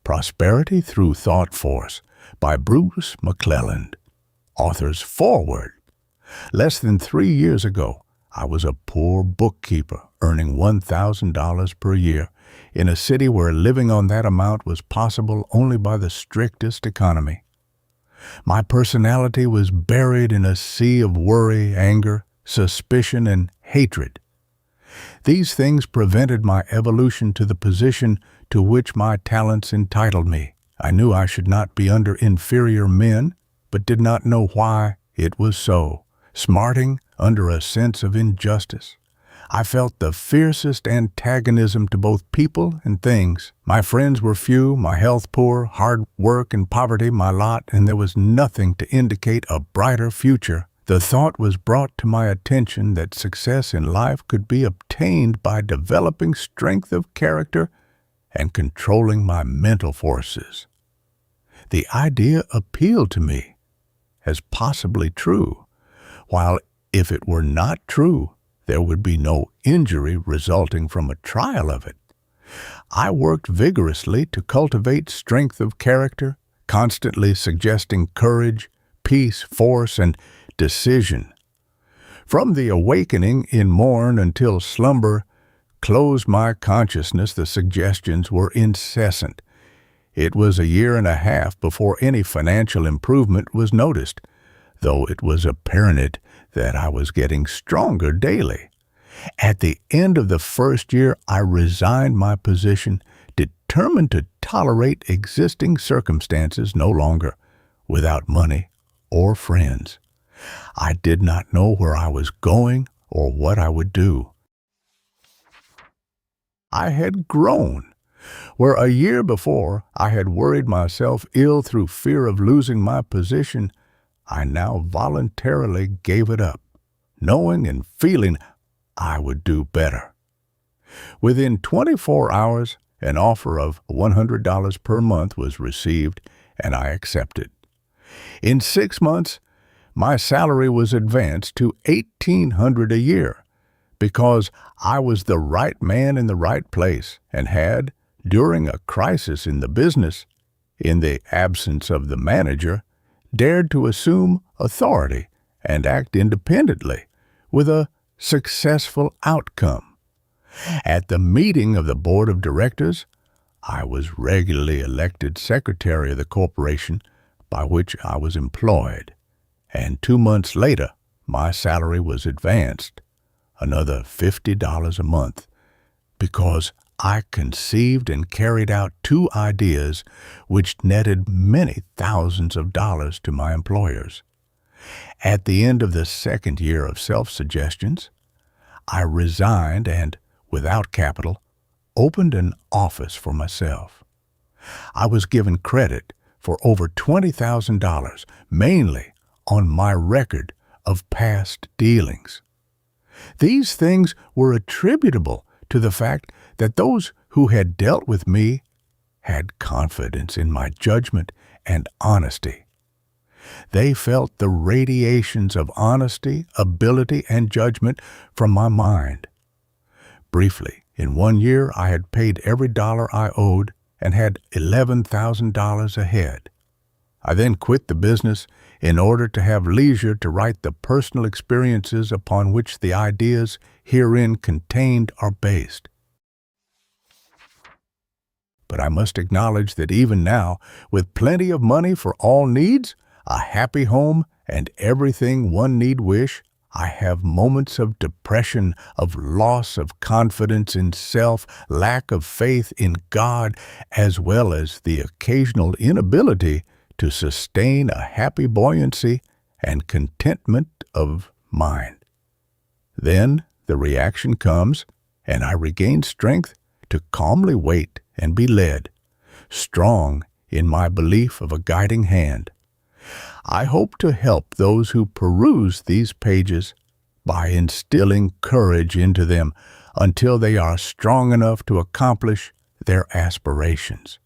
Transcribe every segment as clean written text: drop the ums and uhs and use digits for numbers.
Prosperity Through Thought Force by Bruce MacLelland. Author's Foreword. Less than 3 years ago, I was a poor bookkeeper earning $1,000 per year in a city where living on that amount was possible only by the strictest economy. My personality was buried in a sea of worry, anger, suspicion, and hatred. These things prevented my evolution to the position to which my talents entitled me. I knew I should not be under inferior men, but did not know why it was so. Smarting under a sense of injustice, I felt the fiercest antagonism to both people and things. My friends were few, my health poor, hard work and poverty my lot, and there was nothing to indicate a brighter future. The thought was brought to my attention that success in life could be obtained by developing strength of character and controlling my mental forces. The idea appealed to me as possibly true, while if it were not true, there would be no injury resulting from a trial of it. I worked vigorously to cultivate strength of character, constantly suggesting courage, peace, force, and decision. From the awakening in morn until slumber closed my consciousness, the suggestions were incessant. It was 1.5 years before any financial improvement was noticed, though it was apparent that I was getting stronger daily. At the end of the first year, I resigned my position, determined to tolerate existing circumstances no longer, without money or friends. I did not know where I was going or what I would do. I had grown. Where 1 year before I had worried myself ill through fear of losing my position, I now voluntarily gave it up, knowing and feeling I would do better. Within 24 hours, an offer of $100 per month was received, and I accepted. In 6 months, my salary was advanced to $1,800 a year, because I was the right man in the right place and had, during a crisis in the business, in the absence of the manager, dared to assume authority and act independently with a successful outcome. At the meeting of the board of directors, I was regularly elected secretary of the corporation by which I was employed, and 2 months later my salary was advanced another $50 a month, because I conceived and carried out 2 ideas which netted many thousands of dollars to my employers. At the end of the 2nd year of self-suggestions, I resigned and, without capital, opened an office for myself. I was given credit for over $20,000, mainly on my record of past dealings. These things were attributable to the fact that those who had dealt with me had confidence in my judgment and honesty. They felt the radiations of honesty, ability, and judgment from my mind. Briefly, in 1 year I had paid every dollar I owed and had $11,000 ahead. I then quit the business in order to have leisure to write the personal experiences upon which the ideas herein contained are based. But I must acknowledge that even now, with plenty of money for all needs, a happy home, and everything one need wish, I have moments of depression, of loss of confidence in self, lack of faith in God, as well as the occasional inability to sustain a happy buoyancy and contentment of mind. Then the reaction comes, and I regain strength to calmly wait and be led, strong in my belief of a guiding hand. I hope to help those who peruse these pages by instilling courage into them until they are strong enough to accomplish their aspirations.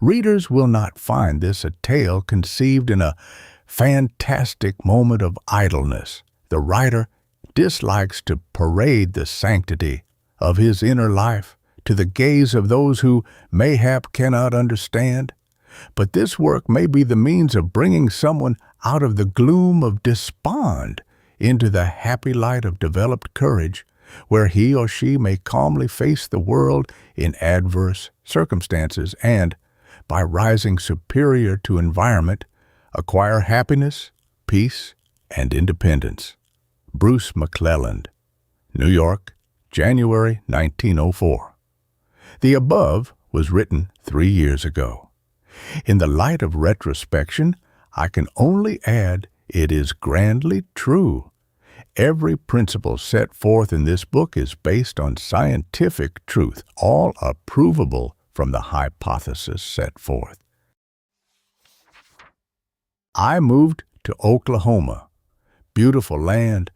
Readers will not find this a tale conceived in a fantastic moment of idleness. The writer dislikes to parade the sanctity of his inner life to the gaze of those who mayhap cannot understand. But this work may be the means of bringing someone out of the gloom of despond into the happy light of developed courage, where he or she may calmly face the world in adverse circumstances and, by rising superior to environment, acquire happiness, peace, and independence. Bruce MacLelland, New York, January 1904. The above was written 3 years ago. In the light of retrospection, I can only add it is grandly true. Every principle set forth in this book is based on scientific truth, all are provable from the hypothesis set forth. I moved to Oklahoma, beautiful land,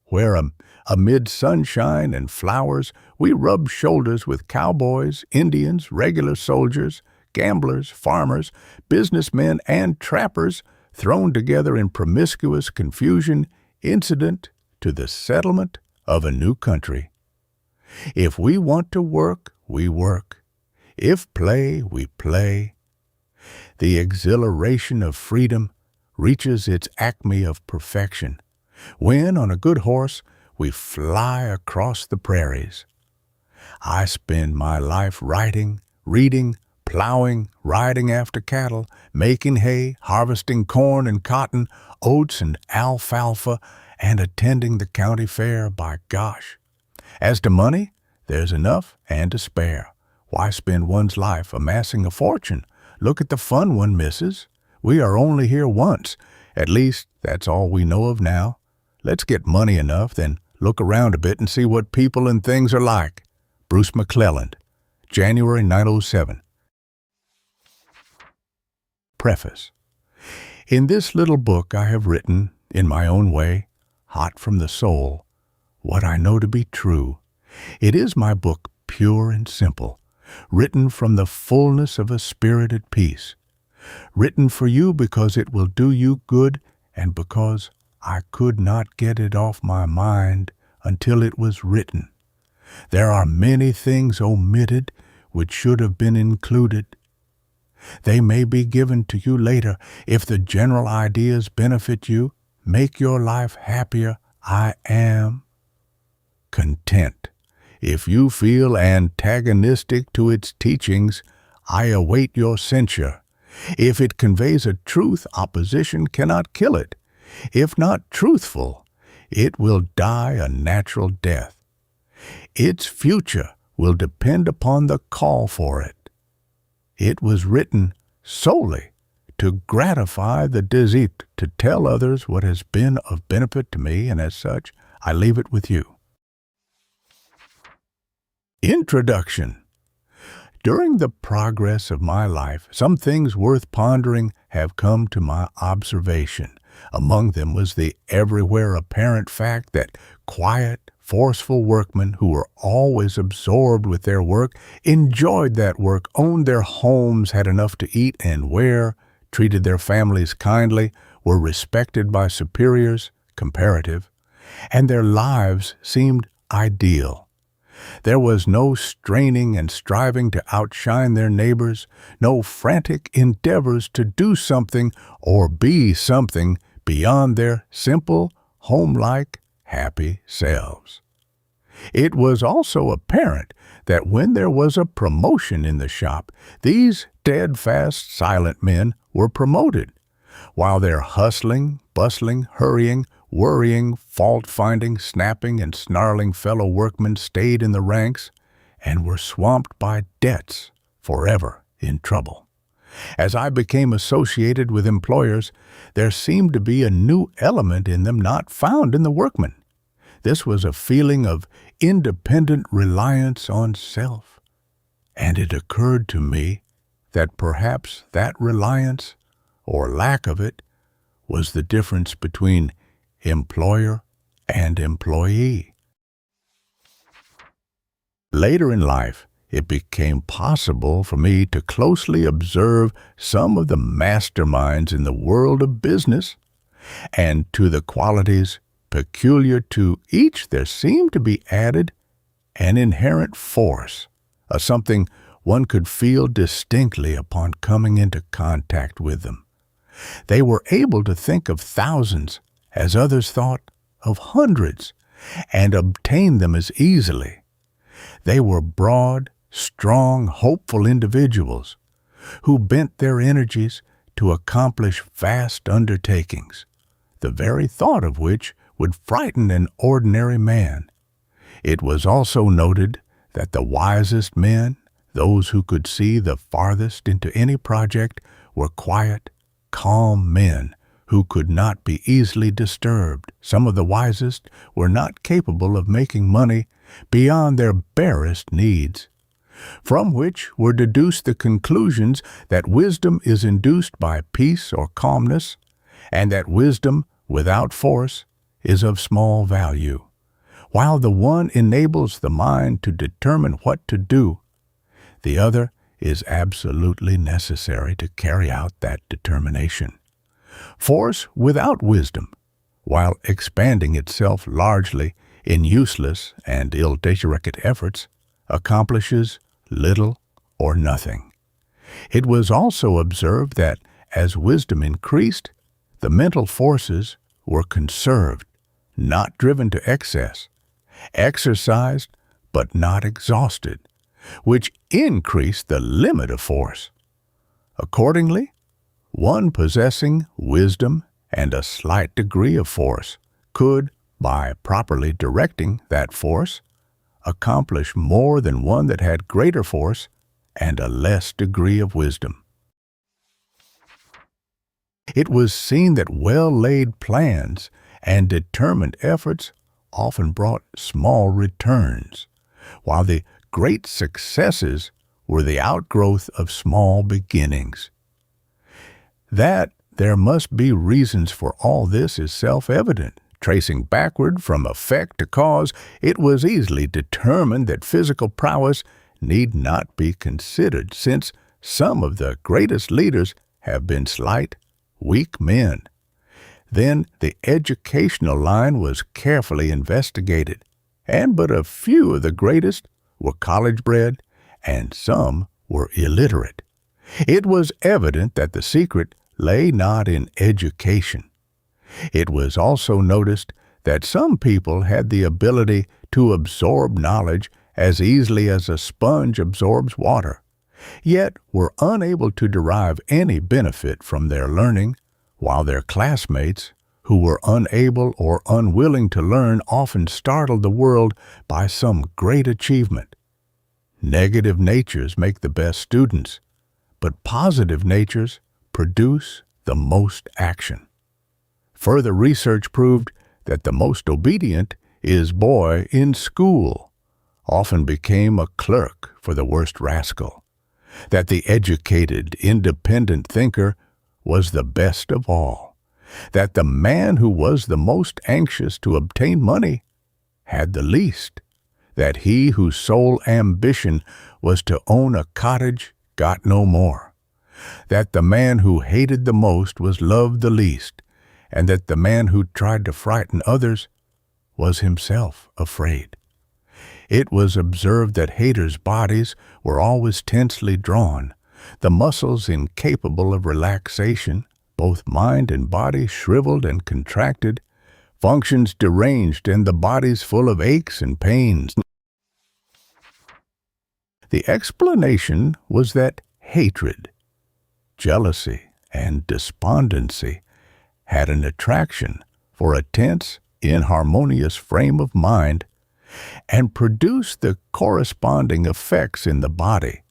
where amid sunshine and flowers we rubbed shoulders with cowboys, Indians, regular soldiers, gamblers, farmers, businessmen, and trappers thrown together in promiscuous confusion incident to the settlement of a new country. If we want to work, we work. If play, we play. The exhilaration of freedom reaches its acme of perfection when, on a good horse, we fly across the prairies. I spend my life writing, reading, plowing, riding after cattle, making hay, harvesting corn and cotton, oats and alfalfa, and attending the county fair, by gosh. As to money, there's enough and to spare. Why spend one's life amassing a fortune? Look at the fun one misses. We are only here once. At least, that's all we know of now. Let's get money enough, then look around a bit and see what people and things are like. Bruce MacLelland, January 1907. Preface. In this little book I have written, in my own way, hot from the soul, what I know to be true. It is my book, pure and simple, written from the fullness of a spirit at peace, written for you because it will do you good and because I could not get it off my mind until it was written. There are many things omitted which should have been included. They may be given to you later if the general ideas benefit you, make your life happier. I am content. If you feel antagonistic to its teachings, I await your censure. If it conveys a truth, opposition cannot kill it. If not truthful, it will die a natural death. Its future will depend upon the call for it. It was written solely to gratify the desire to tell others what has been of benefit to me, and as such, I leave it with you. Introduction. During the progress of my life, some things worth pondering have come to my observation. Among them was the everywhere apparent fact that quiet, forceful workmen who were always absorbed with their work, enjoyed that work, owned their homes, had enough to eat and wear, treated their families kindly, were respected by superiors, comparative, and their lives seemed ideal. There was no straining and striving to outshine their neighbors, no frantic endeavors to do something or be something beyond their simple, home-like, happy selves. It was also apparent that when there was a promotion in the shop, these steadfast, silent men were promoted, while their hustling, bustling, hurrying, worrying, fault-finding, snapping, and snarling fellow workmen stayed in the ranks and were swamped by debts, forever in trouble. As I became associated with employers, there seemed to be a new element in them not found in the workmen. This was a feeling of independent reliance on self, and it occurred to me that perhaps that reliance, or lack of it, was the difference between employer and employee. Later in life, it became possible for me to closely observe some of the masterminds in the world of business, and to the qualities peculiar to each there seemed to be added an inherent force, a something one could feel distinctly upon coming into contact with them. They were able to think of thousands as others thought of hundreds, and obtain them as easily. They were broad, strong, hopeful individuals who bent their energies to accomplish vast undertakings, the very thought of which would frighten an ordinary man. It was also noted that the wisest men, those who could see the farthest into any project, were quiet, calm men who could not be easily disturbed. Some of the wisest were not capable of making money beyond their barest needs, from which were deduced the conclusions that wisdom is induced by peace or calmness, and that wisdom without force is of small value. While the one enables the mind to determine what to do, the other is absolutely necessary to carry out that determination. Force without wisdom, while expanding itself largely in useless and ill-directed efforts, accomplishes little or nothing. It was also observed that as wisdom increased, the mental forces were conserved, not driven to excess, exercised but not exhausted, which increased the limit of force. Accordingly, one possessing wisdom and a slight degree of force could, by properly directing that force, accomplish more than one that had greater force and a less degree of wisdom. It was seen that well-laid plans and determined efforts often brought small returns, while the great successes were the outgrowth of small beginnings. That there must be reasons for all this is self-evident. Tracing backward from effect to cause, it was easily determined that physical prowess need not be considered, since some of the greatest leaders have been slight, weak men. Then the educational line was carefully investigated, and but a few of the greatest were college-bred, and some were illiterate. It was evident that the secret lay not in education. It was also noticed that some people had the ability to absorb knowledge as easily as a sponge absorbs water, yet were unable to derive any benefit from their learning, while their classmates, who were unable or unwilling to learn, often startled the world by some great achievement. Negative natures make the best students, but positive natures produce the most action. Further research proved that the most obedient is boy in school often became a clerk for the worst rascal, that the educated, independent thinker was the best of all, that the man who was the most anxious to obtain money had the least, that he whose sole ambition was to own a cottage got no more, that the man who hated the most was loved the least, and that the man who tried to frighten others was himself afraid. It was observed that haters' bodies were always tensely drawn, the muscles incapable of relaxation, both mind and body shriveled and contracted, functions deranged, and the bodies full of aches and pains. The explanation was that hatred, jealousy, and despondency had an attraction for a tense, inharmonious frame of mind and produced the corresponding effects in the body.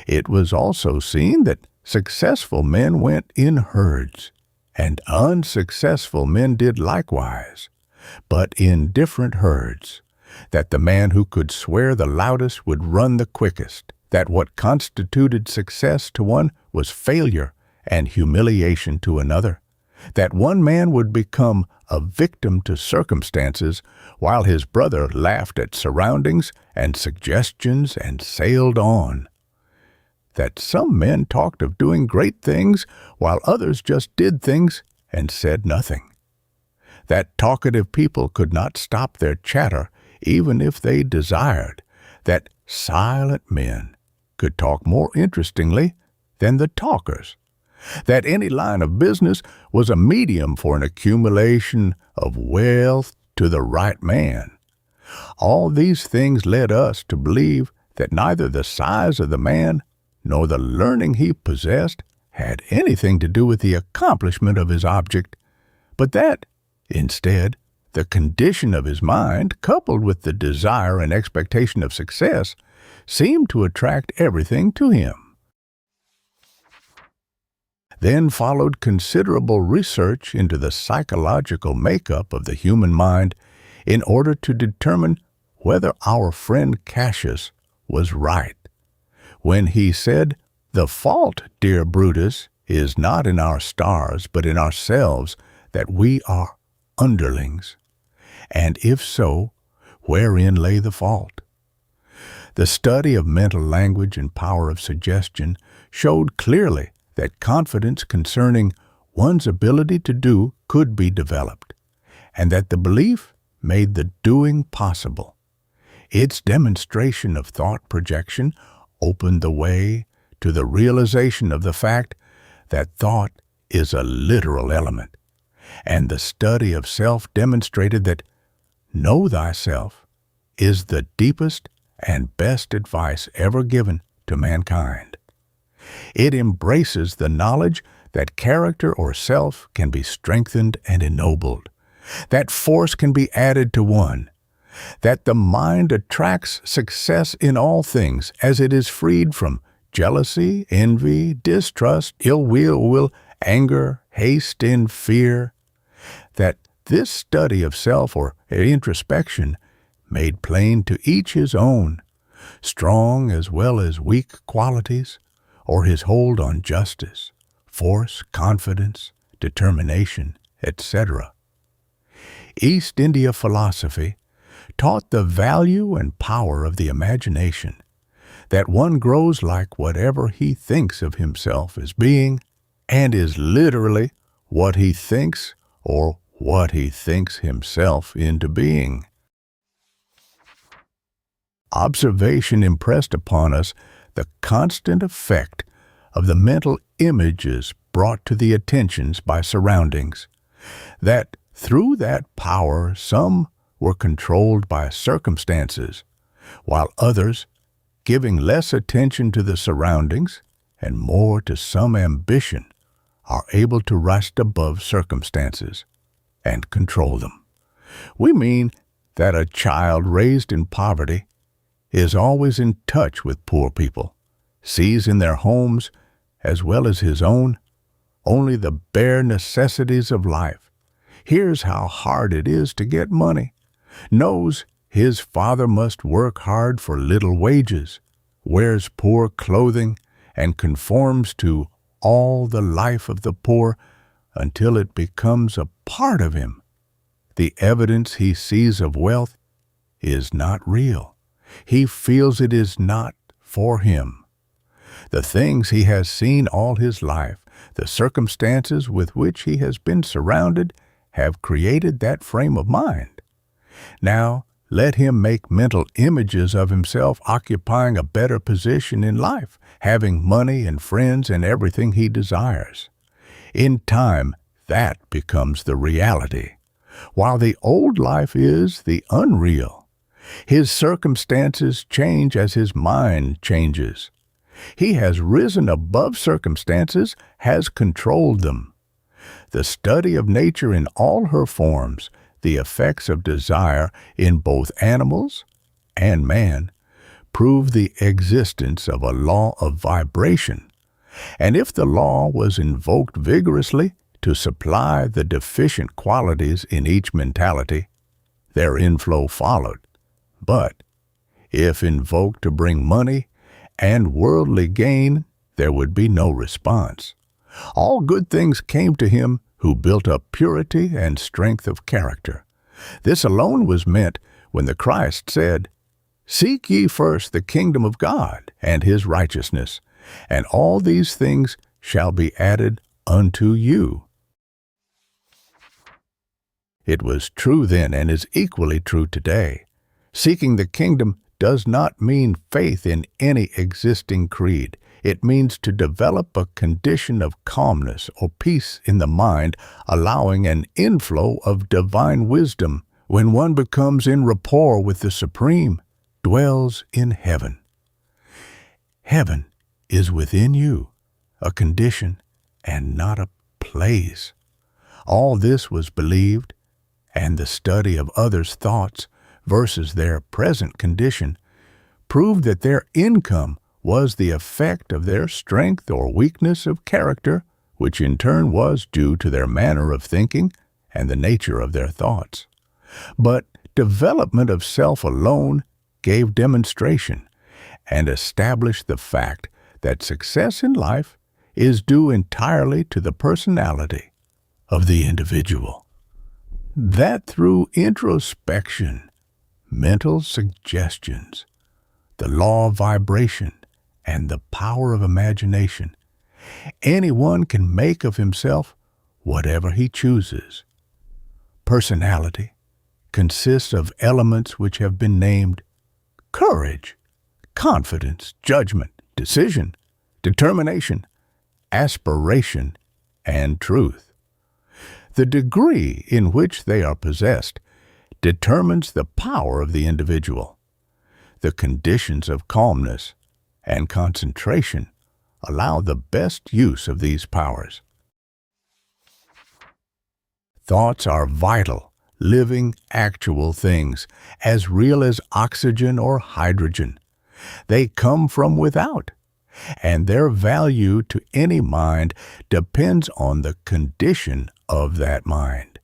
It was also seen that successful men went in herds, and unsuccessful men did likewise, but in different herds, that the man who could swear the loudest would run the quickest, that what constituted success to one was failure and humiliation to another, that one man would become a victim to circumstances while his brother laughed at surroundings and suggestions and sailed on, that some men talked of doing great things while others just did things and said nothing, that talkative people could not stop their chatter even if they desired, that silent men could talk more interestingly than the talkers, that any line of business was a medium for an accumulation of wealth to the right man. All these things led us to believe that neither the size of the man nor the learning he possessed had anything to do with the accomplishment of his object, but that, instead, the condition of his mind, coupled with the desire and expectation of success, seemed to attract everything to him. Then followed considerable research into the psychological makeup of the human mind in order to determine whether our friend Cassius was right when he said, "The fault, dear Brutus, is not in our stars, but in ourselves, that we are underlings. And if so, wherein lay the fault?" The study of mental language and power of suggestion showed clearly that confidence concerning one's ability to do could be developed, and that the belief made the doing possible. Its demonstration of thought projection opened the way to the realization of the fact that thought is a literal element, and the study of self demonstrated that know thyself is the deepest and best advice ever given to mankind. It embraces the knowledge that character or self can be strengthened and ennobled, that force can be added to one, that the mind attracts success in all things as it is freed from jealousy, envy, distrust, ill will, anger, haste, and fear, that this study of self or introspection made plain to each his own, strong as well as weak qualities, or his hold on justice, force, confidence, determination, etc. East India philosophy taught the value and power of the imagination, that one grows like whatever he thinks of himself as being, and is literally what he thinks or what he thinks himself into being. Observation impressed upon us the constant effect of the mental images brought to the attentions by surroundings, that through that power some were controlled by circumstances, while others, giving less attention to the surroundings and more to some ambition, are able to rise above circumstances and control them. We mean that a child raised in poverty is always in touch with poor people, sees in their homes, as well as his own, only the bare necessities of life, hears how hard it is to get money, knows his father must work hard for little wages, wears poor clothing, and conforms to all the life of the poor until it becomes a part of him. The evidence he sees of wealth is not real. He feels it is not for him. The things he has seen all his life, the circumstances with which he has been surrounded, have created that frame of mind. Now, let him make mental images of himself occupying a better position in life, having money and friends and everything he desires. In time, that becomes the reality, while the old life is the unreal. His circumstances change as his mind changes. He has risen above circumstances, has controlled them. The study of nature in all her forms, the effects of desire in both animals and man, prove the existence of a law of vibration. And if the law was invoked vigorously to supply the deficient qualities in each mentality, their inflow followed. But if invoked to bring money and worldly gain, there would be no response. All good things came to him who built up purity and strength of character. This alone was meant when the Christ said, "Seek ye first the kingdom of God and his righteousness, and all these things shall be added unto you." It was true then and is equally true today. Seeking the kingdom does not mean faith in any existing creed. It means to develop a condition of calmness or peace in the mind, allowing an inflow of divine wisdom. When one becomes in rapport with the Supreme, dwells in heaven. Heaven is within you, a condition and not a place. All this was believed, and the study of others' thoughts versus their present condition proved that their income was the effect of their strength or weakness of character, which in turn was due to their manner of thinking and the nature of their thoughts. But development of self alone gave demonstration and established the fact that success in life is due entirely to the personality of the individual. That through introspection, mental suggestions, the law of vibration, and the power of imagination, anyone can make of himself whatever he chooses. Personality consists of elements which have been named courage, confidence, judgment, decision, determination, aspiration, and truth. The degree in which they are possessed determines the power of the individual. The conditions of calmness and concentration allow the best use of these powers. Thoughts are vital, living, actual things, as real as oxygen or hydrogen. They come from without, and their value to any mind depends on the condition of that mind.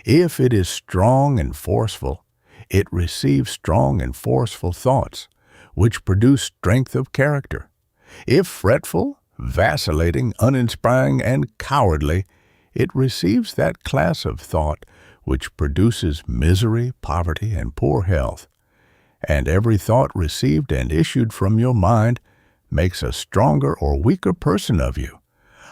If it is strong and forceful, it receives strong and forceful thoughts, which produce strength of character. If fretful, vacillating, uninspiring, and cowardly, it receives that class of thought which produces misery, poverty, and poor health. And every thought received and issued from your mind makes a stronger or weaker person of you.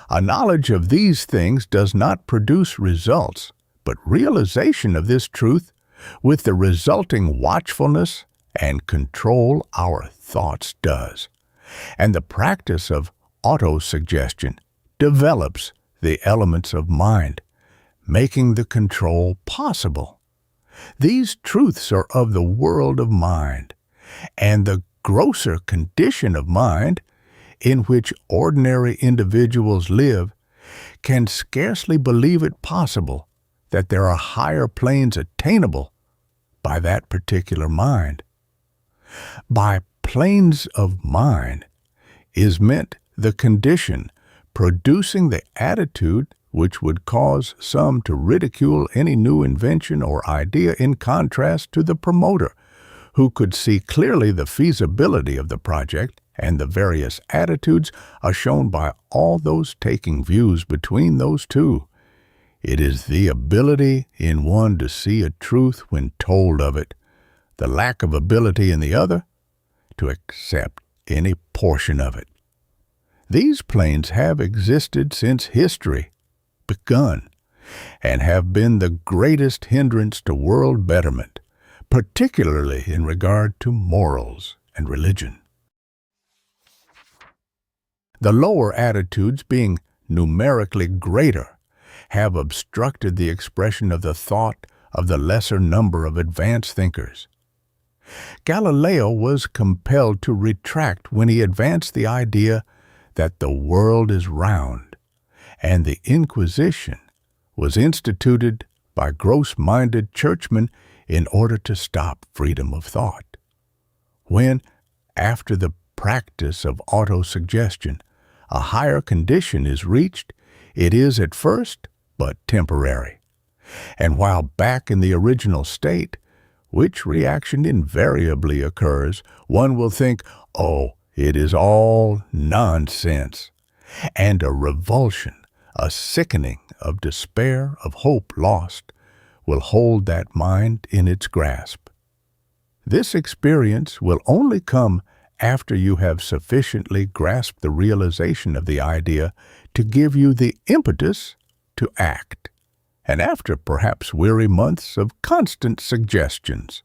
A knowledge of these things does not produce results, but realization of this truth, with the resulting watchfulness and control our thoughts, does. And the practice of autosuggestion develops the elements of mind, making the control possible. These truths are of the world of mind, and the grosser condition of mind in which ordinary individuals live can scarcely believe it possible that there are higher planes attainable by that particular mind. By planes of mind is meant the condition producing the attitude which would cause some to ridicule any new invention or idea, in contrast to the promoter, who could see clearly the feasibility of the project, and the various attitudes are shown by all those taking views between those two. It is the ability in one to see a truth when told of it, the lack of ability in the other to accept any portion of it. These planes have existed since history begun, and have been the greatest hindrance to world betterment, particularly in regard to morals and religion. The lower attitudes, being numerically greater, have obstructed the expression of the thought of the lesser number of advanced thinkers. Galileo was compelled to retract when he advanced the idea that the world is round, and the Inquisition was instituted by gross-minded churchmen in order to stop freedom of thought. When, after the practice of autosuggestion, a higher condition is reached, it is at first but temporary. And while back in the original state, which reaction invariably occurs, one will think, oh, it is all nonsense, and a revulsion, a sickening of despair, of hope lost, will hold that mind in its grasp. This experience will only come after you have sufficiently grasped the realization of the idea to give you the impetus to act, and after perhaps weary months of constant suggestions.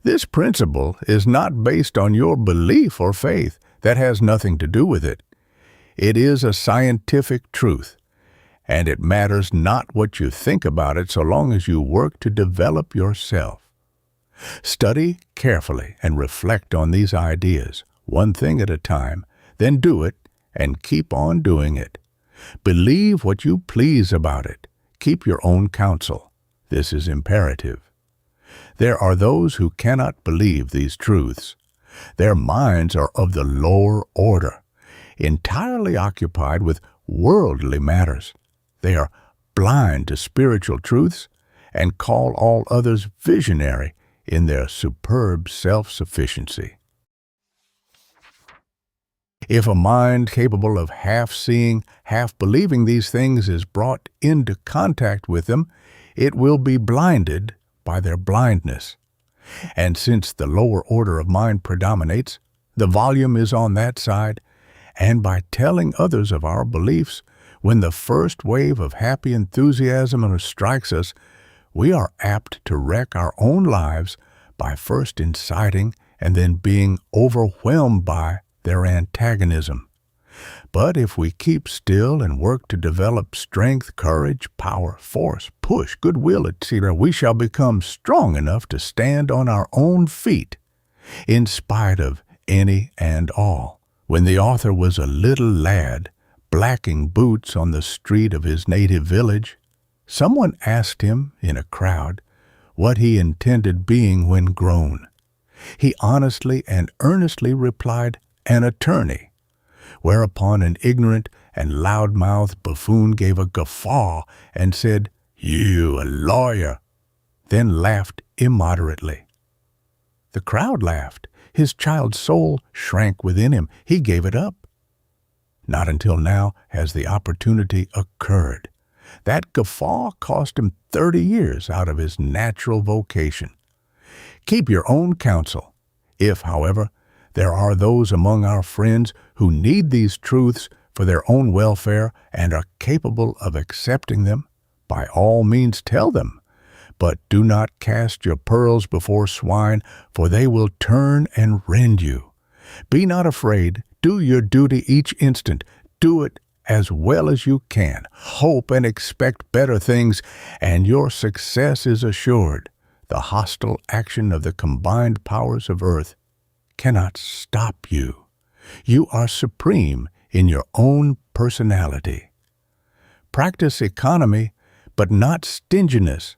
This principle is not based on your belief or faith. That has nothing to do with it. It is a scientific truth, and it matters not what you think about it so long as you work to develop yourself. Study carefully and reflect on these ideas, one thing at a time, then do it and keep on doing it. Believe what you please about it. Keep your own counsel. This is imperative. There are those who cannot believe these truths. Their minds are of the lower order, entirely occupied with worldly matters. They are blind to spiritual truths and call all others visionary in their superb self-sufficiency. If a mind capable of half seeing, half believing these things is brought into contact with them, it will be blinded by their blindness. And since the lower order of mind predominates, the volume is on that side, and by telling others of our beliefs, when the first wave of happy enthusiasm strikes us, we are apt to wreck our own lives by first inciting and then being overwhelmed by their antagonism. But if we keep still and work to develop strength, courage, power, force, push, goodwill, etc., we shall become strong enough to stand on our own feet, in spite of any and all. When the author was a little lad, blacking boots on the street of his native village, someone asked him in a crowd what he intended being when grown. He honestly and earnestly replied, "An attorney," whereupon an ignorant and loud-mouthed buffoon gave a guffaw and said, "You, a lawyer," then laughed immoderately. The crowd laughed. His child's soul shrank within him. He gave it up. Not until now has the opportunity occurred. That guffaw cost him 30 years out of his natural vocation. Keep your own counsel. If, however, there are those among our friends who need these truths for their own welfare and are capable of accepting them, by all means tell them. But do not cast your pearls before swine, for they will turn and rend you. Be not afraid. Do your duty each instant. Do it as well as you can. Hope and expect better things, and your success is assured. The hostile action of the combined powers of earth cannot stop you. You are supreme in your own personality. Practice economy, but not stinginess.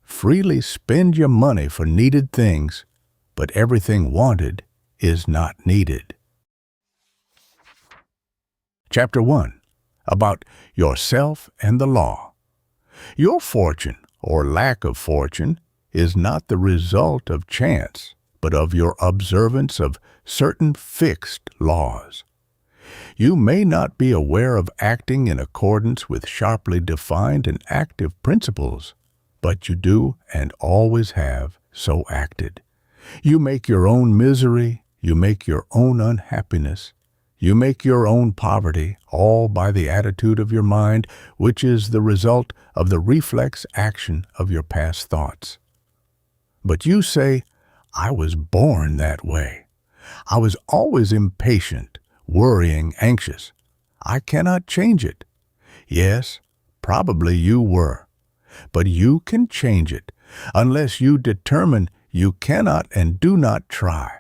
Freely spend your money for needed things, but everything wanted is not needed. Chapter 1. About yourself and the law. Your fortune, or lack of fortune, is not the result of chance, but of your observance of certain fixed laws. You may not be aware of acting in accordance with sharply defined and active principles, but you do and always have so acted. You make your own misery, you make your own unhappiness, you make your own poverty, all by the attitude of your mind, which is the result of the reflex action of your past thoughts. But you say, "I was born that way. I was always impatient, worrying, anxious. I cannot change it." Yes, probably you were. But you can change it, unless you determine you cannot and do not try.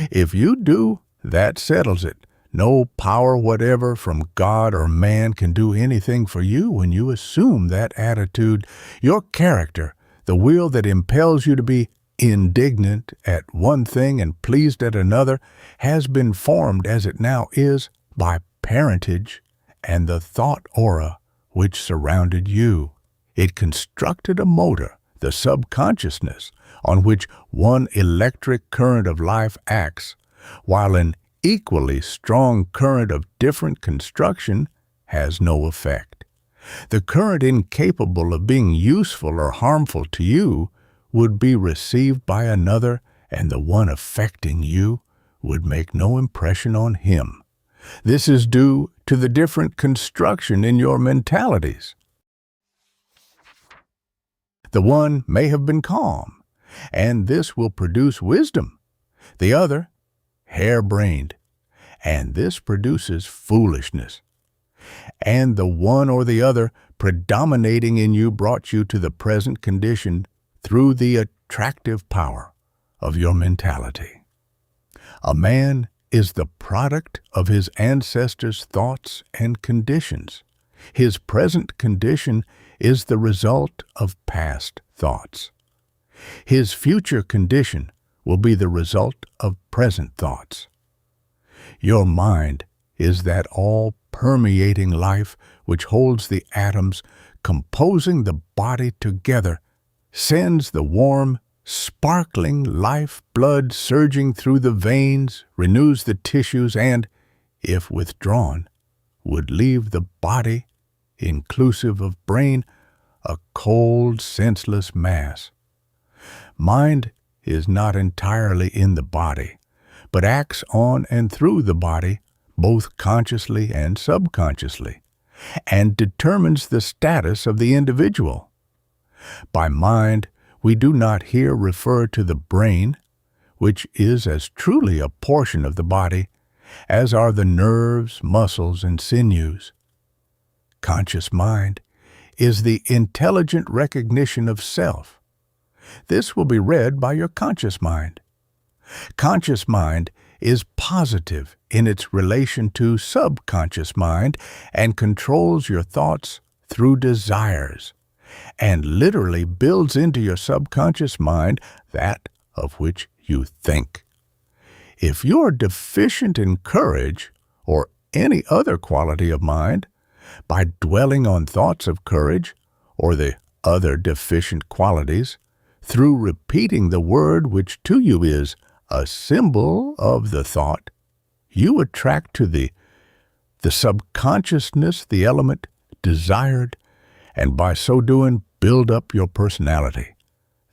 If you do, that settles it. No power whatever from God or man can do anything for you when you assume that attitude. Your character, the will that impels you to be indignant at one thing and pleased at another, has been formed as it now is by parentage and the thought aura which surrounded you. It constructed a motor, the subconsciousness, on which one electric current of life acts, while an equally strong current of different construction has no effect. The current incapable of being useful or harmful to you would be received by another, and the one affecting you would make no impression on him. This is due to the different construction in your mentalities. The one may have been calm, and this will produce wisdom. The other, harebrained, and this produces foolishness. And the one or the other predominating in you brought you to the present condition through the attractive power of your mentality. A man is the product of his ancestors' thoughts and conditions. His present condition is the result of past thoughts. His future condition will be the result of present thoughts. Your mind is that all-permeating life which holds the atoms composing the body together, sends the warm, sparkling life blood surging through the veins, renews the tissues, and, if withdrawn, would leave the body, inclusive of brain, a cold, senseless mass. Mind is not entirely in the body, but acts on and through the body, both consciously and subconsciously, and determines the status of the individual. By mind, we do not here refer to the brain, which is as truly a portion of the body as are the nerves, muscles, and sinews. Conscious mind is the intelligent recognition of self. This will be read by your conscious mind. Conscious mind is positive in its relation to subconscious mind and controls your thoughts through desires, and literally builds into your subconscious mind that of which you think. If you are deficient in courage or any other quality of mind, by dwelling on thoughts of courage or the other deficient qualities, through repeating the word which to you is a symbol of the thought, you attract to the subconsciousness the element desired, and by so doing build up your personality,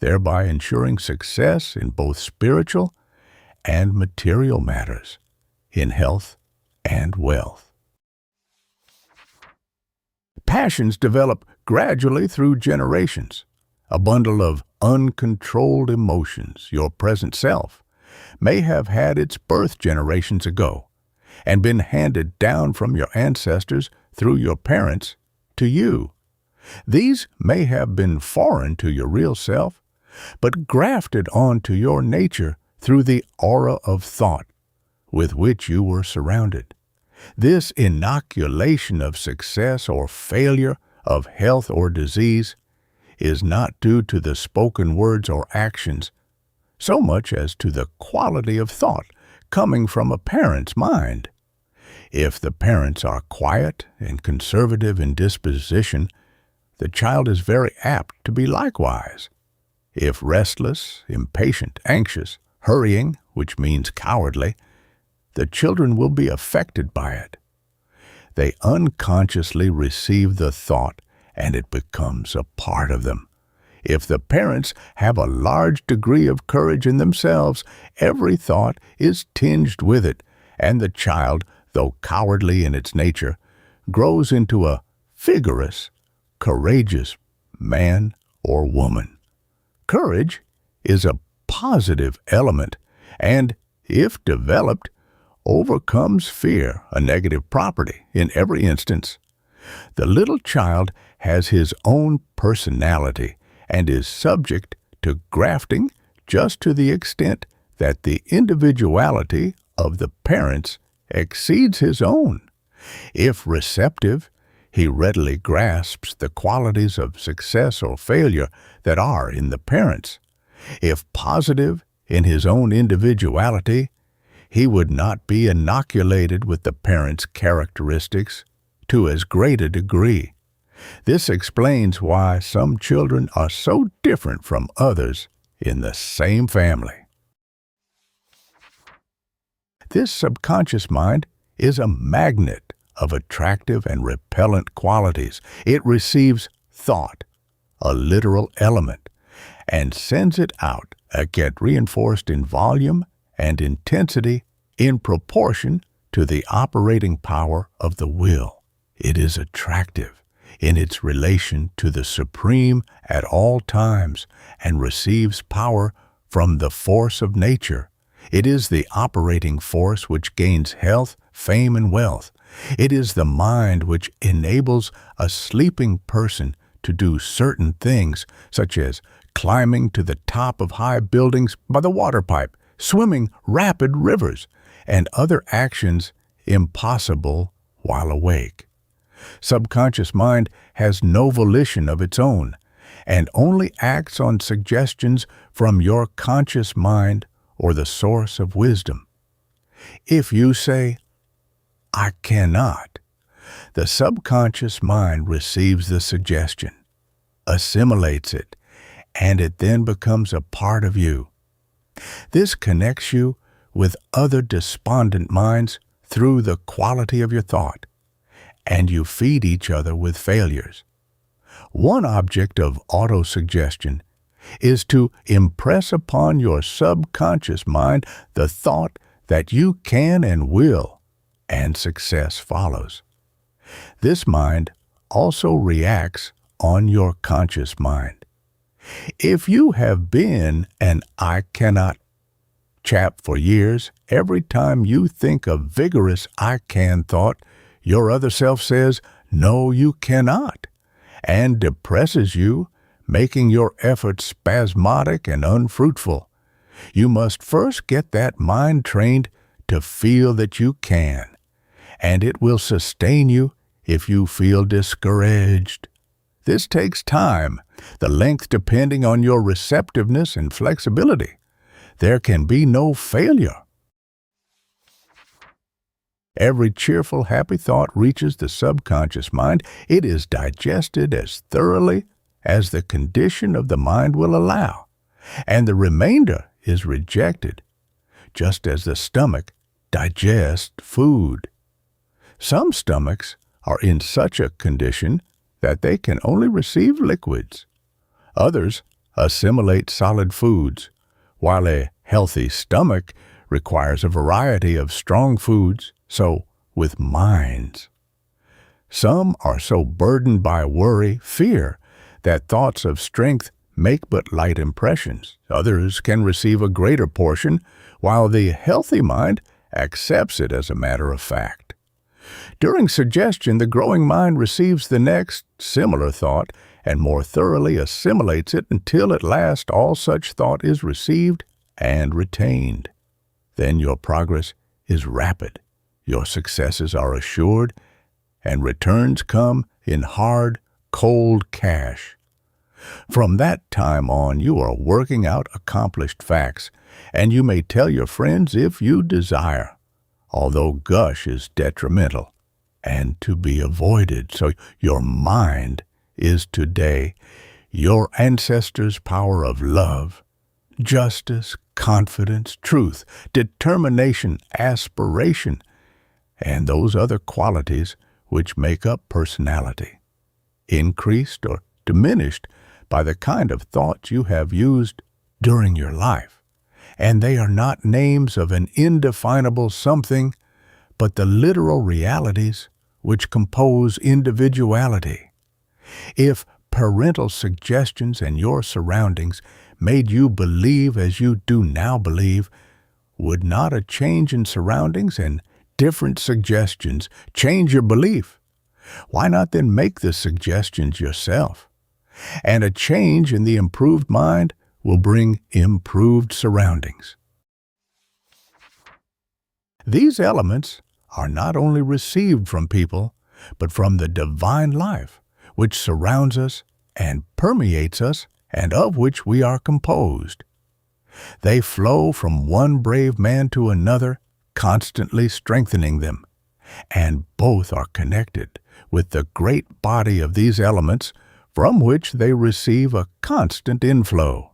thereby ensuring success in both spiritual and material matters, in health and wealth. Passions develop gradually through generations. A bundle of uncontrolled emotions, your present self, may have had its birth generations ago and been handed down from your ancestors through your parents to you. These may have been foreign to your real self, but grafted onto your nature through the aura of thought with which you were surrounded. This inoculation of success or failure, of health or disease, is not due to the spoken words or actions, so much as to the quality of thought coming from a parent's mind. If the parents are quiet and conservative in disposition, the child is very apt to be likewise. If restless, impatient, anxious, hurrying, which means cowardly, the children will be affected by it. They unconsciously receive the thought, and it becomes a part of them. If the parents have a large degree of courage in themselves, every thought is tinged with it, and the child, though cowardly in its nature, grows into a vigorous, courageous man or woman. Courage is a positive element, and, if developed, overcomes fear, a negative property, in every instance. The little child has his own personality and is subject to grafting just to the extent that the individuality of the parents exceeds his own. If receptive, he readily grasps the qualities of success or failure that are in the parents. If positive in his own individuality, he would not be inoculated with the parents' characteristics to as great a degree. This explains why some children are so different from others in the same family. This subconscious mind is a magnet of attractive and repellent qualities. It receives thought, a literal element, and sends it out, again reinforced in volume and intensity in proportion to the operating power of the will. It is attractive. in its relation to the supreme at all times and receives power from the force of nature. It is the operating force which gains health, fame, and wealth. It is the mind which enables a sleeping person to do certain things, such as climbing to the top of high buildings by the water pipe, swimming rapid rivers, and other actions impossible while awake. Subconscious mind has no volition of its own and only acts on suggestions from your conscious mind or the source of wisdom. If you say, "I cannot," the subconscious mind receives the suggestion, assimilates it, and it then becomes a part of you. This connects you with other despondent minds through the quality of your thought, and you feed each other with failures. One object of autosuggestion is to impress upon your subconscious mind the thought that you can and will, and success follows. This mind also reacts on your conscious mind. If you have been an "I cannot" chap for years, every time you think a vigorous "I can" thought, your other self says, "No, you cannot," and depresses you, making your efforts spasmodic and unfruitful. You must first get that mind trained to feel that you can, and it will sustain you if you feel discouraged. This takes time, the length depending on your receptiveness and flexibility. There can be no failure. Every cheerful, happy thought reaches the subconscious mind. It is digested as thoroughly as the condition of the mind will allow, and the remainder is rejected, just as the stomach digests food. Some stomachs are in such a condition that they can only receive liquids. Others assimilate solid foods, while a healthy stomach requires a variety of strong foods. So with minds. Some are so burdened by worry, fear, that thoughts of strength make but light impressions. Others can receive a greater portion, while the healthy mind accepts it as a matter of fact. During suggestion, the growing mind receives the next similar thought and more thoroughly assimilates it until at last all such thought is received and retained. Then your progress is rapid. Your successes are assured, and returns come in hard, cold cash. From that time on, you are working out accomplished facts, and you may tell your friends if you desire, although gush is detrimental and to be avoided. So your mind is today your ancestors' power of love, justice, confidence, truth, determination, aspiration, and those other qualities which make up personality, increased or diminished by the kind of thoughts you have used during your life. And they are not names of an indefinable something, but the literal realities which compose individuality. If parental suggestions and your surroundings made you believe as you do now believe, would not a change in surroundings and different suggestions change your belief? Why not then make the suggestions yourself? And a change in the improved mind will bring improved surroundings. These elements are not only received from people, but from the divine life which surrounds us and permeates us and of which we are composed. They flow from one brave man to another, constantly strengthening them, and both are connected with the great body of these elements from which they receive a constant inflow.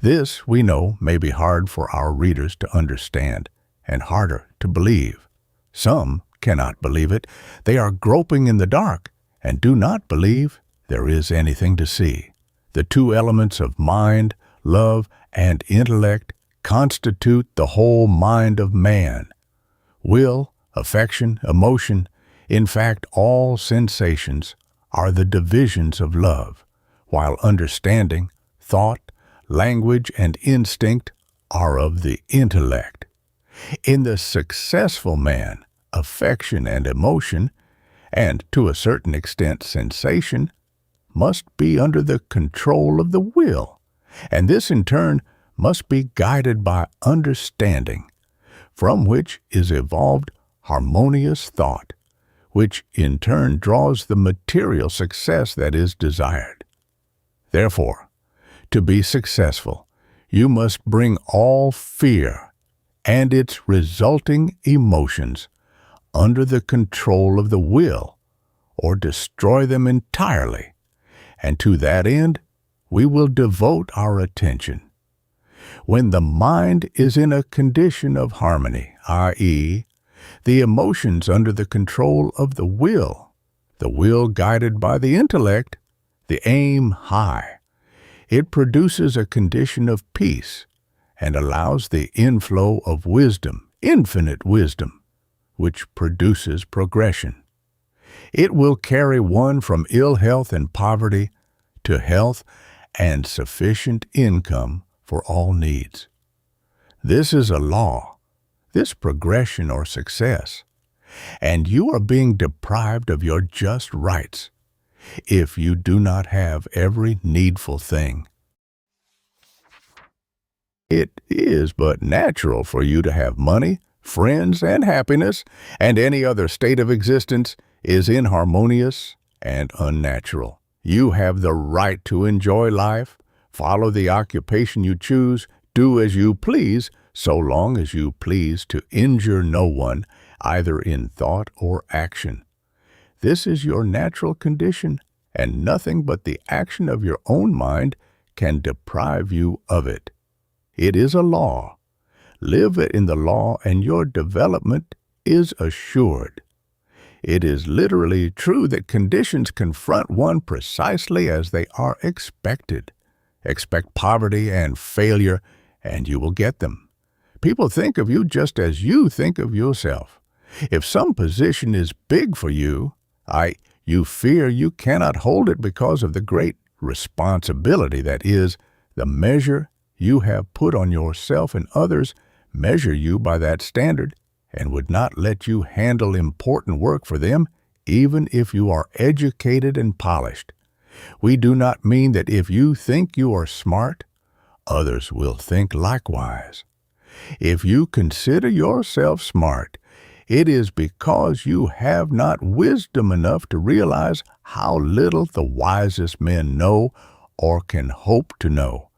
This, we know, may be hard for our readers to understand and harder to believe. Some cannot believe it. They are groping in the dark and do not believe there is anything to see. The two elements of mind, love, and intellect constitute the whole mind of man. Will, affection, emotion, in fact, all sensations are the divisions of love, while understanding, thought, language, and instinct are of the intellect. In the successful man, affection and emotion, and to a certain extent sensation, must be under the control of the will, and this in turn must be guided by understanding, from which is evolved harmonious thought, which in turn draws the material success that is desired. Therefore, to be successful, you must bring all fear and its resulting emotions under the control of the will, or destroy them entirely, and to that end we will devote our attention. When the mind is in a condition of harmony, i.e., the emotions under the control of the will guided by the intellect, the aim high, it produces a condition of peace and allows the inflow of wisdom, infinite wisdom, which produces progression. It will carry one from ill health and poverty to health and sufficient income for all needs. This is a law, this progression or success, and you are being deprived of your just rights if you do not have every needful thing. It is but natural for you to have money, friends, and happiness, and any other state of existence is inharmonious and unnatural. You have the right to enjoy life, follow the occupation you choose, do as you please, so long as you please to injure no one, either in thought or action. This is your natural condition, and nothing but the action of your own mind can deprive you of it. It is a law. Live in the law, and your development is assured. It is literally true that conditions confront one precisely as they are expected. Expect poverty and failure, and you will get them. People think of you just as you think of yourself. If some position is big for you, you fear you cannot hold it because of the great responsibility that is, the measure you have put on yourself, and others measure you by that standard and would not let you handle important work for them, even if you are educated and polished. We do not mean that if you think you are smart, others will think likewise. If you consider yourself smart, it is because you have not wisdom enough to realize how little the wisest men know or can hope to know,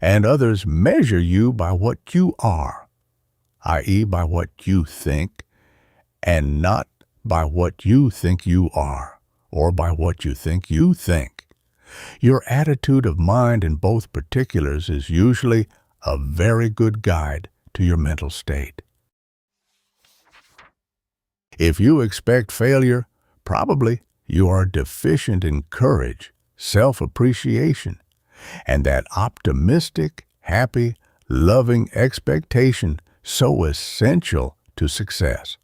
and others measure you by what you are, i.e., by what you think, and not by what you think you are, or by what you think you think. Your attitude of mind in both particulars is usually a very good guide to your mental state. If you expect failure, probably you are deficient in courage, self-appreciation, and that optimistic, happy, loving expectation so essential to success.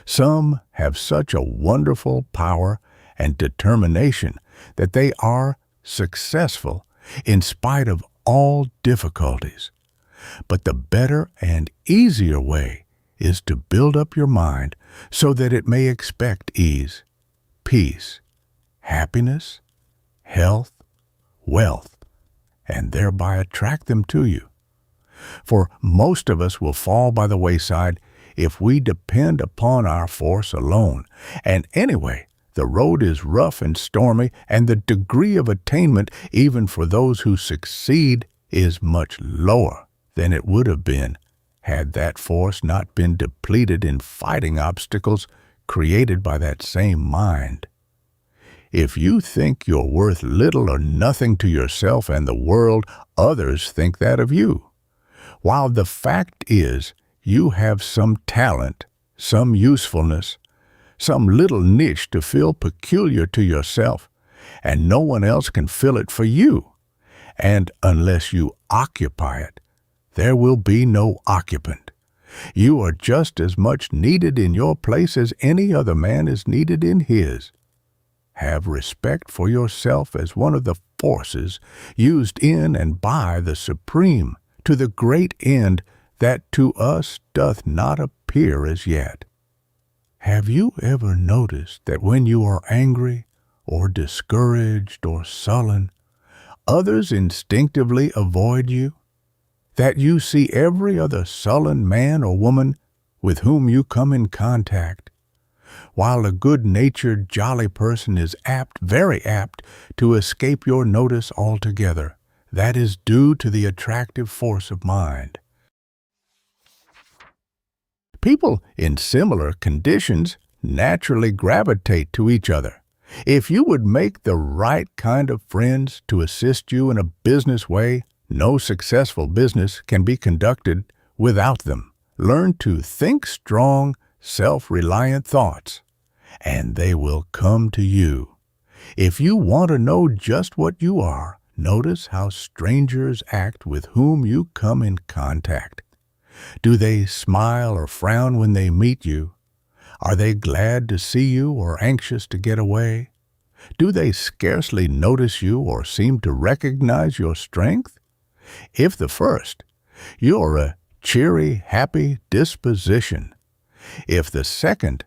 Some have such a wonderful power and determination that they are successful in spite of all difficulties. But the better and easier way is to build up your mind so that it may expect ease, peace, happiness, health, wealth, and thereby attract them to you. For most of us will fall by the wayside if we depend upon our force alone, and anyway, the road is rough and stormy, and the degree of attainment, even for those who succeed, is much lower than it would have been had that force not been depleted in fighting obstacles created by that same mind. If you think you're worth little or nothing to yourself and the world, others think that of you. While the fact is, you have some talent, some usefulness, some little niche to fill peculiar to yourself, and no one else can fill it for you. And unless you occupy it, there will be no occupant. You are just as much needed in your place as any other man is needed in his. have respect for yourself as one of the forces used in and by the Supreme to the great end that to us doth not appear as yet. Have you ever noticed that when you are angry or discouraged or sullen, others instinctively avoid you? That you see every other sullen man or woman with whom you come in contact, while a good-natured, jolly person is apt, very apt, to escape your notice altogether. That is due to the attractive force of mind. People in similar conditions naturally gravitate to each other. If you would make the right kind of friends to assist you in a business way, no successful business can be conducted without them. Learn to think strong, self-reliant thoughts, and they will come to you. If you want to know just what you are, notice how strangers act with whom you come in contact. Do they smile or frown when they meet you? Are they glad to see you or anxious to get away? Do they scarcely notice you or seem to recognize your strength? If the first, you're a cheery, happy disposition. If the second,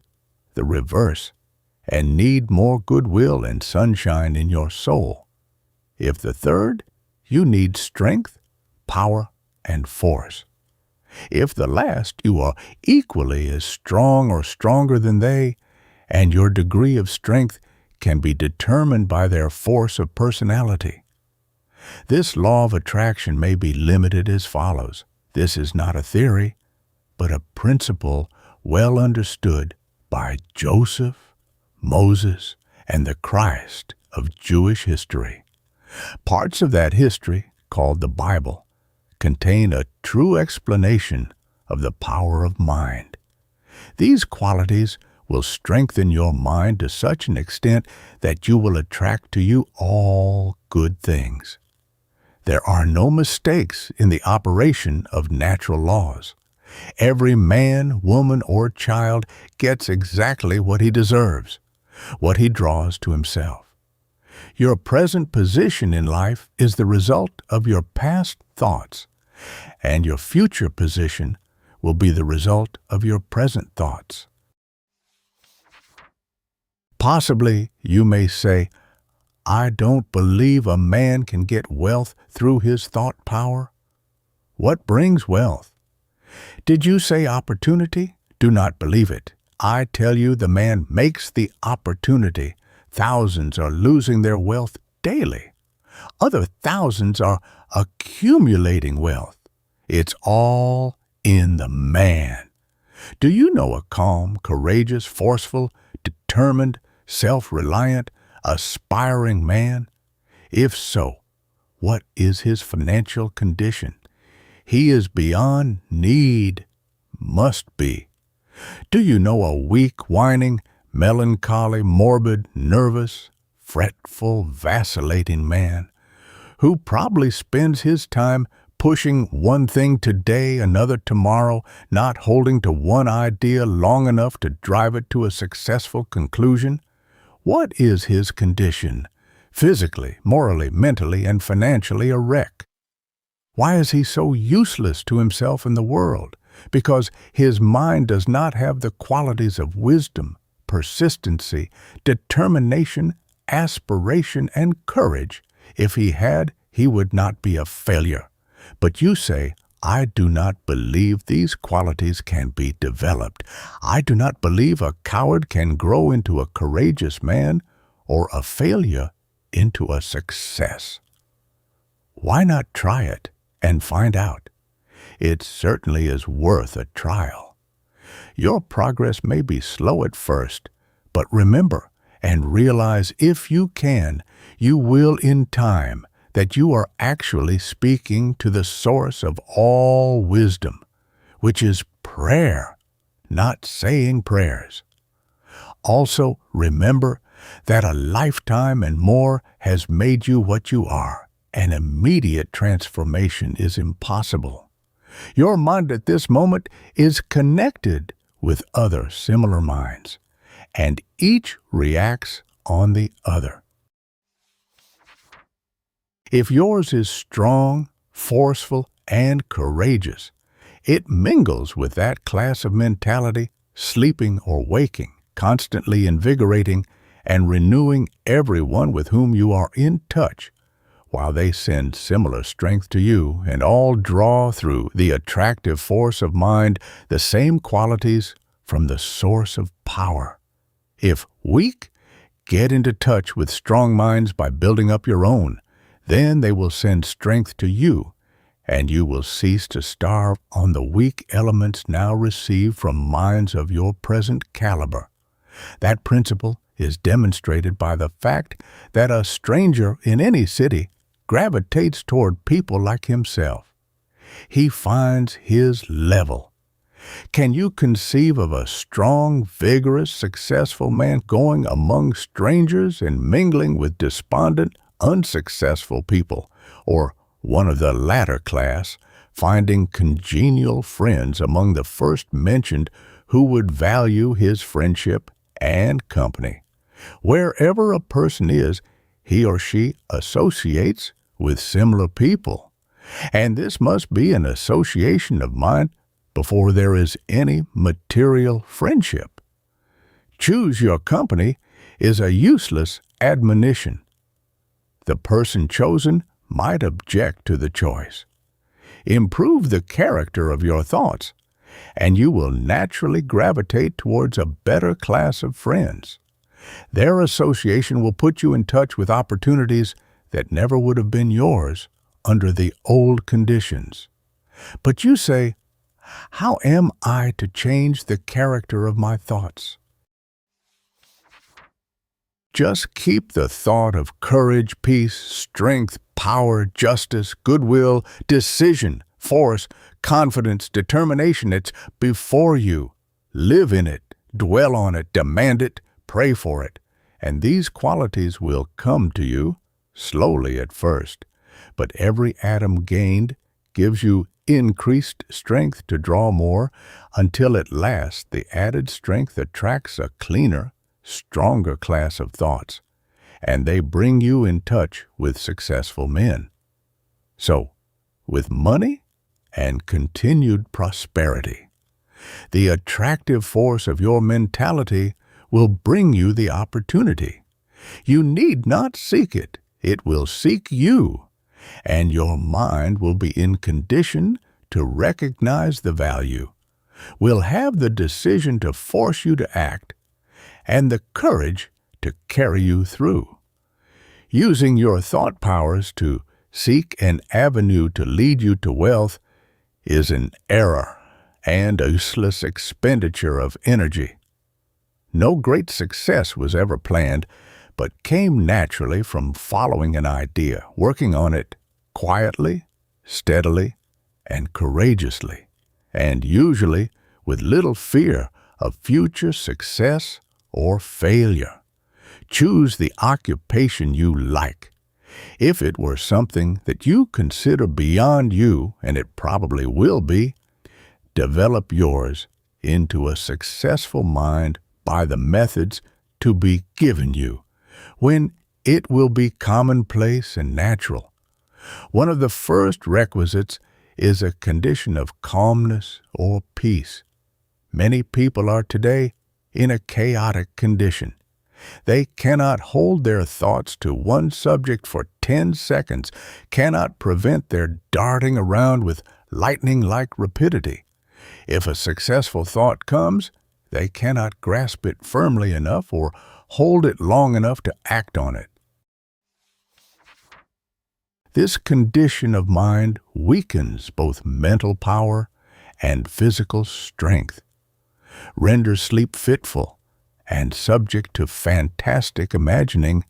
the reverse, and need more goodwill and sunshine in your soul. If the third, you need strength, power, and force. If the last, you are equally as strong or stronger than they, and your degree of strength can be determined by their force of personality. This law of attraction may be limited as follows. This is not a theory, but a principle well understood by Joseph, Moses, and the Christ of Jewish history. Parts of that history, called the Bible, contain a true explanation of the power of mind. These qualities will strengthen your mind to such an extent that you will attract to you all good things. There are no mistakes in the operation of natural laws. Every man, woman, or child gets exactly what he deserves, what he draws to himself. Your present position in life is the result of your past thoughts, and your future position will be the result of your present thoughts. Possibly you may say, I don't believe a man can get wealth through his thought power. What brings wealth? Did you say opportunity? Do not believe it. I tell you, the man makes the opportunity. Thousands are losing their wealth daily. Other thousands are accumulating wealth. It's all in the man. Do you know a calm, courageous, forceful, determined, self-reliant, aspiring man? If so, what is his financial condition? He is beyond need, must be. Do you know a weak, whining, melancholy, morbid, nervous, fretful, vacillating man who probably spends his time pushing one thing today, another tomorrow, not holding to one idea long enough to drive it to a successful conclusion? What is his condition? Physically, morally, mentally, and financially a wreck. Why is he so useless to himself and the world? Because his mind does not have the qualities of wisdom, persistency, determination, aspiration, and courage. If he had, he would not be a failure. But you say, I do not believe these qualities can be developed. I do not believe a coward can grow into a courageous man or a failure into a success. Why not try it and find out? It certainly is worth a trial. Your progress may be slow at first, but remember and realize, if you can, you will in time, that you are actually speaking to the source of all wisdom, which is prayer, not saying prayers. Also, remember that a lifetime and more has made you what you are. An immediate transformation is impossible. Your mind at this moment is connected with other similar minds, and each reacts on the other. If yours is strong, forceful, and courageous, it mingles with that class of mentality, sleeping or waking, constantly invigorating and renewing everyone with whom you are in touch, while they send similar strength to you and all draw through the attractive force of mind the same qualities from the source of power. If weak, get into touch with strong minds by building up your own. Then they will send strength to you, and you will cease to starve on the weak elements now received from minds of your present caliber. That principle is demonstrated by the fact that a stranger in any city gravitates toward people like himself. He finds his level. Can you conceive of a strong, vigorous, successful man going among strangers and mingling with despondent, unsuccessful people, or one of the latter class, finding congenial friends among the first mentioned who would value his friendship and company? Wherever a person is, he or she associates with similar people, and this must be an association of mind before there is any material friendship. Choose your company is a useless admonition. The person chosen might object to the choice. Improve the character of your thoughts, and you will naturally gravitate towards a better class of friends. Their association will put you in touch with opportunities that never would have been yours under the old conditions. But you say, how am I to change the character of my thoughts? Just keep the thought of courage, peace, strength, power, justice, goodwill, decision, force, confidence, determination. It's before you. Live in it, dwell on it, demand it, pray for it, and these qualities will come to you, slowly at first, but every atom gained gives you increased strength to draw more, until at last the added strength attracts a cleaner, stronger class of thoughts, and they bring you in touch with successful men. So, with money and continued prosperity, the attractive force of your mentality will bring you the opportunity. You need not seek it. It will seek you, and your mind will be in condition to recognize the value, will have the decision to force you to act, and the courage to carry you through. Using your thought powers to seek an avenue to lead you to wealth is an error and a useless expenditure of energy. No great success was ever planned, but came naturally from following an idea, working on it quietly, steadily, and courageously, and usually with little fear of future success or failure. Choose the occupation you like. If it were something that you consider beyond you, and it probably will be, develop yours into a successful mind by the methods to be given you, when it will be commonplace and natural. One of the first requisites is a condition of calmness or peace. Many people are today in a chaotic condition. They cannot hold their thoughts to one subject for 10 seconds, cannot prevent their darting around with lightning-like rapidity. If a successful thought comes, they cannot grasp it firmly enough or hold it long enough to act on it. This condition of mind weakens both mental power and physical strength, renders sleep fitful and subject to fantastic imagining,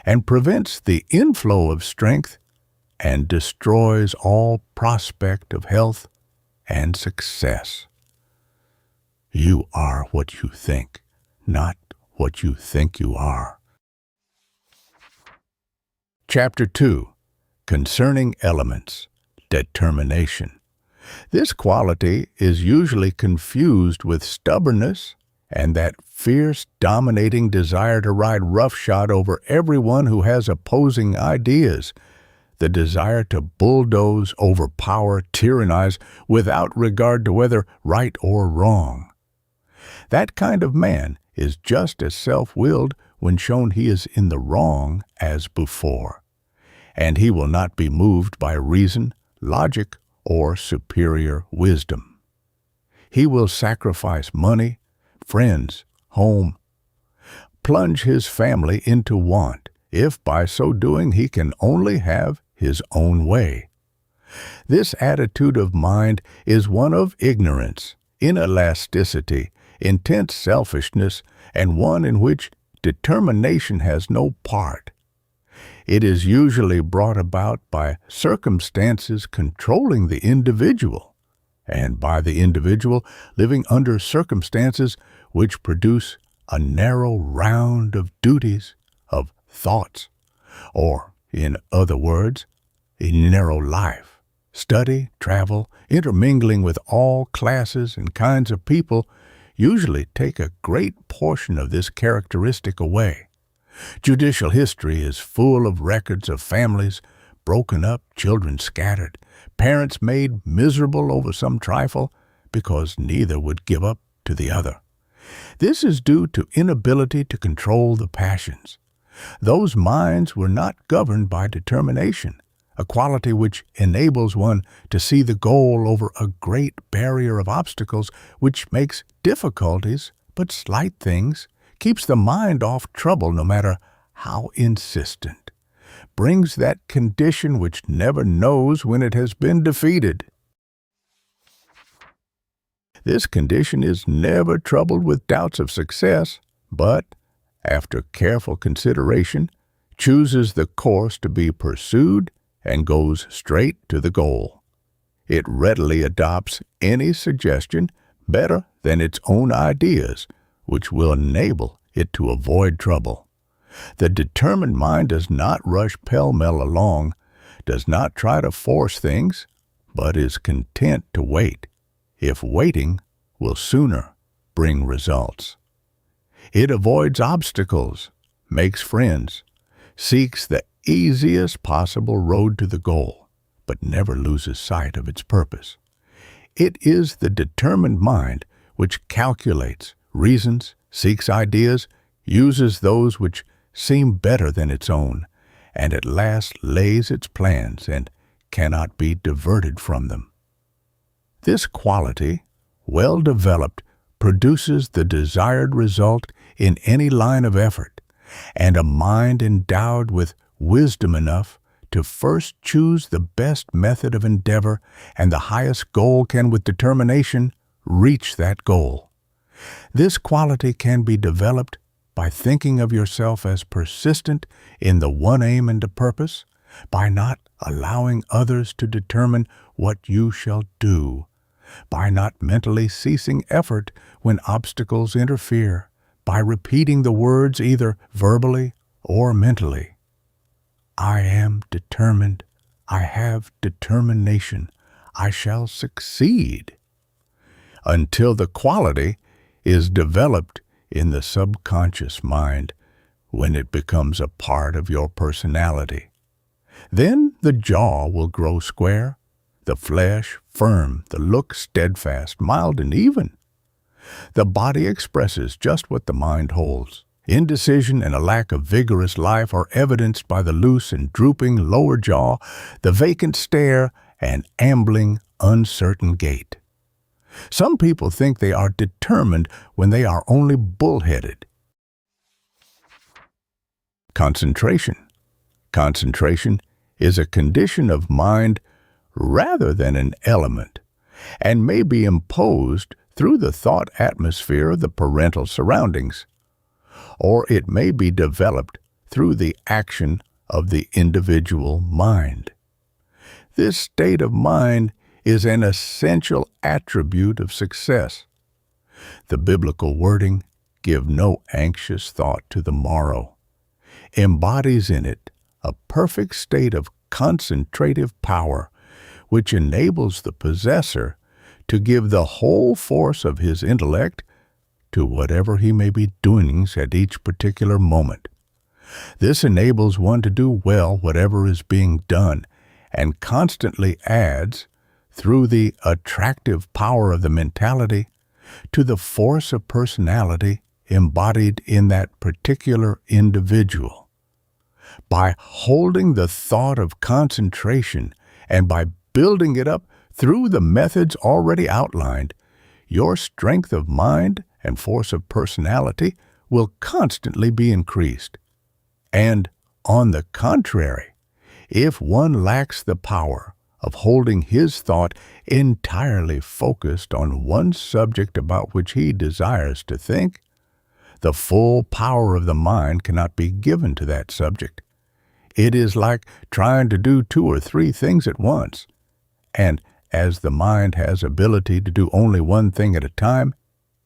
and prevents the inflow of strength and destroys all prospect of health and success. You are what you think, not what you think you are. Chapter 2. Concerning Elements, Determination. This quality is usually confused with stubbornness and that fierce, dominating desire to ride roughshod over everyone who has opposing ideas, the desire to bulldoze, overpower, tyrannize without regard to whether right or wrong. That kind of man is just as self-willed when shown he is in the wrong as before, and he will not be moved by reason, logic, or superior wisdom. He will sacrifice money, friends, home, plunge his family into want, if by so doing he can only have his own way. This attitude of mind is one of ignorance, inelasticity, intense selfishness, and one in which determination has no part. It is usually brought about by circumstances controlling the individual, and by the individual living under circumstances which produce a narrow round of duties, of thoughts, or, in other words, a narrow life. Study, travel, intermingling with all classes and kinds of people usually take a great portion of this characteristic away. Judicial history is full of records of families broken up, children scattered, parents made miserable over some trifle because neither would give up to the other. This is due to inability to control the passions. Those minds were not governed by determination, a quality which enables one to see the goal over a great barrier of obstacles, which makes difficulties but slight things, keeps the mind off trouble no matter how insistent, brings that condition which never knows when it has been defeated. This condition is never troubled with doubts of success, but, after careful consideration, chooses the course to be pursued and goes straight to the goal. It readily adopts any suggestion better than its own ideas, which will enable it to avoid trouble. The determined mind does not rush pell-mell along, does not try to force things, but is content to wait, if waiting will sooner bring results. It avoids obstacles, makes friends, seeks the easiest possible road to the goal, but never loses sight of its purpose. It is the determined mind which calculates, reasons, seeks ideas, uses those which seem better than its own, and at last lays its plans and cannot be diverted from them. This quality, well developed, produces the desired result in any line of effort, and a mind endowed with wisdom enough to first choose the best method of endeavor and the highest goal can with determination reach that goal. This quality can be developed by thinking of yourself as persistent in the one aim and a purpose, by not allowing others to determine what you shall do, by not mentally ceasing effort when obstacles interfere, by repeating the words either verbally or mentally. I am determined. I have determination. I shall succeed. Until the quality is developed in the subconscious mind, when it becomes a part of your personality. Then the jaw will grow square, the flesh firm, the look steadfast, mild, and even. The body expresses just what the mind holds. Indecision and a lack of vigorous life are evidenced by the loose and drooping lower jaw, the vacant stare, and ambling, uncertain gait. Some people think they are determined when they are only bullheaded. Concentration. Concentration is a condition of mind rather than an element, and may be imposed through the thought atmosphere of the parental surroundings, or it may be developed through the action of the individual mind. This state of mind is an essential attribute of success. The biblical wording, "give no anxious thought to the morrow," embodies in it a perfect state of concentrative power, which enables the possessor to give the whole force of his intellect to whatever he may be doing at each particular moment. This enables one to do well whatever is being done, and constantly adds, through the attractive power of the mentality, to the force of personality embodied in that particular individual. By holding the thought of concentration and by building it up through the methods already outlined, your strength of mind and force of personality will constantly be increased. And, on the contrary, if one lacks the power of holding his thought entirely focused on one subject about which he desires to think, the full power of the mind cannot be given to that subject. It is like trying to do 2 or 3 things at once, and as the mind has ability to do only one thing at a time,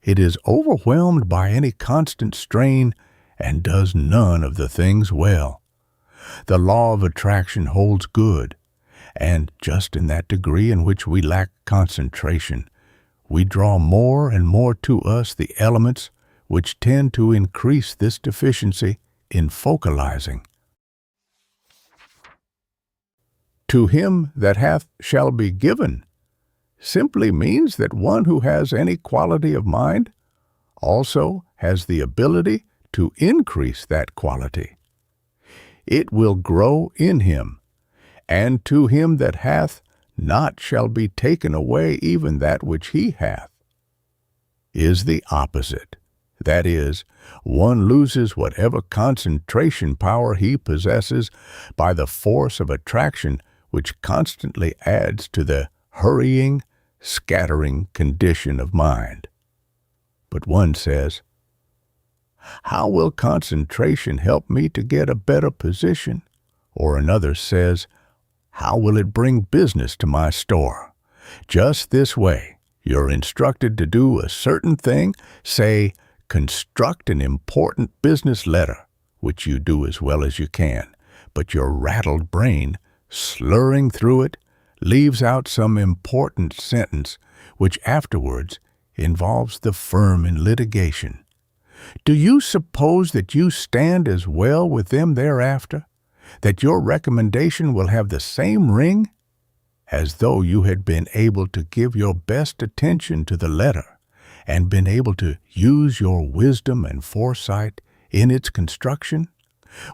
it is overwhelmed by any constant strain and does none of the things well. The law of attraction holds good, and just in that degree in which we lack concentration, we draw more and more to us the elements which tend to increase this deficiency in focalizing. To him that hath shall be given simply means that one who has any quality of mind also has the ability to increase that quality. It will grow in him, and to him that hath not shall be taken away even that which he hath. Is the opposite. That is, one loses whatever concentration power he possesses by the force of attraction which constantly adds to the hurrying, scattering condition of mind. But one says, "How will concentration help me to get a better position?" Or another says, "How will it bring business to my store?" Just this way, you're instructed to do a certain thing, say, construct an important business letter, which you do as well as you can, but your rattled brain, slurring through it, leaves out some important sentence which afterwards involves the firm in litigation. Do you suppose that you stand as well with them thereafter, that your recommendation will have the same ring, as though you had been able to give your best attention to the letter and been able to use your wisdom and foresight in its construction?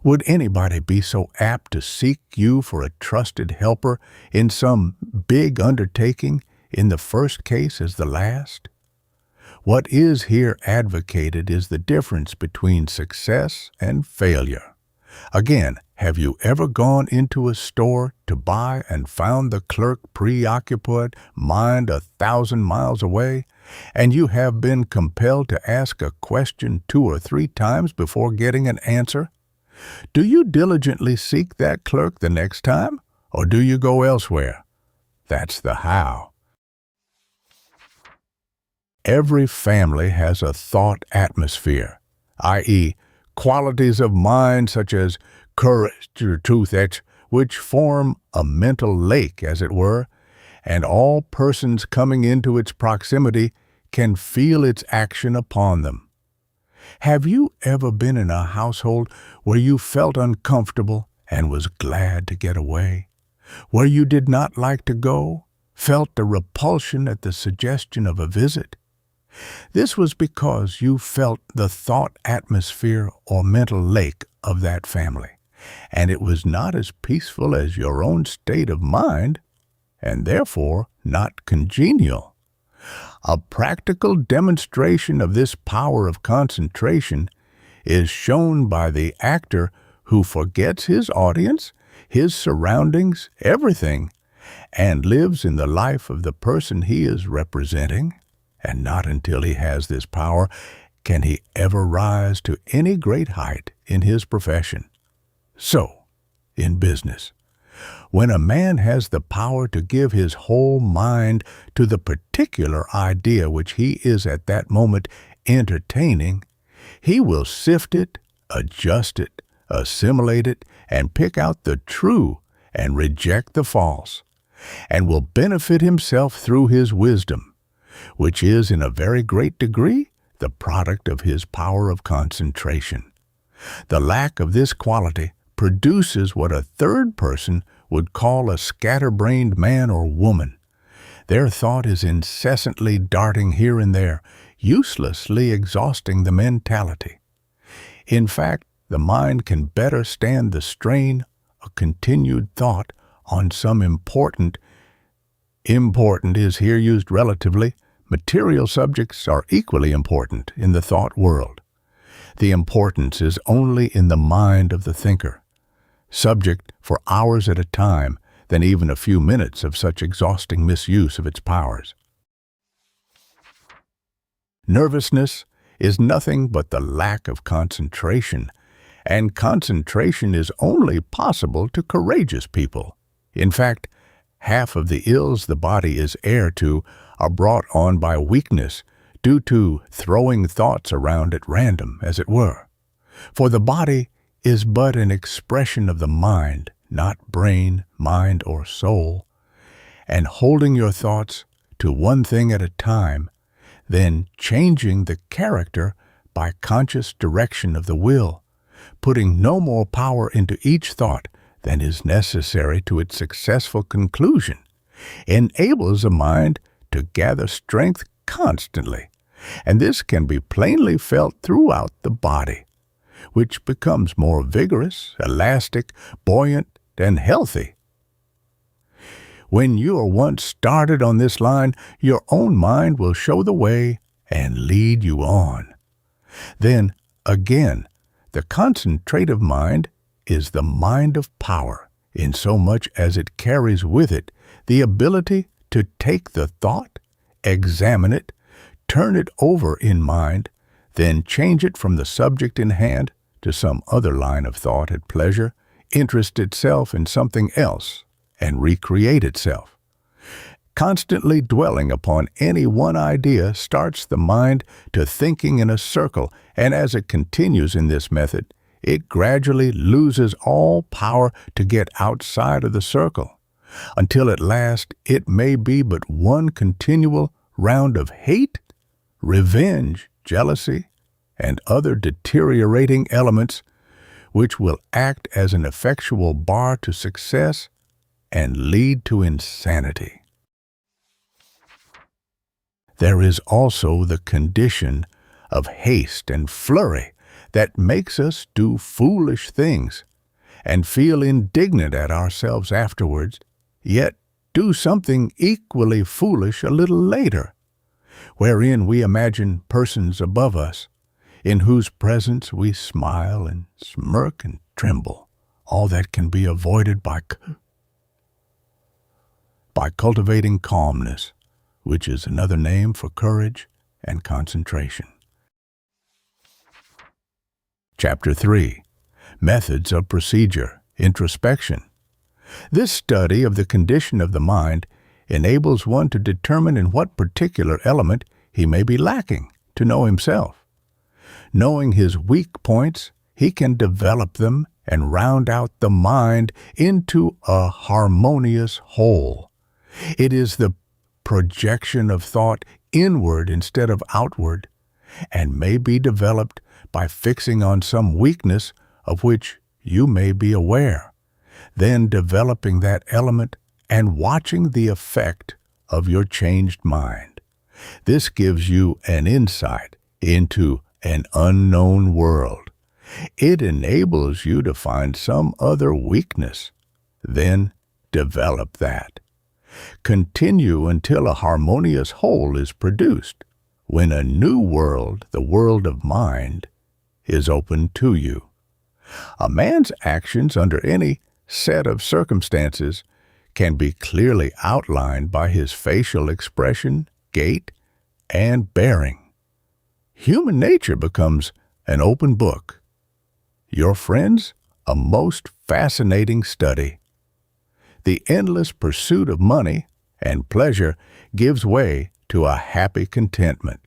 Would anybody be so apt to seek you for a trusted helper in some big undertaking in the first case as the last? What is here advocated is the difference between success and failure. Again, have you ever gone into a store to buy and found the clerk preoccupied, mind 1,000 miles away, and you have been compelled to ask a question 2 or 3 times before getting an answer? Do you diligently seek that clerk the next time, or do you go elsewhere? That's the how. Every family has a thought atmosphere, i.e., qualities of mind such as courage or truth, which form a mental lake, as it were, and all persons coming into its proximity can feel its action upon them. Have you ever been in a household where you felt uncomfortable and was glad to get away? Where you did not like to go, felt the repulsion at the suggestion of a visit? This was because you felt the thought atmosphere or mental lake of that family, and it was not as peaceful as your own state of mind, and therefore not congenial. A practical demonstration of this power of concentration is shown by the actor who forgets his audience, his surroundings, everything, and lives in the life of the person he is representing, and not until he has this power can he ever rise to any great height in his profession. So, in business, when a man has the power to give his whole mind to the particular idea which he is at that moment entertaining, he will sift it, adjust it, assimilate it, and pick out the true and reject the false, and will benefit himself through his wisdom, which is in a very great degree the product of his power of concentration. The lack of this quality produces what a third person would call a scatterbrained man or woman. Their thought is incessantly darting here and there, uselessly exhausting the mentality. In fact, the mind can better stand the strain of continued thought on some important is here used relatively. Material subjects are equally important in the thought world. The importance is only in the mind of the thinker, subject for hours at a time than even a few minutes of such exhausting misuse of its powers. Nervousness is nothing but the lack of concentration, and concentration is only possible to courageous people. In fact, half of the ills the body is heir to are brought on by weakness due to throwing thoughts around at random, as it were. For the body is but an expression of the mind, not brain, mind, or soul, and holding your thoughts to one thing at a time, then changing the character by conscious direction of the will, putting no more power into each thought than is necessary to its successful conclusion, enables a mind to gather strength constantly, and this can be plainly felt throughout the body, which becomes more vigorous, elastic, buoyant, and healthy. When you are once started on this line, your own mind will show the way and lead you on. Then, again, the concentrative mind is the mind of power, insomuch as it carries with it the ability to take the thought, examine it, turn it over in mind, then change it from the subject in hand to some other line of thought at pleasure, interest itself in something else, and recreate itself. Constantly dwelling upon any one idea starts the mind to thinking in a circle, and as it continues in this method, it gradually loses all power to get outside of the circle, until at last it may be but one continual round of hate, revenge, jealousy, and other deteriorating elements which will act as an effectual bar to success and lead to insanity. There is also the condition of haste and flurry that makes us do foolish things and feel indignant at ourselves afterwards, yet do something equally foolish a little later, wherein we imagine persons above us, in whose presence we smile and smirk and tremble, all that can be avoided by cultivating calmness, which is another name for courage and concentration. Chapter 3. Methods of Procedure, Introspection. This study of the condition of the mind enables one to determine in what particular element he may be lacking to know himself. Knowing his weak points, he can develop them and round out the mind into a harmonious whole. It is the projection of thought inward instead of outward, and may be developed by fixing on some weakness of which you may be aware, then developing that element and watching the effect of your changed mind. This gives you an insight into an unknown world. It enables you to find some other weakness, then develop that. Continue until a harmonious whole is produced, when a new world, the world of mind, is open to you. A man's actions under any set of circumstances can be clearly outlined by his facial expression, gait, and bearing. Human nature becomes an open book. Your friends, a most fascinating study. The endless pursuit of money and pleasure gives way to a happy contentment.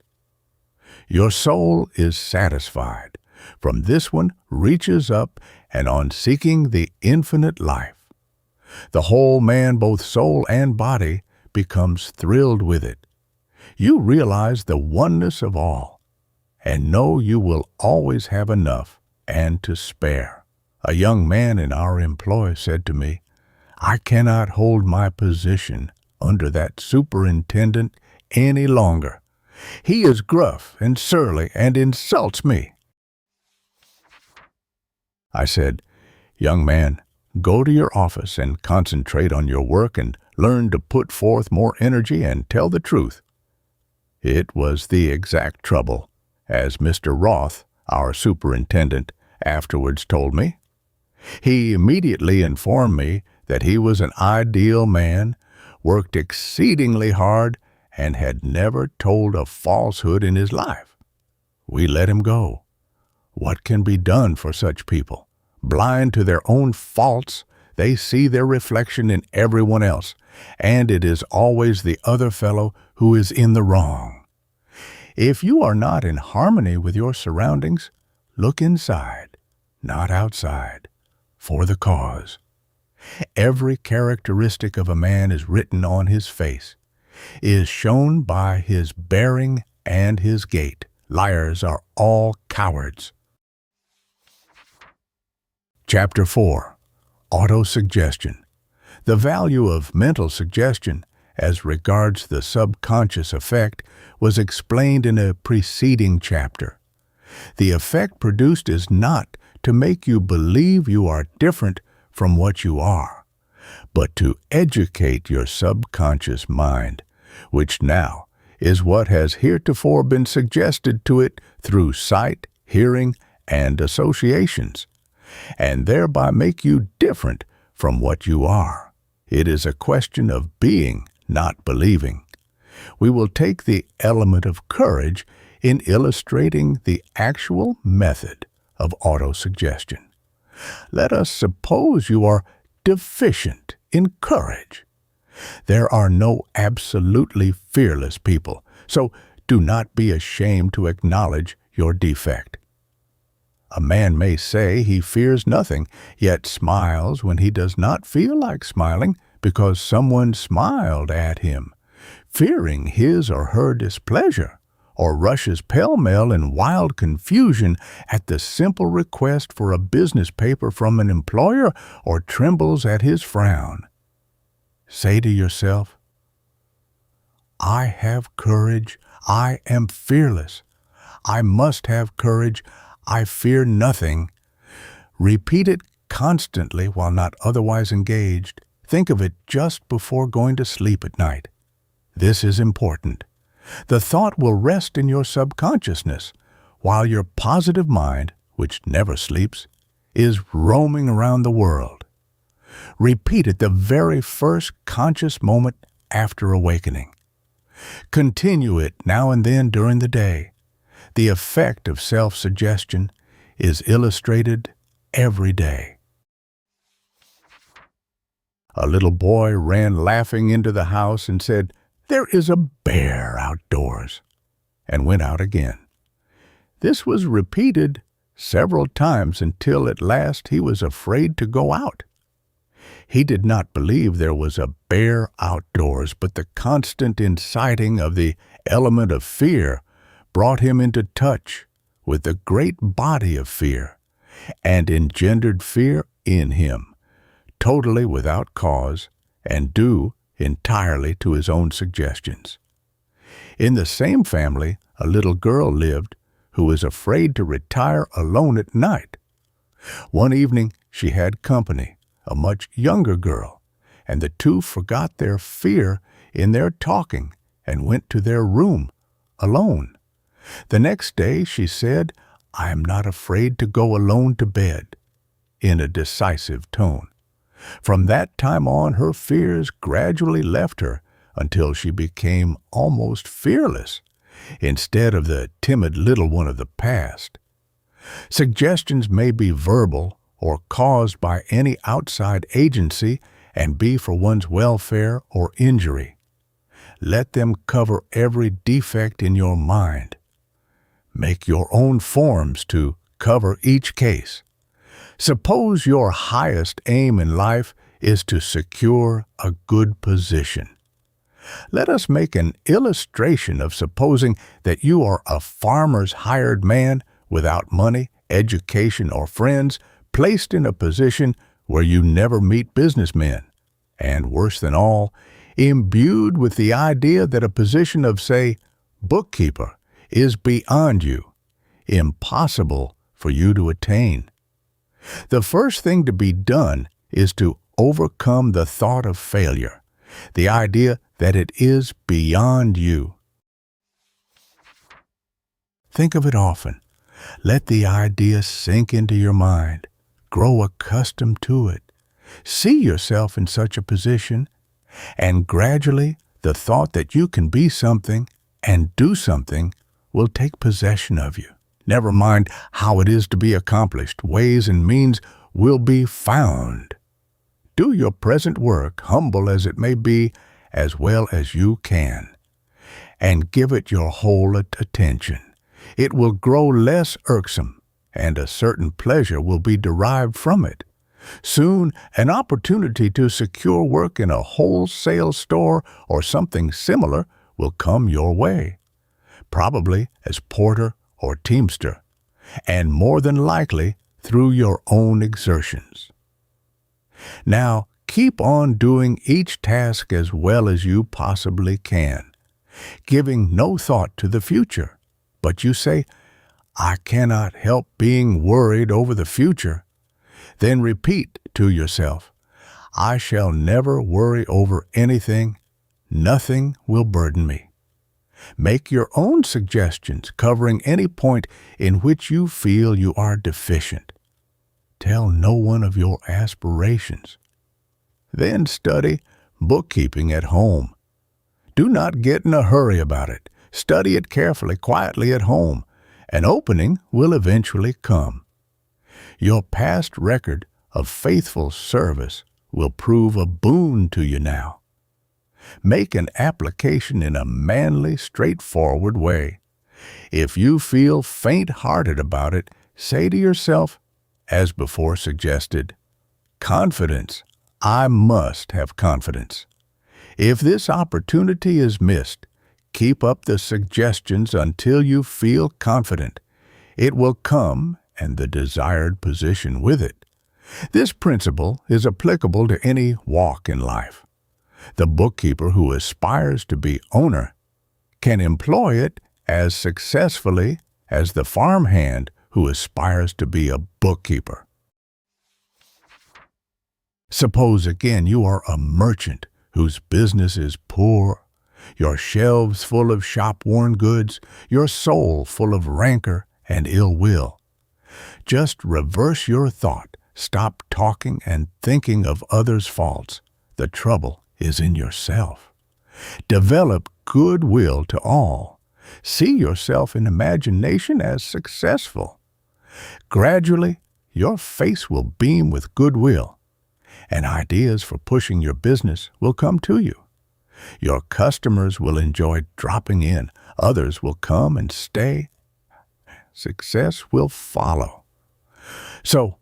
Your soul is satisfied. From this one reaches up and on seeking the infinite life. The whole man, both soul and body, becomes thrilled with it. You realize the oneness of all. and know you will always have enough and to spare. A young man in our employ said to me, "I cannot hold my position under that superintendent any longer. He is gruff and surly and insults me." I said, "Young man, go to your office and concentrate on your work and learn to put forth more energy and tell the truth." It was the exact trouble, as Mr. Roth, our superintendent, afterwards told me. He immediately informed me that he was an ideal man, worked exceedingly hard, and had never told a falsehood in his life. We let him go. What can be done for such people? Blind to their own faults, they see their reflection in everyone else, and it is always the other fellow who is in the wrong. If you are not in harmony with your surroundings, look inside, not outside, for the cause. Every characteristic of a man is written on his face, is shown by his bearing and his gait. Liars are all cowards. Chapter 4. Autosuggestion. The value of mental suggestion as regards the subconscious effect was explained in a preceding chapter. The effect produced is not to make you believe you are different from what you are, but to educate your subconscious mind, which now is what has heretofore been suggested to it through sight, hearing, and associations, and thereby make you different from what you are. It is a question of being, not believing. We will take the element of courage in illustrating the actual method of autosuggestion. Let us suppose you are deficient in courage. There are no absolutely fearless people, so do not be ashamed to acknowledge your defect. A man may say he fears nothing, yet smiles when he does not feel like smiling because someone smiled at him, fearing his or her displeasure, or rushes pell-mell in wild confusion at the simple request for a business paper from an employer, or trembles at his frown. Say to yourself, "I have courage, I am fearless. I must have courage, I fear nothing." Repeat it constantly while not otherwise engaged. Think of it just before going to sleep at night. This is important. The thought will rest in your subconsciousness, while your positive mind, which never sleeps, is roaming around the world. Repeat it the very first conscious moment after awakening. Continue it now and then during the day. The effect of self-suggestion is illustrated every day. A little boy ran laughing into the house and said, "There is a bear outdoors," and went out again. This was repeated several times until at last he was afraid to go out. He did not believe there was a bear outdoors, but the constant inciting of the element of fear brought him into touch with the great body of fear, and engendered fear in him, totally without cause and due entirely to his own suggestions. In the same family, a little girl lived who was afraid to retire alone at night. One evening she had company, a much younger girl, and the two forgot their fear in their talking and went to their room alone. The next day she said, "I am not afraid to go alone to bed," in a decisive tone. From that time on, her fears gradually left her until she became almost fearless, instead of the timid little one of the past. Suggestions may be verbal or caused by any outside agency and be for one's welfare or injury. Let them cover every defect in your mind. Make your own forms to cover each case. Suppose your highest aim in life is to secure a good position. Let us make an illustration of supposing that you are a farmer's hired man without money, education, or friends, placed in a position where you never meet businessmen, and worse than all, imbued with the idea that a position of, say, bookkeeper is beyond you, impossible for you to attain. The first thing to be done is to overcome the thought of failure, the idea that it is beyond you. Think of it often. Let the idea sink into your mind. Grow accustomed to it. See yourself in such a position, and gradually the thought that you can be something and do something will take possession of you. Never mind how it is to be accomplished. Ways and means will be found. Do your present work, humble as it may be, as well as you can, and give it your whole attention. It will grow less irksome, and a certain pleasure will be derived from it. Soon, an opportunity to secure work in a wholesale store or something similar will come your way, probably as porter or teamster, and more than likely through your own exertions. Now, keep on doing each task as well as you possibly can, giving no thought to the future. But you say, "I cannot help being worried over the future." Then repeat to yourself, "I shall never worry over anything. Nothing will burden me." Make your own suggestions covering any point in which you feel you are deficient. Tell no one of your aspirations. Then study bookkeeping at home. Do not get in a hurry about it. Study it carefully, quietly at home. An opening will eventually come. Your past record of faithful service will prove a boon to you now. Make an application in a manly, straightforward way. If you feel faint-hearted about it, say to yourself, as before suggested, "Confidence. I must have confidence." If this opportunity is missed, keep up the suggestions until you feel confident. It will come, and the desired position with it. This principle is applicable to any walk in life. The bookkeeper who aspires to be owner can employ it as successfully as the farmhand who aspires to be a bookkeeper. Suppose again you are a merchant whose business is poor, your shelves full of shop-worn goods, your soul full of rancor and ill will. Just reverse your thought. Stop talking and thinking of others' faults. The trouble is in yourself. Develop goodwill to all. See yourself in imagination as successful. Gradually, your face will beam with goodwill, and ideas for pushing your business will come to you. Your customers will enjoy dropping in. Others will come and stay. Success will follow. So,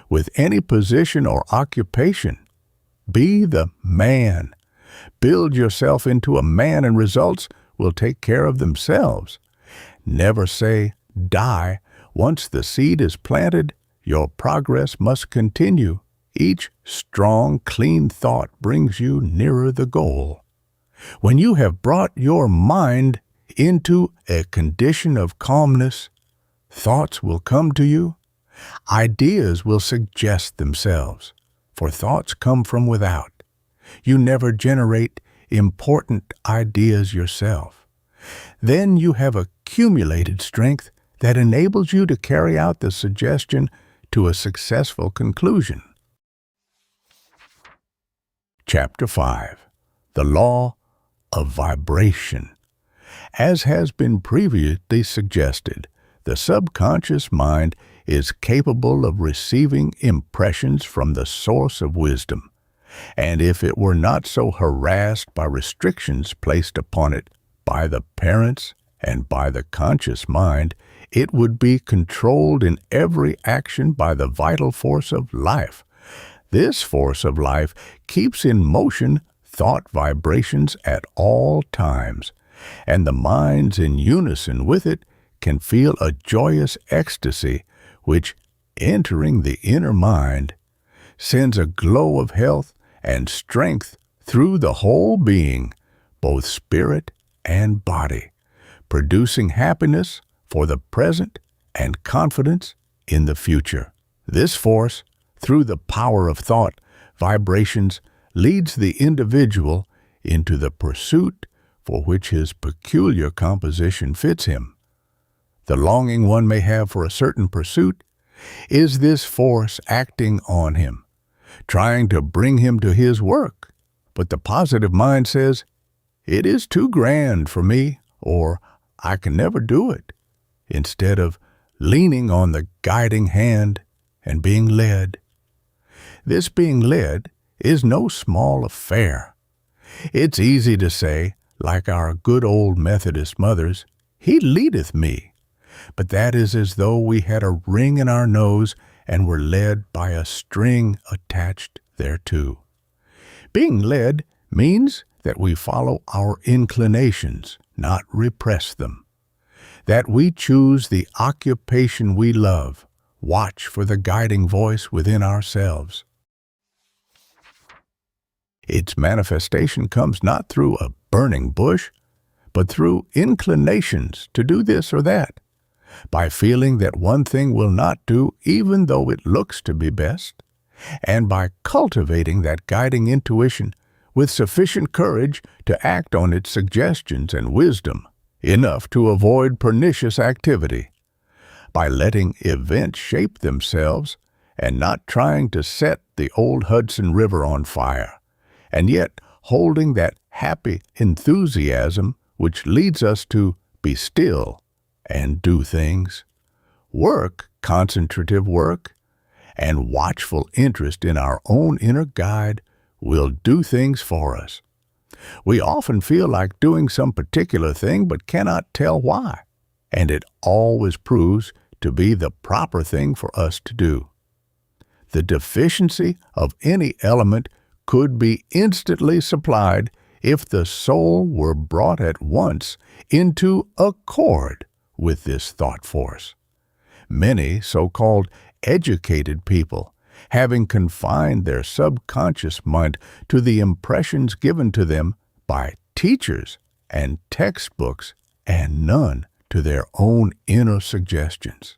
with any position or occupation, be the man. Build yourself into a man, and results will take care of themselves. Never say, "Die." Once the seed is planted, your progress must continue. Each strong, clean thought brings you nearer the goal. When you have brought your mind into a condition of calmness, thoughts will come to you. Ideas will suggest themselves, for thoughts come from without. You never generate important ideas yourself. Then you have accumulated strength that enables you to carry out the suggestion to a successful conclusion. Chapter 5. The Law of Vibration. As has been previously suggested, the subconscious mind is capable of receiving impressions from the source of wisdom, and if it were not so harassed by restrictions placed upon it by the parents and by the conscious mind, it would be controlled in every action by the vital force of life. This force of life keeps in motion thought vibrations at all times, and the minds in unison with it can feel a joyous ecstasy which, entering the inner mind, sends a glow of health and strength through the whole being, both spirit and body, producing happiness for the present and confidence in the future. This force, through the power of thought vibrations, leads the individual into the pursuit for which his peculiar composition fits him. The longing one may have for a certain pursuit is this force acting on him, trying to bring him to his work. But the positive mind says, "It is too grand for me," or "I can never do it," instead of leaning on the guiding hand and being led. This being led is no small affair. It's easy to say, like our good old Methodist mothers, "He leadeth me," but that is as though we had a ring in our nose and were led by a string attached thereto. Being led means that we follow our inclinations, not repress them, that we choose the occupation we love, watch for the guiding voice within ourselves. Its manifestation comes not through a burning bush, but through inclinations to do this or that, by feeling that one thing will not do even though it looks to be best, and by cultivating that guiding intuition with sufficient courage to act on its suggestions and wisdom, enough to avoid pernicious activity, by letting events shape themselves and not trying to set the old Hudson River on fire, and yet holding that happy enthusiasm which leads us to be still and do things. Work, concentrative work, and watchful interest in our own inner guide will do things for us. We often feel like doing some particular thing but cannot tell why, and it always proves to be the proper thing for us to do. The deficiency of any element could be instantly supplied if the soul were brought at once into accord with this thought force. Many so-called educated people, having confined their subconscious mind to the impressions given to them by teachers and textbooks and none to their own inner suggestions,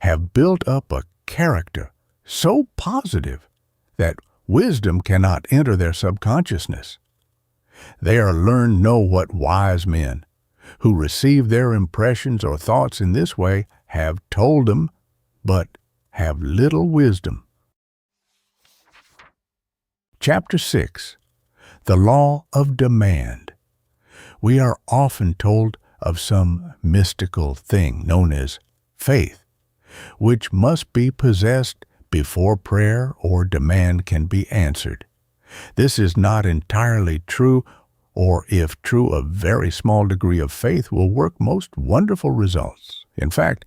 have built up a character so positive that wisdom cannot enter their subconsciousness. They are learned know what wise men, who receive their impressions or thoughts in this way, have told them, but have little wisdom. Chapter 6. The Law of Demand. We are often told of some mystical thing known as faith, which must be possessed before prayer or demand can be answered. This is not entirely true, or if true, a very small degree of faith will work most wonderful results. In fact,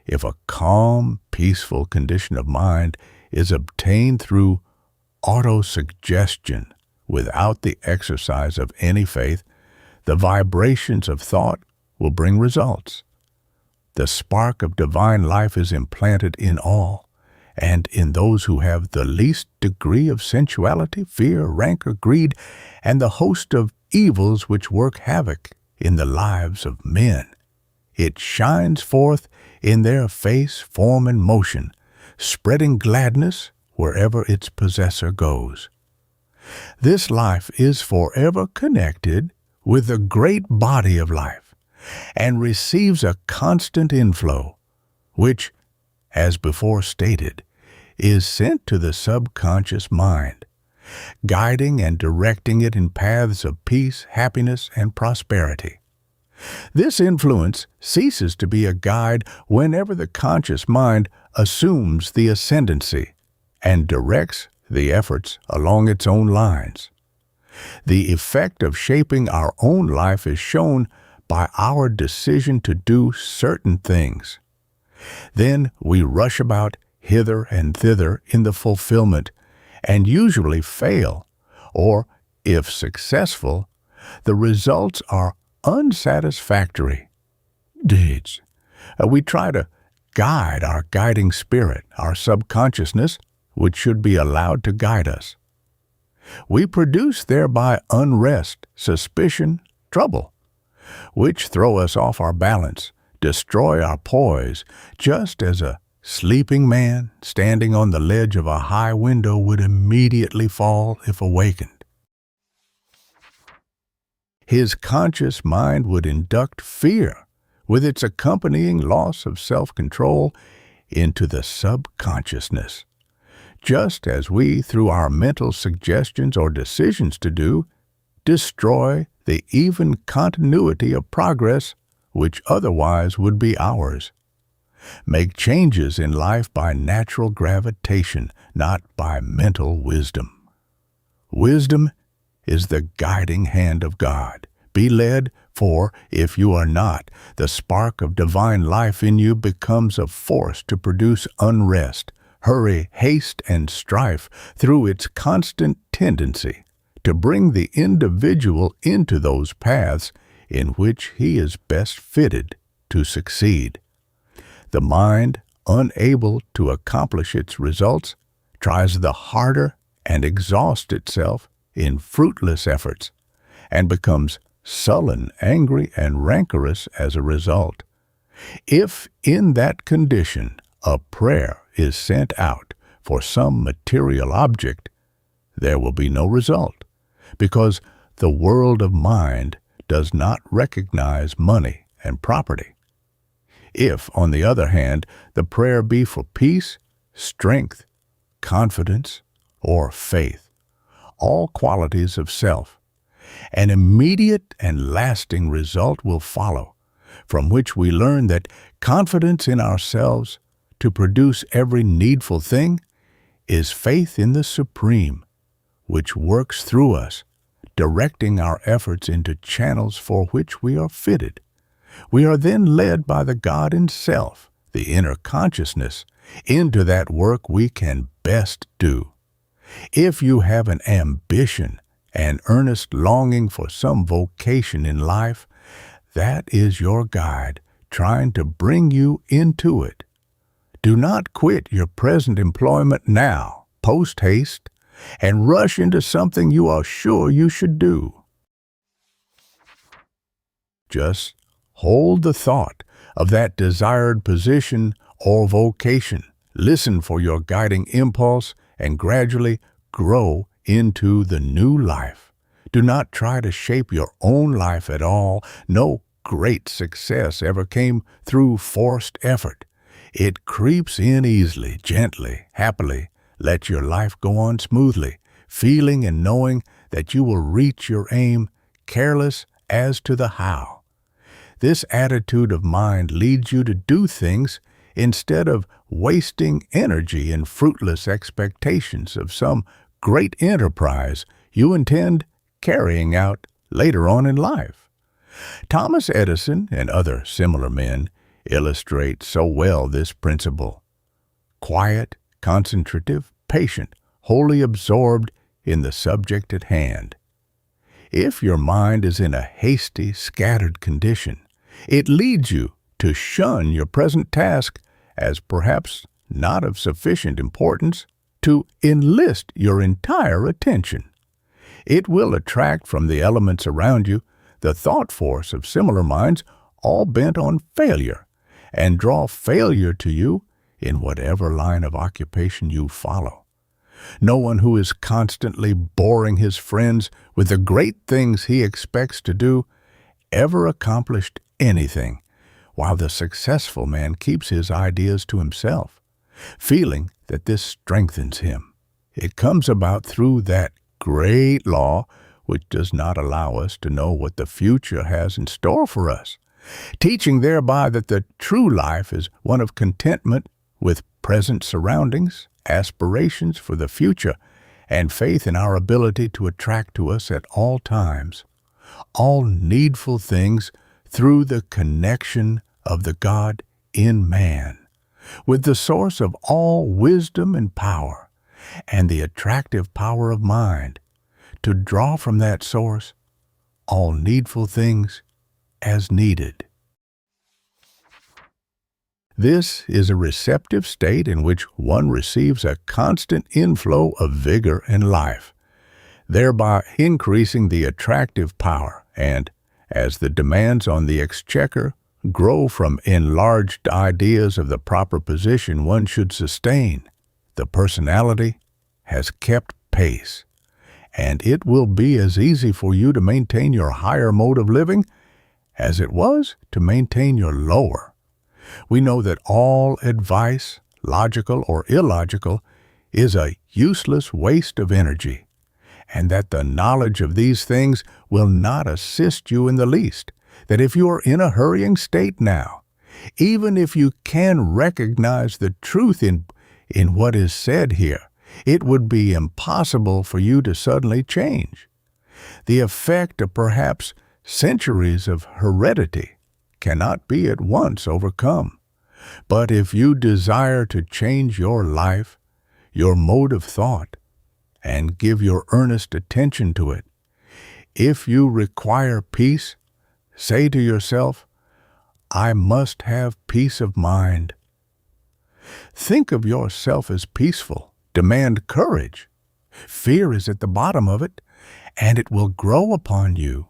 if a calm, peaceful condition of mind is obtained through autosuggestion without the exercise of any faith, the vibrations of thought will bring results. The spark of divine life is implanted in all, and in those who have the least degree of sensuality, fear, rancor, greed, and the host of evils which work havoc in the lives of men. It shines forth in their face, form, and motion, spreading gladness wherever its possessor goes. This life is forever connected with the great body of life, and receives a constant inflow, which, as before stated, is sent to the subconscious mind, guiding and directing it in paths of peace, happiness, and prosperity. This influence ceases to be a guide whenever the conscious mind assumes the ascendancy and directs the efforts along its own lines. The effect of shaping our own life is shown by our decision to do certain things. Then we rush about hither and thither in the fulfillment, and usually fail, or If successful, the results are unsatisfactory. Deeds. We try to guide our guiding spirit, our subconsciousness, which should be allowed to guide us. We produce thereby unrest, suspicion, trouble, which throw us off our balance, destroy our poise, just as a sleeping man standing on the ledge of a high window would immediately fall if awakened. His conscious mind would induct fear, with its accompanying loss of self-control, into the subconsciousness, just as we, through our mental suggestions or decisions to do, destroy the even continuity of progress which otherwise would be ours. Make changes in life by natural gravitation, not by mental wisdom. Wisdom is the guiding hand of God. Be led, for if you are not, the spark of divine life in you becomes a force to produce unrest, hurry, haste, and strife through its constant tendency to bring the individual into those paths in which he is best fitted to succeed. The mind, unable to accomplish its results, tries the harder and exhausts itself in fruitless efforts, and becomes sullen, angry, and rancorous as a result. If in that condition a prayer is sent out for some material object, there will be no result, because the world of mind does not recognize money and property. If, on the other hand, the prayer be for peace, strength, confidence, or faith, all qualities of self, an immediate and lasting result will follow, from which we learn that confidence in ourselves to produce every needful thing is faith in the Supreme, which works through us, directing our efforts into channels for which we are fitted. We are then led by the God in self, the inner consciousness, into that work we can best do. If you have an ambition, an earnest longing for some vocation in life, that is your guide trying to bring you into it. Do not quit your present employment now, post haste, and rush into something you are sure you should do. Just hold the thought of that desired position or vocation. Listen for your guiding impulse and gradually grow into the new life. Do not try to shape your own life at all. No great success ever came through forced effort. It creeps in easily, gently, happily. Let your life go on smoothly, feeling and knowing that you will reach your aim, careless as to the how. This attitude of mind leads you to do things instead of wasting energy in fruitless expectations of some great enterprise you intend carrying out later on in life. Thomas Edison and other similar men illustrate so well this principle. Quiet, concentrative, patient, wholly absorbed in the subject at hand. If your mind is in a hasty, scattered condition, it leads you to shun your present task as perhaps not of sufficient importance to enlist your entire attention. It will attract from the elements around you the thought force of similar minds all bent on failure, and draw failure to you in whatever line of occupation you follow. No one who is constantly boring his friends with the great things he expects to do ever accomplished anything, while the successful man keeps his ideas to himself, feeling that this strengthens him. It comes about through that great law which does not allow us to know what the future has in store for us, teaching thereby that the true life is one of contentment with present surroundings, aspirations for the future, and faith in our ability to attract to us at all times all needful things through the connection of the God in man, with the source of all wisdom and power, and the attractive power of mind, to draw from that source all needful things as needed. This is a receptive state in which one receives a constant inflow of vigor and life, thereby increasing the attractive power and, as the demands on the exchequer grow from enlarged ideas of the proper position one should sustain, the personality has kept pace, and it will be as easy for you to maintain your higher mode of living as it was to maintain your lower. We know that all advice, logical or illogical, is a useless waste of energy, and that the knowledge of these things will not assist you in the least, that if you are in a hurrying state now, even if you can recognize the truth in what is said here, it would be impossible for you to suddenly change. The effect of perhaps centuries of heredity cannot be at once overcome. But if you desire to change your life, your mode of thought, and give your earnest attention to it, if you require peace, say to yourself, I must have peace of mind. Think of yourself as peaceful. Demand courage. Fear is at the bottom of it, and it will grow upon you.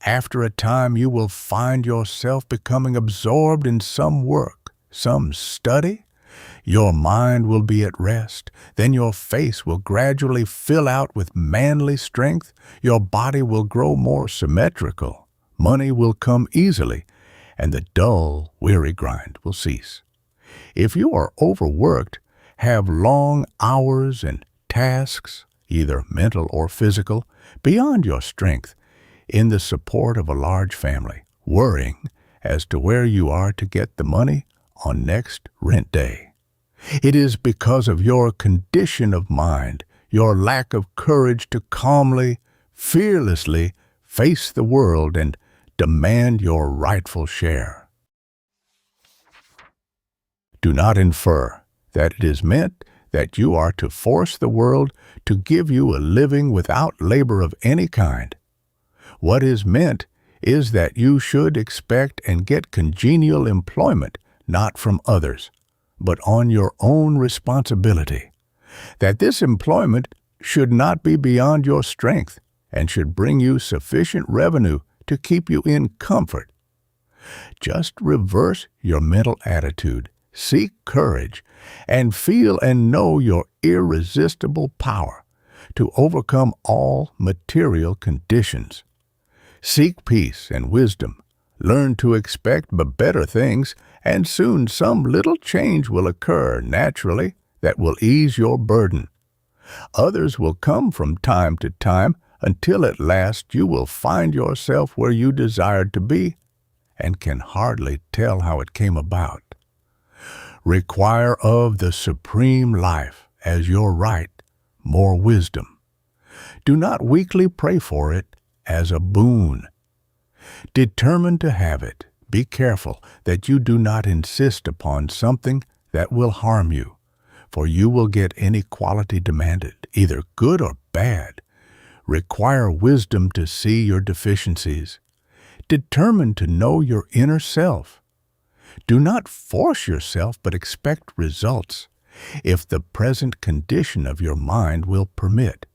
After a time, you will find yourself becoming absorbed in some work, some study. Your mind will be at rest. Then your face will gradually fill out with manly strength. Your body will grow more symmetrical. Money will come easily, and the dull, weary grind will cease. If you are overworked, have long hours and tasks, either mental or physical, beyond your strength, in the support of a large family, worrying as to where you are to get the money on next rent day. It is because of your condition of mind, your lack of courage to calmly, fearlessly face the world and demand your rightful share. Do not infer that it is meant that you are to force the world to give you a living without labor of any kind. What is meant is that you should expect and get congenial employment not from others, but on your own responsibility. That this employment should not be beyond your strength and should bring you sufficient revenue to keep you in comfort. Just reverse your mental attitude, seek courage, and feel and know your irresistible power to overcome all material conditions. Seek peace and wisdom, learn to expect but better things, and soon some little change will occur naturally that will ease your burden. Others will come from time to time until at last you will find yourself where you desired to be and can hardly tell how it came about. Require of the supreme life as your right more wisdom. Do not weakly pray for it as a boon. Determine to have it. Be careful that you do not insist upon something that will harm you, for you will get any quality demanded, either good or bad. Require wisdom to see your deficiencies. Determine to know your inner self. Do not force yourself, but expect results, if the present condition of your mind will permit.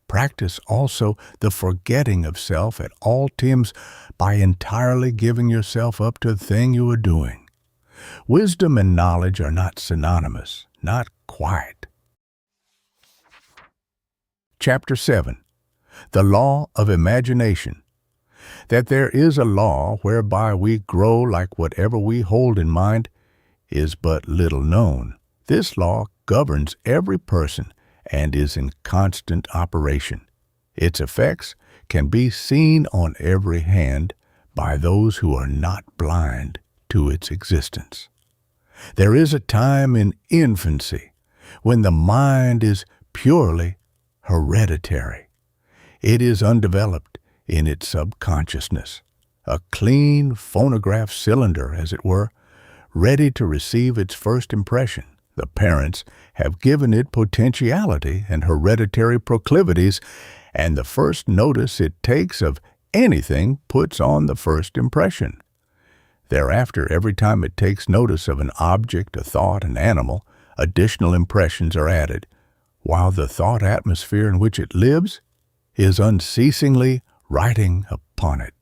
Practice also the forgetting of self at all times by entirely giving yourself up to the thing you are doing. Wisdom and knowledge are not synonymous, not quite. Chapter 7. The Law of Imagination. That there is a law whereby we grow like whatever we hold in mind is but little known. This law governs every person and is in constant operation. Its effects can be seen on every hand by those who are not blind to its existence. There is a time in infancy when the mind is purely hereditary. It is undeveloped in its subconsciousness, a clean phonograph cylinder, as it were, ready to receive its first impression. The parents have given it potentiality and hereditary proclivities, and the first notice it takes of anything puts on the first impression. Thereafter, every time it takes notice of an object, a thought, an animal, additional impressions are added, while the thought atmosphere in which it lives is unceasingly writing upon it.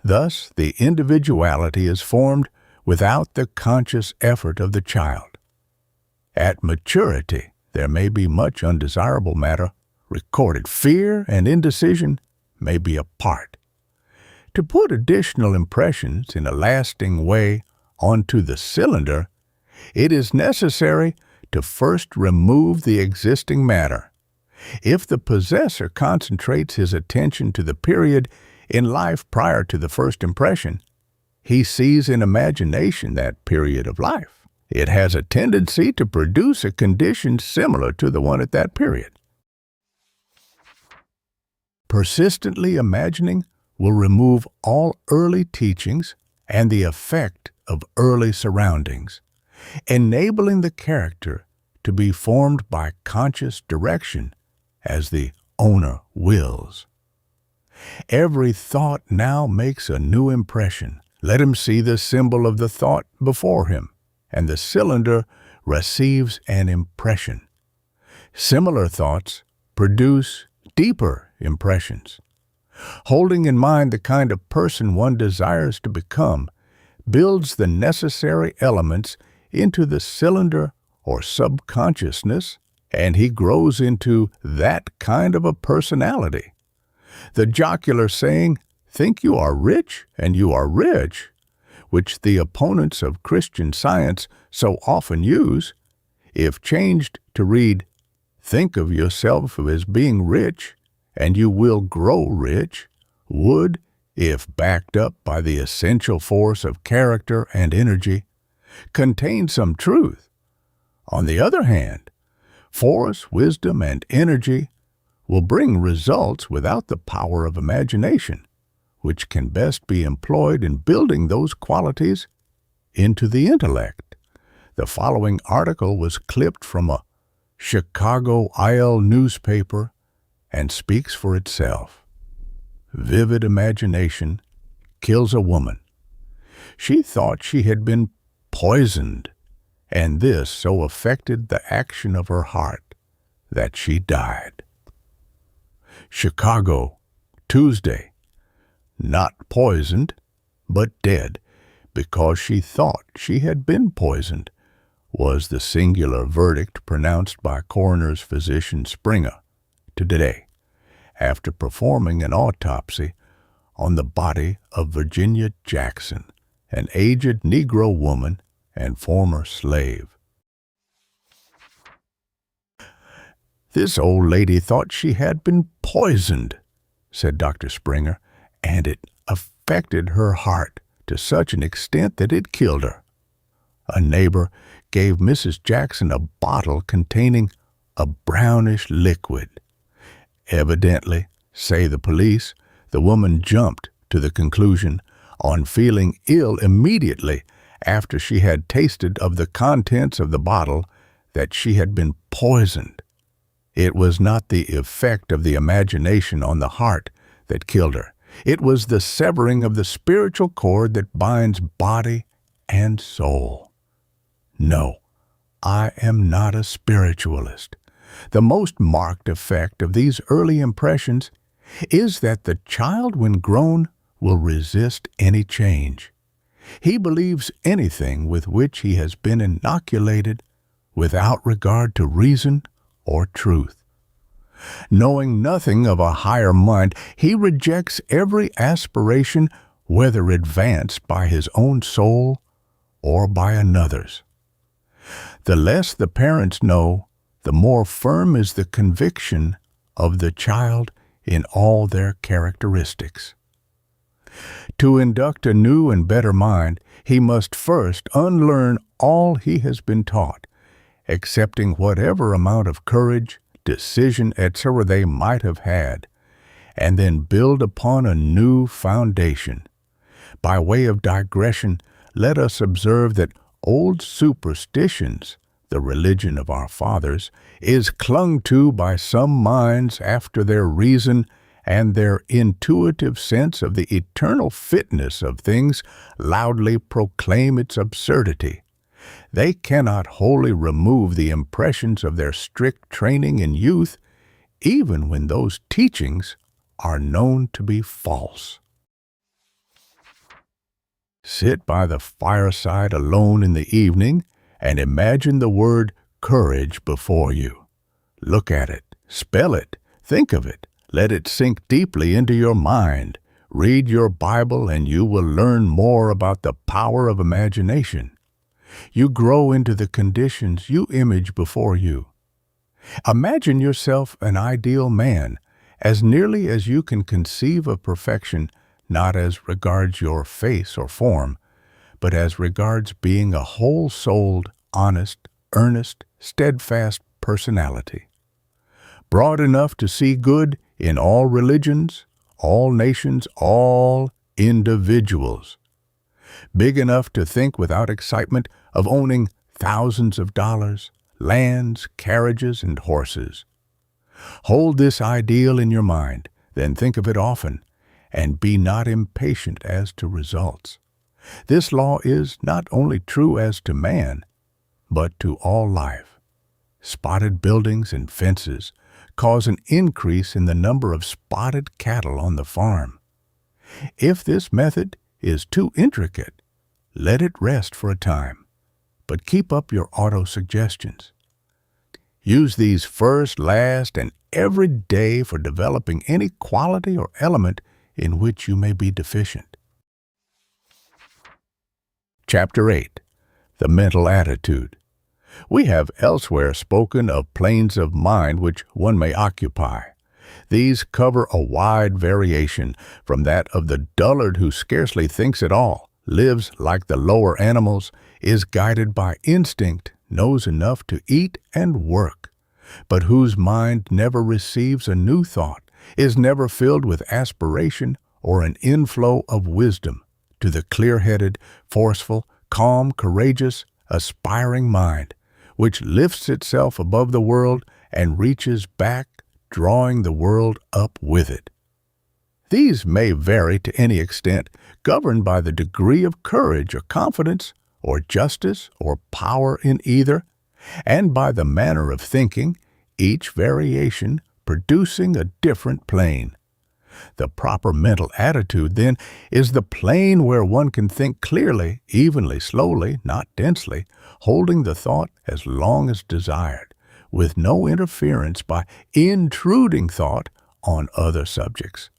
Thus, the individuality is formed without the conscious effort of the child. At maturity, there may be much undesirable matter recorded. Fear and indecision may be a part. To put additional impressions in a lasting way onto the cylinder, it is necessary to first remove the existing matter. If the possessor concentrates his attention to the period in life prior to the first impression, he sees in imagination that period of life. It has a tendency to produce a condition similar to the one at that period. Persistently imagining will remove all early teachings and the effect of early surroundings, enabling the character to be formed by conscious direction as the owner wills. Every thought now makes a new impression. Let him see the symbol of the thought before him, and the cylinder receives an impression. Similar thoughts produce deeper impressions. Holding in mind the kind of person one desires to become builds the necessary elements into the cylinder or subconsciousness, and he grows into that kind of a personality. The jocular saying, "Think you are rich, and you are rich," which the opponents of Christian Science so often use, if changed to read, "Think of yourself as being rich, and you will grow rich," would, if backed up by the essential force of character and energy, contain some truth. On the other hand, force, wisdom, and energy will bring results without the power of imagination, which can best be employed in building those qualities into the intellect. The following article was clipped from a Chicago IL newspaper and speaks for itself. Vivid imagination kills a woman. She thought she had been poisoned, and this so affected the action of her heart that she died. Chicago, Tuesday. Not poisoned, but dead, because she thought she had been poisoned, was the singular verdict pronounced by coroner's physician Springer today, after performing an autopsy on the body of Virginia Jackson, an aged Negro woman and former slave. "This old lady thought she had been poisoned," said Dr. Springer, "and it affected her heart to such an extent that it killed her. A neighbor gave Mrs. Jackson a bottle containing a brownish liquid. Evidently, say the police, the woman jumped to the conclusion, on feeling ill immediately after she had tasted of the contents of the bottle, that she had been poisoned. It was not the effect of the imagination on the heart that killed her. It was the severing of the spiritual cord that binds body and soul. No, I am not a spiritualist. The most marked effect of these early impressions is that the child, when grown, will resist any change. He believes anything with which he has been inoculated without regard to reason or truth. Knowing nothing of a higher mind, he rejects every aspiration, whether advanced by his own soul or by another's. The less the parents know, the more firm is the conviction of the child in all their characteristics. To induct a new and better mind, he must first unlearn all he has been taught, accepting whatever amount of courage, decision, etc. they might have had, and then build upon a new foundation. By way of digression, let us observe that old superstitions, the religion of our fathers, is clung to by some minds after their reason and their intuitive sense of the eternal fitness of things loudly proclaim its absurdity. They cannot wholly remove the impressions of their strict training in youth, even when those teachings are known to be false. Sit by the fireside alone in the evening and imagine the word courage before you. Look at it, spell it, think of it, let it sink deeply into your mind. Read your Bible and you will learn more about the power of imagination. You grow into the conditions you image before you. Imagine yourself an ideal man, as nearly as you can conceive of perfection, not as regards your face or form, but as regards being a whole-souled, honest, earnest, steadfast personality. Broad enough to see good in all religions, all nations, all individuals. Big enough to think without excitement of owning thousands of dollars, lands, carriages, and horses. Hold this ideal in your mind, then think of it often, and be not impatient as to results. This law is not only true as to man, but to all life. Spotted buildings and fences cause an increase in the number of spotted cattle on the farm. If this method is too intricate, let it rest for a time, but keep up your autosuggestions. Use these first, last, and every day for developing any quality or element in which you may be deficient. Chapter 8. The Mental Attitude. We have elsewhere spoken of planes of mind which one may occupy. These cover a wide variation from that of the dullard who scarcely thinks at all, lives like the lower animals, is guided by instinct, knows enough to eat and work, but whose mind never receives a new thought, is never filled with aspiration or an inflow of wisdom, to the clear-headed, forceful, calm, courageous, aspiring mind, which lifts itself above the world and reaches back, drawing the world up with it. These may vary to any extent, governed by the degree of courage or confidence, or justice or power in either, and by the manner of thinking, each variation producing a different plane. The proper mental attitude, then, is the plane where one can think clearly, evenly, slowly, not densely, holding the thought as long as desired, with no interference by intruding thought on other subjects.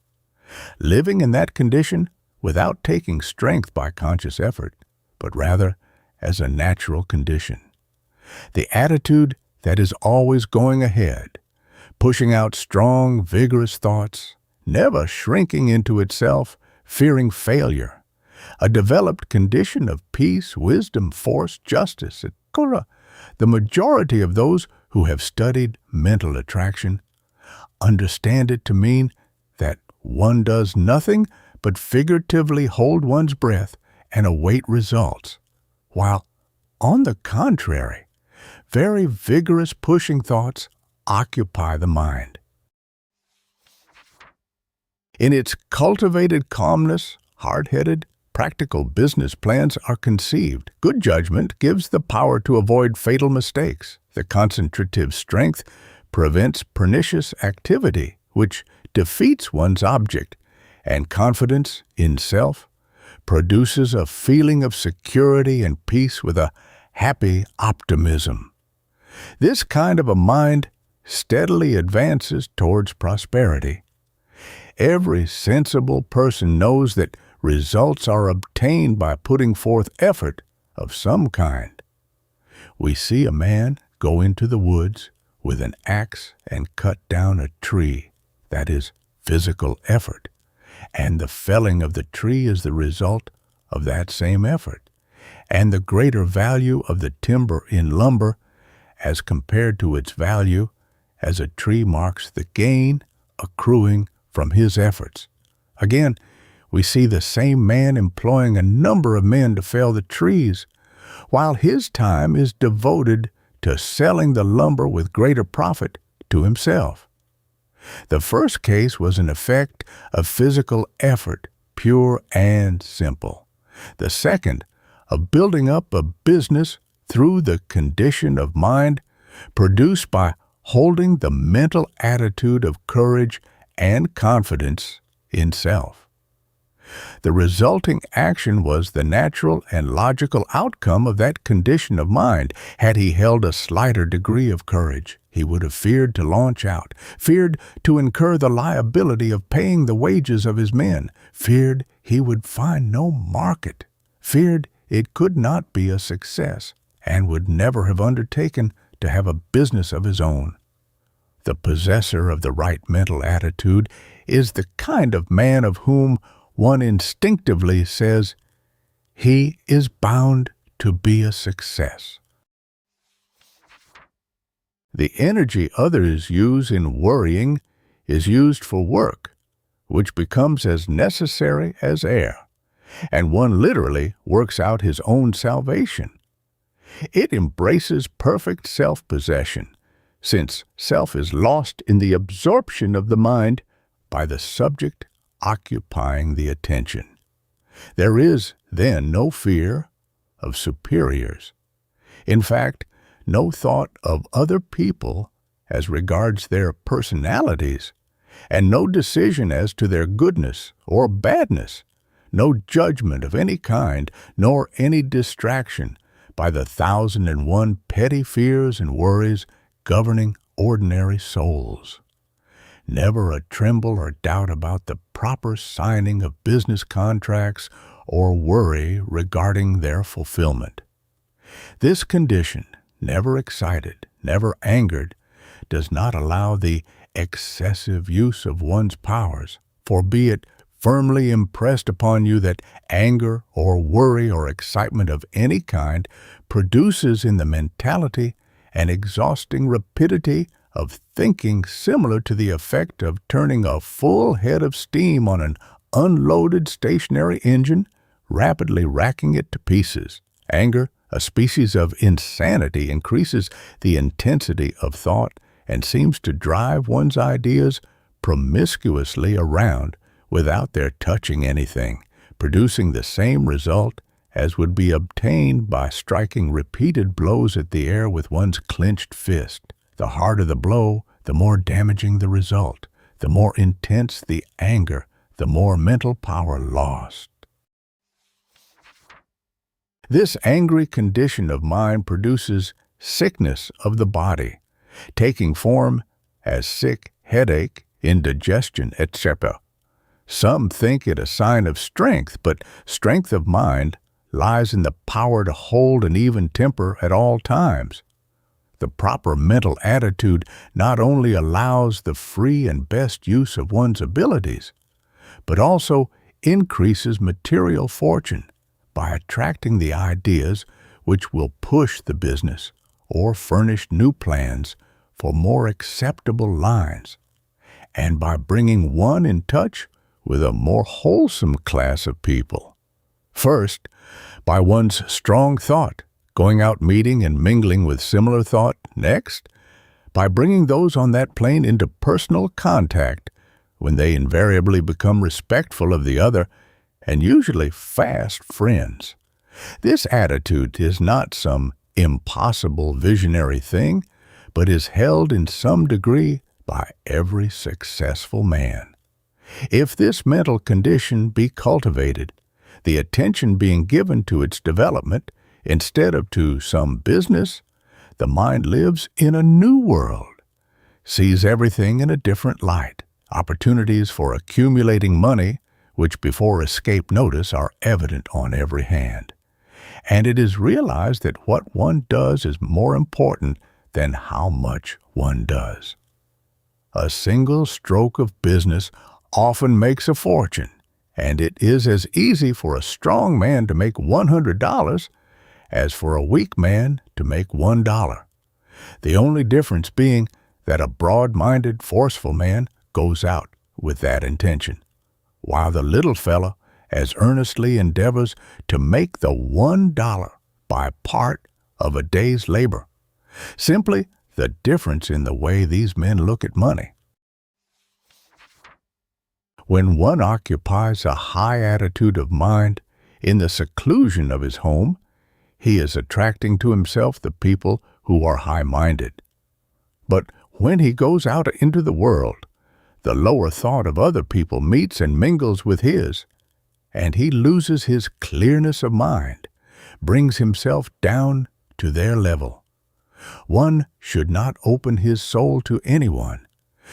Living in that condition without taking strength by conscious effort, but rather as a natural condition. The attitude that is always going ahead, pushing out strong, vigorous thoughts, never shrinking into itself, fearing failure. A developed condition of peace, wisdom, force, justice, etc. The majority of those who have studied mental attraction understand it to mean that one does nothing but figuratively hold one's breath and await results, while, on the contrary, very vigorous pushing thoughts occupy the mind. In its cultivated calmness, hard-headed, practical business plans are conceived. Good judgment gives the power to avoid fatal mistakes. The concentrative strength prevents pernicious activity, which defeats one's object, and confidence in self produces a feeling of security and peace with a happy optimism. This kind of a mind steadily advances towards prosperity. Every sensible person knows that results are obtained by putting forth effort of some kind. We see a man go into the woods with an axe and cut down a tree. That is physical effort. And the felling of the tree is the result of that same effort. And the greater value of the timber in lumber as compared to its value as a tree marks the gain accruing from his efforts. Again, we see the same man employing a number of men to fell the trees, while his time is devoted to selling the lumber with greater profit to himself. The first case was an effect of physical effort, pure and simple. The second, of building up a business through the condition of mind produced by holding the mental attitude of courage and confidence in self. The resulting action was the natural and logical outcome of that condition of mind. Had he held a slighter degree of courage, he would have feared to launch out, feared to incur the liability of paying the wages of his men, feared he would find no market, feared it could not be a success, and would never have undertaken to have a business of his own. The possessor of the right mental attitude is the kind of man of whom one instinctively says, he is bound to be a success. The energy others use in worrying is used for work, which becomes as necessary as air, and one literally works out his own salvation. It embraces perfect self-possession, since self is lost in the absorption of the mind by the subject occupying the attention. There is, then, no fear of superiors. In fact, no thought of other people as regards their personalities, and no decision as to their goodness or badness, no judgment of any kind, nor any distraction by the 1,001 petty fears and worries governing ordinary souls. Never a tremble or doubt about the proper signing of business contracts or worry regarding their fulfillment. This condition, never excited, never angered, does not allow the excessive use of one's powers, for be it firmly impressed upon you that anger or worry or excitement of any kind produces in the mentality an exhausting rapidity of thinking similar to the effect of turning a full head of steam on an unloaded stationary engine, rapidly racking it to pieces. Anger, a species of insanity, increases the intensity of thought and seems to drive one's ideas promiscuously around without their touching anything, producing the same result as would be obtained by striking repeated blows at the air with one's clenched fist. The harder the blow, the more damaging the result. The more intense the anger, the more mental power lost. This angry condition of mind produces sickness of the body, taking form as sick headache, indigestion, etc. Some think it a sign of strength, but strength of mind lies in the power to hold an even temper at all times. The proper mental attitude not only allows the free and best use of one's abilities, but also increases material fortune by attracting the ideas which will push the business or furnish new plans for more acceptable lines, and by bringing one in touch with a more wholesome class of people. First, by one's strong thought, going out meeting and mingling with similar thought. Next, by bringing those on that plane into personal contact, when they invariably become respectful of the other and usually fast friends. This attitude is not some impossible visionary thing, but is held in some degree by every successful man. If this mental condition be cultivated, the attention being given to its development instead of to some business, the mind lives in a new world, sees everything in a different light. Opportunities for accumulating money, which before escape notice are evident on every hand. And it is realized that what one does is more important than how much one does. A single stroke of business often makes a fortune, and it is as easy for a strong man to make $100 as for a weak man to make $1. The only difference being that a broad-minded, forceful man goes out with that intention, while the little fellow as earnestly endeavors to make the $1 by part of a day's labor. Simply the difference in the way these men look at money. When one occupies a high attitude of mind in the seclusion of his home, he is attracting to himself the people who are high-minded. But when he goes out into the world, the lower thought of other people meets and mingles with his, and he loses his clearness of mind, brings himself down to their level. One should not open his soul to anyone,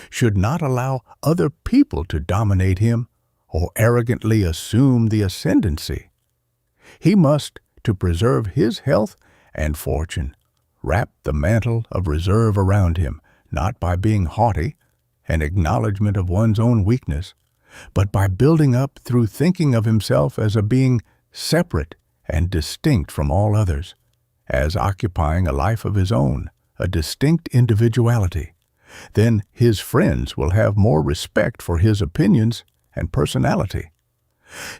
should not allow other people to dominate him or arrogantly assume the ascendancy. He must, to preserve his health and fortune, wrap the mantle of reserve around him, not by being haughty, an acknowledgement of one's own weakness, but by building up through thinking of himself as a being separate and distinct from all others, as occupying a life of his own, a distinct individuality. Then his friends will have more respect for his opinions and personality.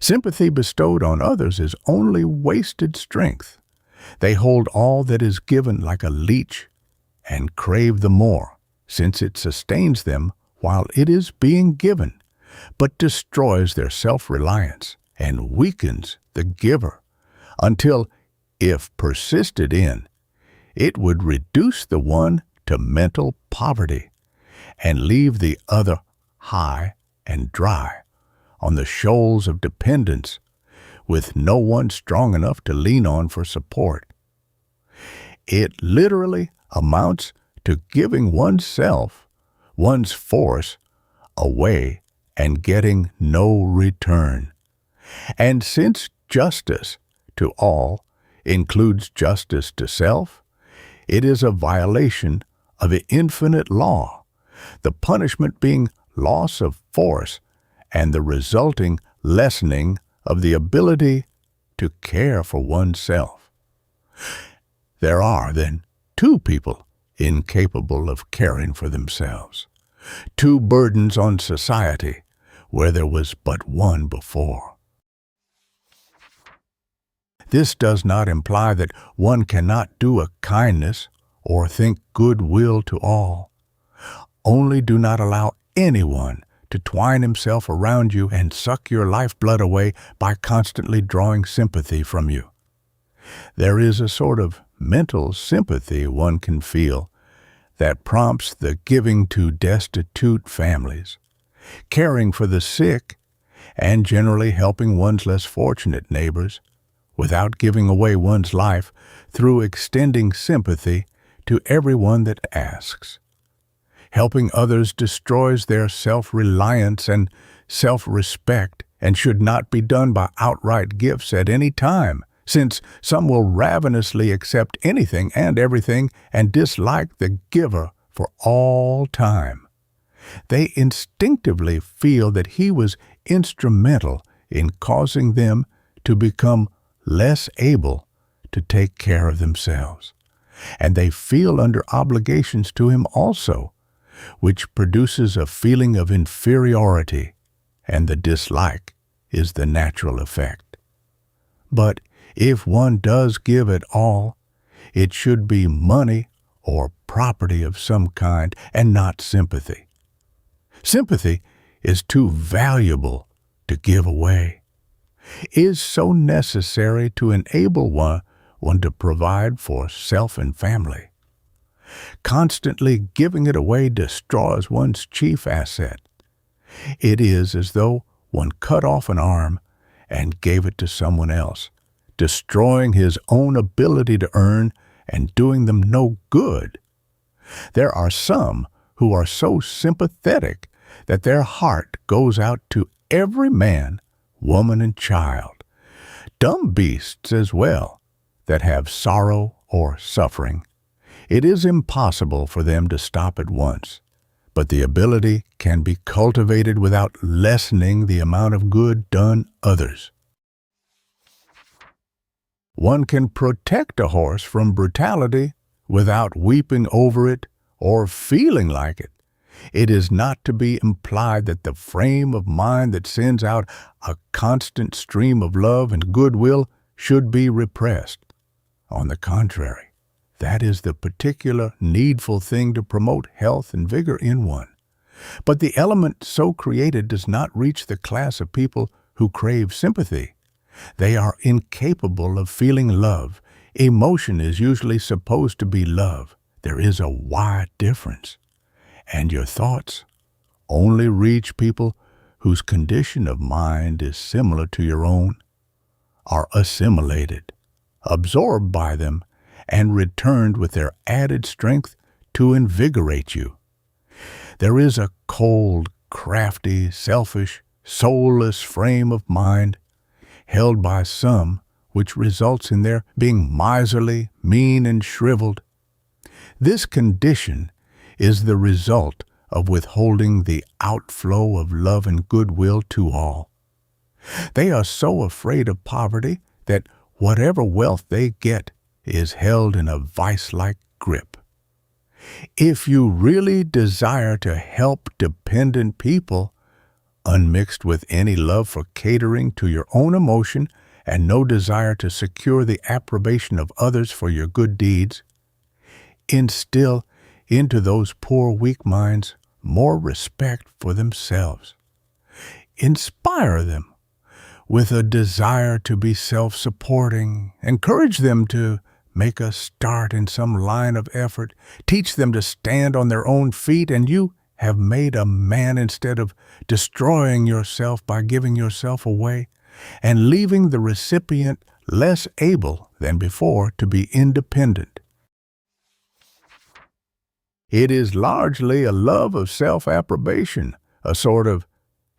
Sympathy bestowed on others is only wasted strength. They hold all that is given like a leech and crave the more, since it sustains them while it is being given, but destroys their self-reliance and weakens the giver until, if persisted in, it would reduce the one to mental poverty and leave the other high and dry on the shoals of dependence, with no one strong enough to lean on for support. It literally amounts to giving oneself, one's force, away and getting no return. And since justice to all includes justice to self, it is a violation of the infinite law, the punishment being loss of force and the resulting lessening of the ability to care for oneself. There are, then, two people incapable of caring for themselves, two burdens on society where there was but one before. This does not imply that one cannot do a kindness or think goodwill to all. Only do not allow anyone to twine himself around you and suck your lifeblood away by constantly drawing sympathy from you. There is a sort of mental sympathy one can feel that prompts the giving to destitute families, caring for the sick, and generally helping one's less fortunate neighbors without giving away one's life through extending sympathy to everyone that asks. Helping others destroys their self-reliance and self-respect and should not be done by outright gifts at any time, since some will ravenously accept anything and everything and dislike the giver for all time. They instinctively feel that he was instrumental in causing them to become less able to take care of themselves, and they feel under obligations to him also, which produces a feeling of inferiority, and the dislike is the natural effect. But if one does give at all, it should be money or property of some kind and not sympathy. Sympathy is too valuable to give away, is so necessary to enable one to provide for self and family. Constantly giving it away destroys one's chief asset. It is as though one cut off an arm and gave it to someone else, destroying his own ability to earn and doing them no good. There are some who are so sympathetic that their heart goes out to every man, woman, and child, dumb beasts as well, that have sorrow or suffering. It is impossible for them to stop at once, but the ability can be cultivated without lessening the amount of good done others. One can protect a horse from brutality without weeping over it or feeling like it. It is not to be implied that the frame of mind that sends out a constant stream of love and goodwill should be repressed. On the contrary, That is the particular needful thing to promote health and vigor in one. But the element so created does not reach the class of people who crave sympathy. They are incapable of feeling love. Emotion is usually supposed to be love. There is a wide difference. And your thoughts only reach people whose condition of mind is similar to your own, are assimilated, absorbed by them, and returned with their added strength to invigorate you. There is a cold, crafty, selfish, soulless frame of mind held by some which results in their being miserly, mean, and shriveled. This condition is the result of withholding the outflow of love and goodwill to all. They are so afraid of poverty that whatever wealth they get is held in a vice-like grip. If you really desire to help dependent people, unmixed with any love for catering to your own emotion and no desire to secure the approbation of others for your good deeds, instill into those poor weak minds more respect for themselves. Inspire them with a desire to be self-supporting. Encourage them to make a start in some line of effort. Teach them to stand on their own feet, and you have made a man instead of destroying yourself by giving yourself away and leaving the recipient less able than before to be independent. It is largely a love of self-approbation, a sort of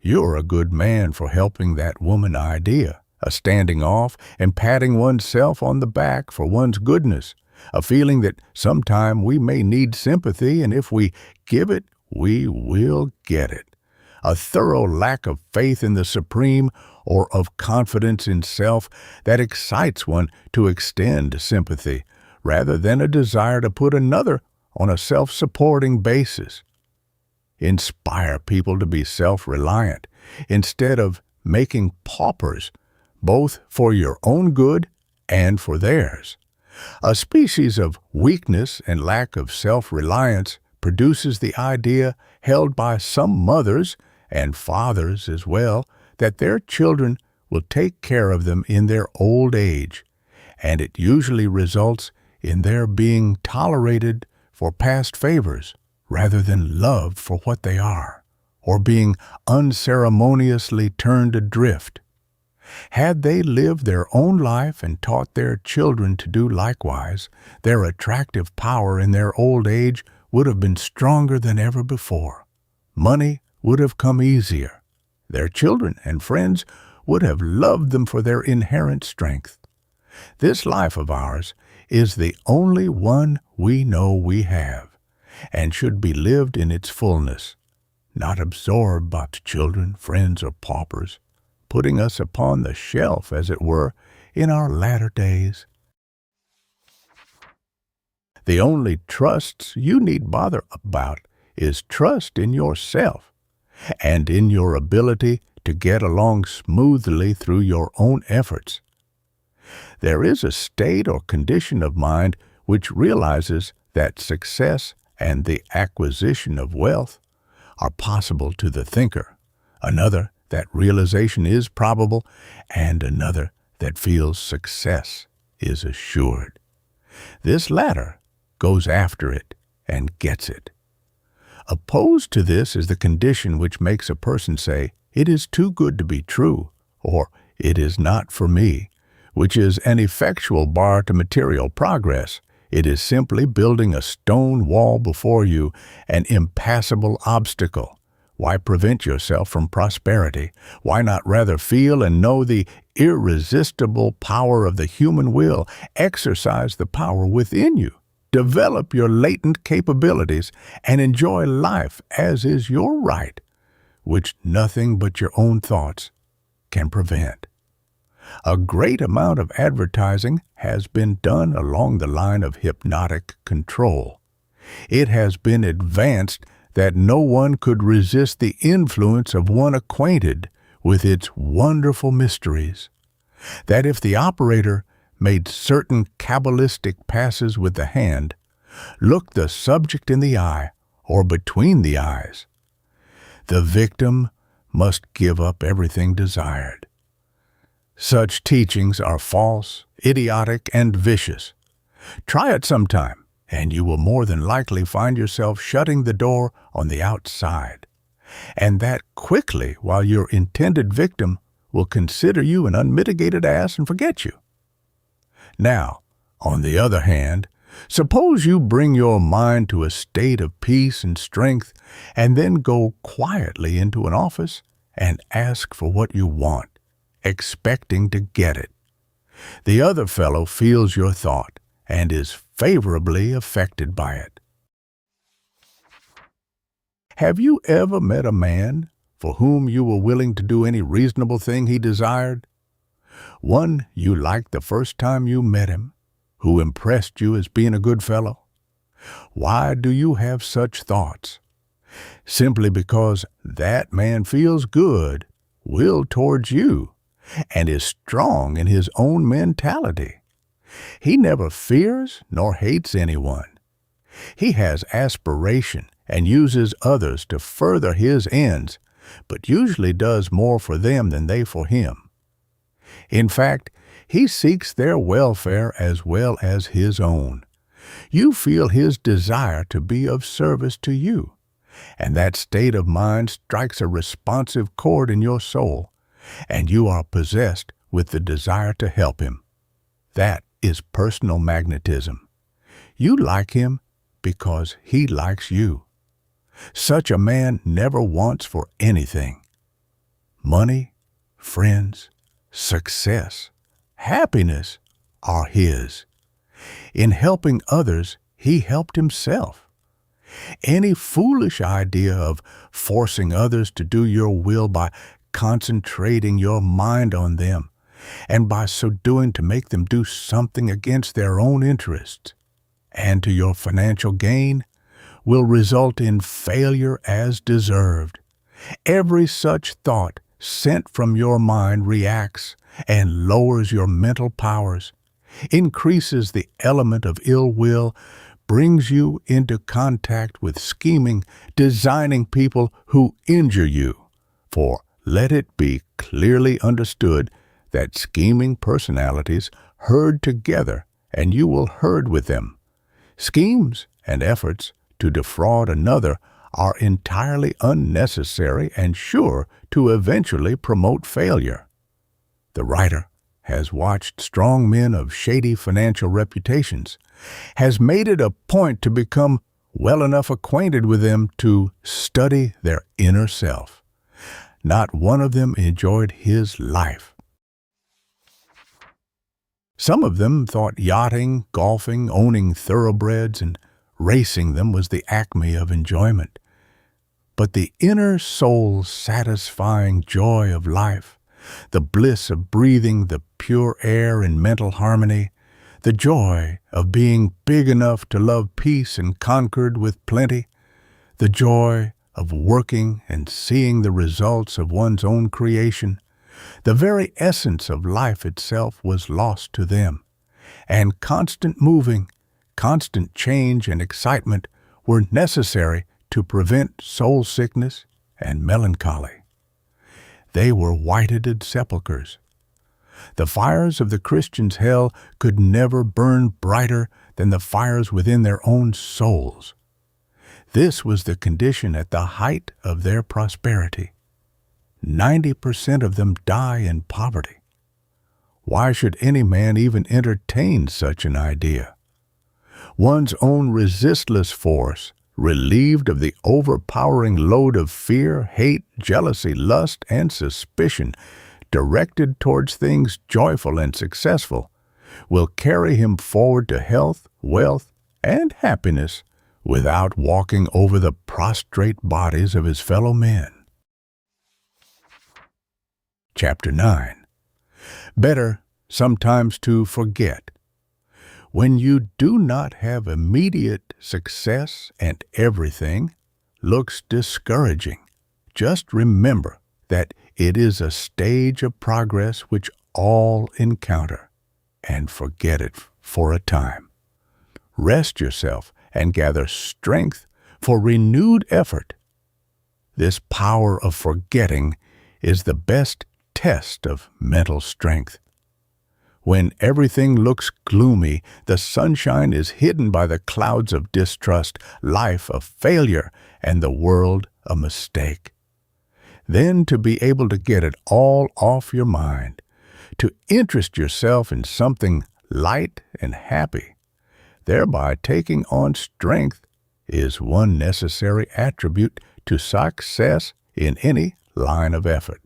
"you're a good man for helping that woman" idea, a standing off and patting oneself on the back for one's goodness, a feeling that sometime we may need sympathy, and if we give it, we will get it. A thorough lack of faith in the supreme or of confidence in self that excites one to extend sympathy, rather than a desire to put another on a self-supporting basis. Inspire people to be self-reliant instead of making paupers, both for your own good and for theirs. A species of weakness and lack of self-reliance produces the idea held by some mothers and fathers as well that their children will take care of them in their old age, and it usually results in their being tolerated for past favors rather than loved for what they are, or being unceremoniously turned adrift. Had they lived their own life and taught their children to do likewise, their attractive power in their old age would have been stronger than ever before. Money would have come easier. Their children and friends would have loved them for their inherent strength. This life of ours is the only one we know we have, and should be lived in its fullness, not absorbed by children, friends, or paupers, putting us upon the shelf, as it were, in our latter days. The only trusts you need bother about is trust in yourself and in your ability to get along smoothly through your own efforts. There is a state or condition of mind which realizes that success and the acquisition of wealth are possible to the thinker, another that realization is probable, and another that feels success is assured. This latter goes after it and gets it. Opposed to this is the condition which makes a person say, "It is too good to be true," or "It is not for me," which is an effectual bar to material progress. It is simply building a stone wall before you, an impassable obstacle. Why prevent yourself from prosperity? Why not rather feel and know the irresistible power of the human will? Exercise the power within you. Develop your latent capabilities and enjoy life as is your right, which nothing but your own thoughts can prevent. A great amount of advertising has been done along the line of hypnotic control. It has been advanced that no one could resist the influence of one acquainted with its wonderful mysteries. That if the operator made certain cabalistic passes with the hand, looked the subject in the eye or between the eyes, the victim must give up everything desired. Such teachings are false, idiotic, and vicious. Try it sometime, and you will more than likely find yourself shutting the door on the outside, and that quickly, while your intended victim will consider you an unmitigated ass and forget you. Now, on the other hand, suppose you bring your mind to a state of peace and strength and then go quietly into an office and ask for what you want, expecting to get it. The other fellow feels your thought and is favorably affected by it. Have you ever met a man for whom you were willing to do any reasonable thing he desired? One you liked the first time you met him, who impressed you as being a good fellow? Why do you have such thoughts? Simply because that man feels good, will towards you, and is strong in his own mentality. He never fears nor hates anyone. He has aspiration and uses others to further his ends, but usually does more for them than they for him. In fact, he seeks their welfare as well as his own. You feel his desire to be of service to you, and that state of mind strikes a responsive chord in your soul, and you are possessed with the desire to help him. That is personal magnetism. You like him because he likes you. Such a man never wants for anything. Money, friends, success, happiness are his. In helping others, he helped himself. Any foolish idea of forcing others to do your will by concentrating your mind on them, and by so doing to make them do something against their own interests, and to your financial gain, will result in failure as deserved. Every such thought sent from your mind reacts and lowers your mental powers, increases the element of ill will, brings you into contact with scheming, designing people who injure you. For let it be clearly understood that scheming personalities herd together, and you will herd with them. Schemes and efforts to defraud another are entirely unnecessary and sure to eventually promote failure. The writer has watched strong men of shady financial reputations, has made it a point to become well enough acquainted with them to study their inner self. Not one of them enjoyed his life. Some of them thought yachting, golfing, owning thoroughbreds, and racing them was the acme of enjoyment. But the inner soul-satisfying joy of life, the bliss of breathing the pure air in mental harmony, the joy of being big enough to love peace and concord with plenty, the joy of working and seeing the results of one's own creation, the very essence of life itself was lost to them, and constant moving, constant change and excitement were necessary to prevent soul sickness and melancholy. They were whited sepulchres. The fires of the Christian's hell could never burn brighter than the fires within their own souls. This was the condition at the height of their prosperity. 90% of them die in poverty. Why should any man even entertain such an idea? One's own resistless force, relieved of the overpowering load of fear, hate, jealousy, lust, and suspicion, directed towards things joyful and successful, will carry him forward to health, wealth, and happiness without walking over the prostrate bodies of his fellow men. Chapter 9. Better sometimes to forget. When you do not have immediate success and everything looks discouraging, just remember that it is a stage of progress which all encounter. and forget it for a time. Rest yourself and gather strength for renewed effort. This power of forgetting is the best test of mental strength. When everything looks gloomy, the sunshine is hidden by the clouds of distrust, life a failure, and the world a mistake. Then to be able to get it all off your mind, to interest yourself in something light and happy, thereby taking on strength, is one necessary attribute to success in any line of effort.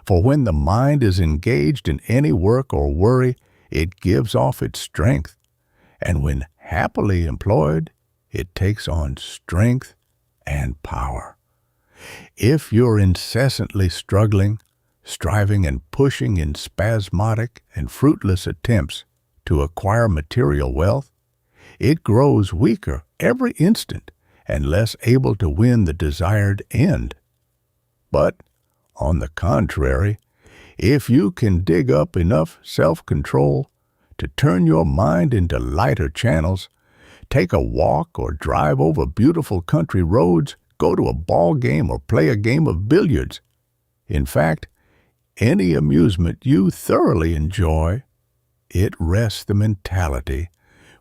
For when the mind is engaged in any work or worry, it gives off its strength, and when happily employed, it takes on strength and power. If you're incessantly struggling, striving and pushing in spasmodic and fruitless attempts to acquire material wealth, it grows weaker every instant and less able to win the desired end. But, on the contrary, if you can dig up enough self-control to turn your mind into lighter channels, take a walk or drive over beautiful country roads, go to a ball game or play a game of billiards, in fact, any amusement you thoroughly enjoy, it rests the mentality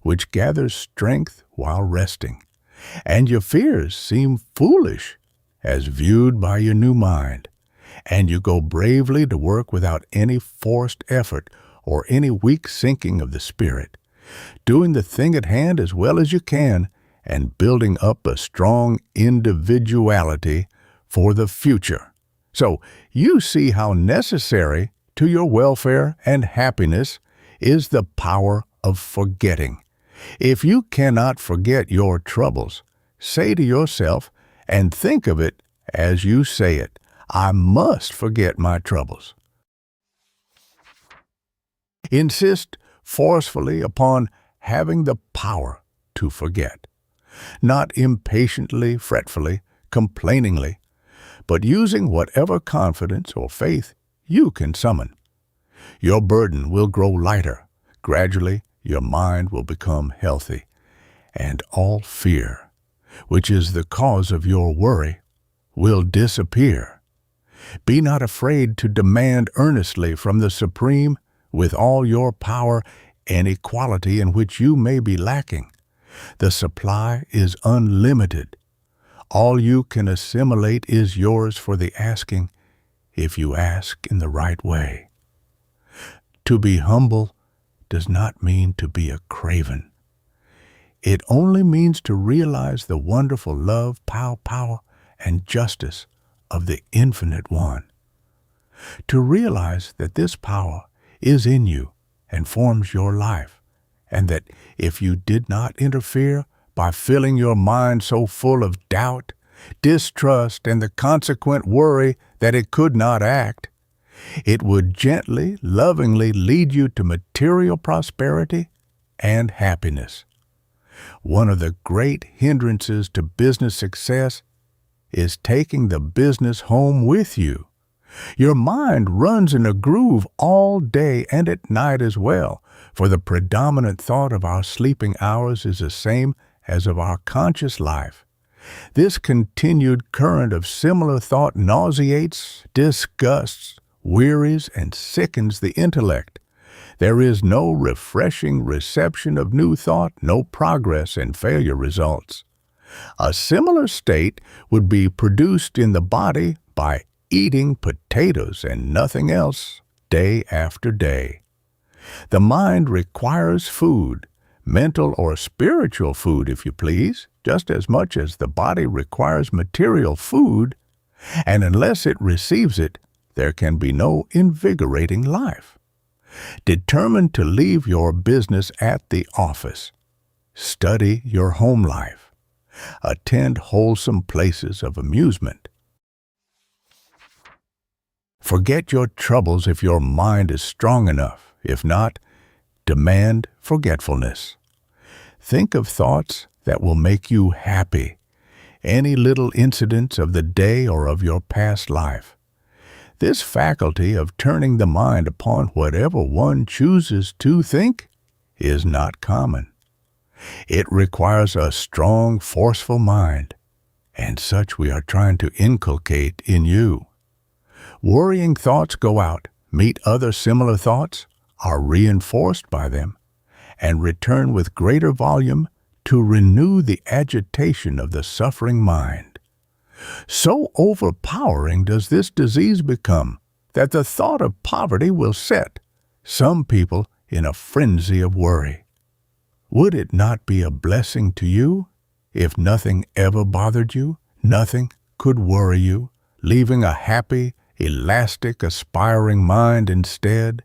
which gathers strength while resting, and your fears seem foolish as viewed by your new mind, and you go bravely to work without any forced effort or any weak sinking of the spirit, doing the thing at hand as well as you can and building up a strong individuality for the future. So you see how necessary to your welfare and happiness is the power of forgetting. If you cannot forget your troubles, say to yourself and think of it as you say it, I must forget my troubles. Insist forcefully upon having the power to forget, not impatiently, fretfully, complainingly, but using whatever confidence or faith you can summon. Your burden will grow lighter. Gradually, your mind will become healthy, and all fear, which is the cause of your worry, will disappear. Be not afraid to demand earnestly from the Supreme, with all your power, any quality in which you may be lacking. The supply is unlimited. All you can assimilate is yours for the asking, if you ask in the right way. To be humble does not mean to be a craven. It only means to realize the wonderful love, power, and justice of the Infinite One. To realize that this power is in you and forms your life, and that if you did not interfere by filling your mind so full of doubt, distrust, and the consequent worry that it could not act, it would gently, lovingly lead you to material prosperity and happiness. One of the great hindrances to business success is taking the business home with you. Your mind runs in a groove all day and at night as well, for the predominant thought of our sleeping hours is the same as of our conscious life. This continued current of similar thought nauseates, disgusts, wearies, and sickens the intellect. There is no refreshing reception of new thought, no progress, and failure results. A similar state would be produced in the body by eating potatoes and nothing else day after day. The mind requires food, mental or spiritual food, if you please, just as much as the body requires material food, and unless it receives it, there can be no invigorating life. Determined to leave your business at the office. Study your home life. Attend wholesome places of amusement. Forget your troubles if your mind is strong enough. If not, demand forgetfulness. Think of thoughts that will make you happy, any little incidents of the day or of your past life. This faculty of turning the mind upon whatever one chooses to think is not common. It requires a strong, forceful mind, and such we are trying to inculcate in you. Worrying thoughts go out, meet other similar thoughts, are reinforced by them, and return with greater volume to renew the agitation of the suffering mind. So overpowering does this disease become that the thought of poverty will set some people in a frenzy of worry. Would it not be a blessing to you if nothing ever bothered you, nothing could worry you, leaving a happy, elastic, aspiring mind instead?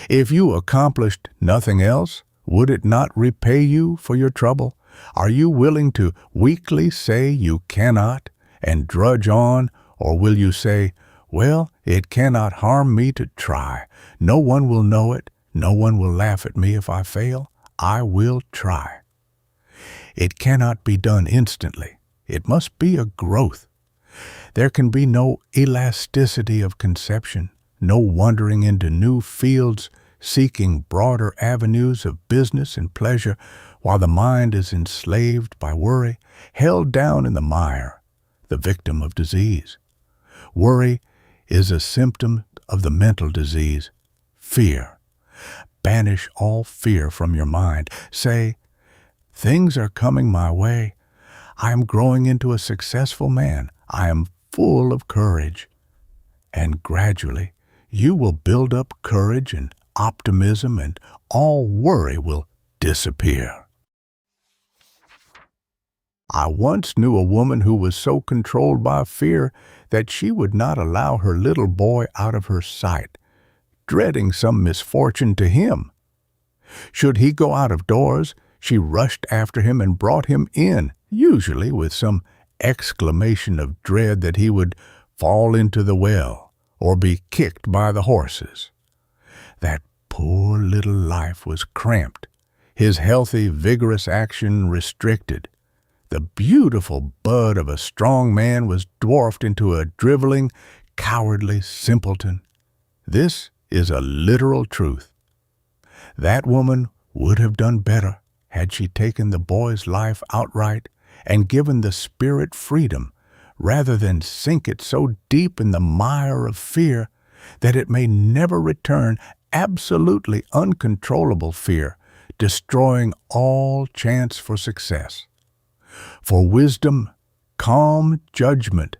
If you accomplished nothing else, would it not repay you for your trouble? Are you willing to weakly say you cannot and drudge on, or will you say, well, it cannot harm me to try. No one will know it. No one will laugh at me if I fail. I will try. It cannot be done instantly. It must be a growth. There can be no elasticity of conception, no wandering into new fields, seeking broader avenues of business and pleasure while the mind is enslaved by worry, held down in the mire, the victim of disease. Worry is a symptom of the mental disease, fear. Banish all fear from your mind. Say, things are coming my way. I am growing into a successful man. I am full of courage. And gradually, you will build up courage and optimism, and all worry will disappear. I once knew a woman who was so controlled by fear that she would not allow her little boy out of her sight, dreading some misfortune to him. Should he go out of doors, she rushed after him and brought him in, usually with some exclamation of dread that he would fall into the well or be kicked by the horses. That poor little life was cramped, his healthy, vigorous action restricted. The beautiful bud of a strong man was dwarfed into a driveling, cowardly simpleton. This is a literal truth. That woman would have done better had she taken the boy's life outright and given the spirit freedom, rather than sink it so deep in the mire of fear that it may never return, absolutely uncontrollable fear, destroying all chance for success. For wisdom, calm judgment,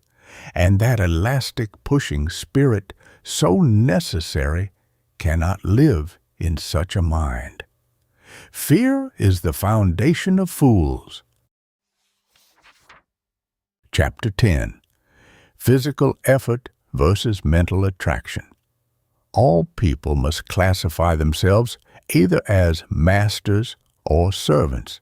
and that elastic pushing spirit so necessary cannot live in such a mind. Fear is the foundation of fools. Chapter 10. Physical effort versus mental attraction. All people must classify themselves either as masters or servants.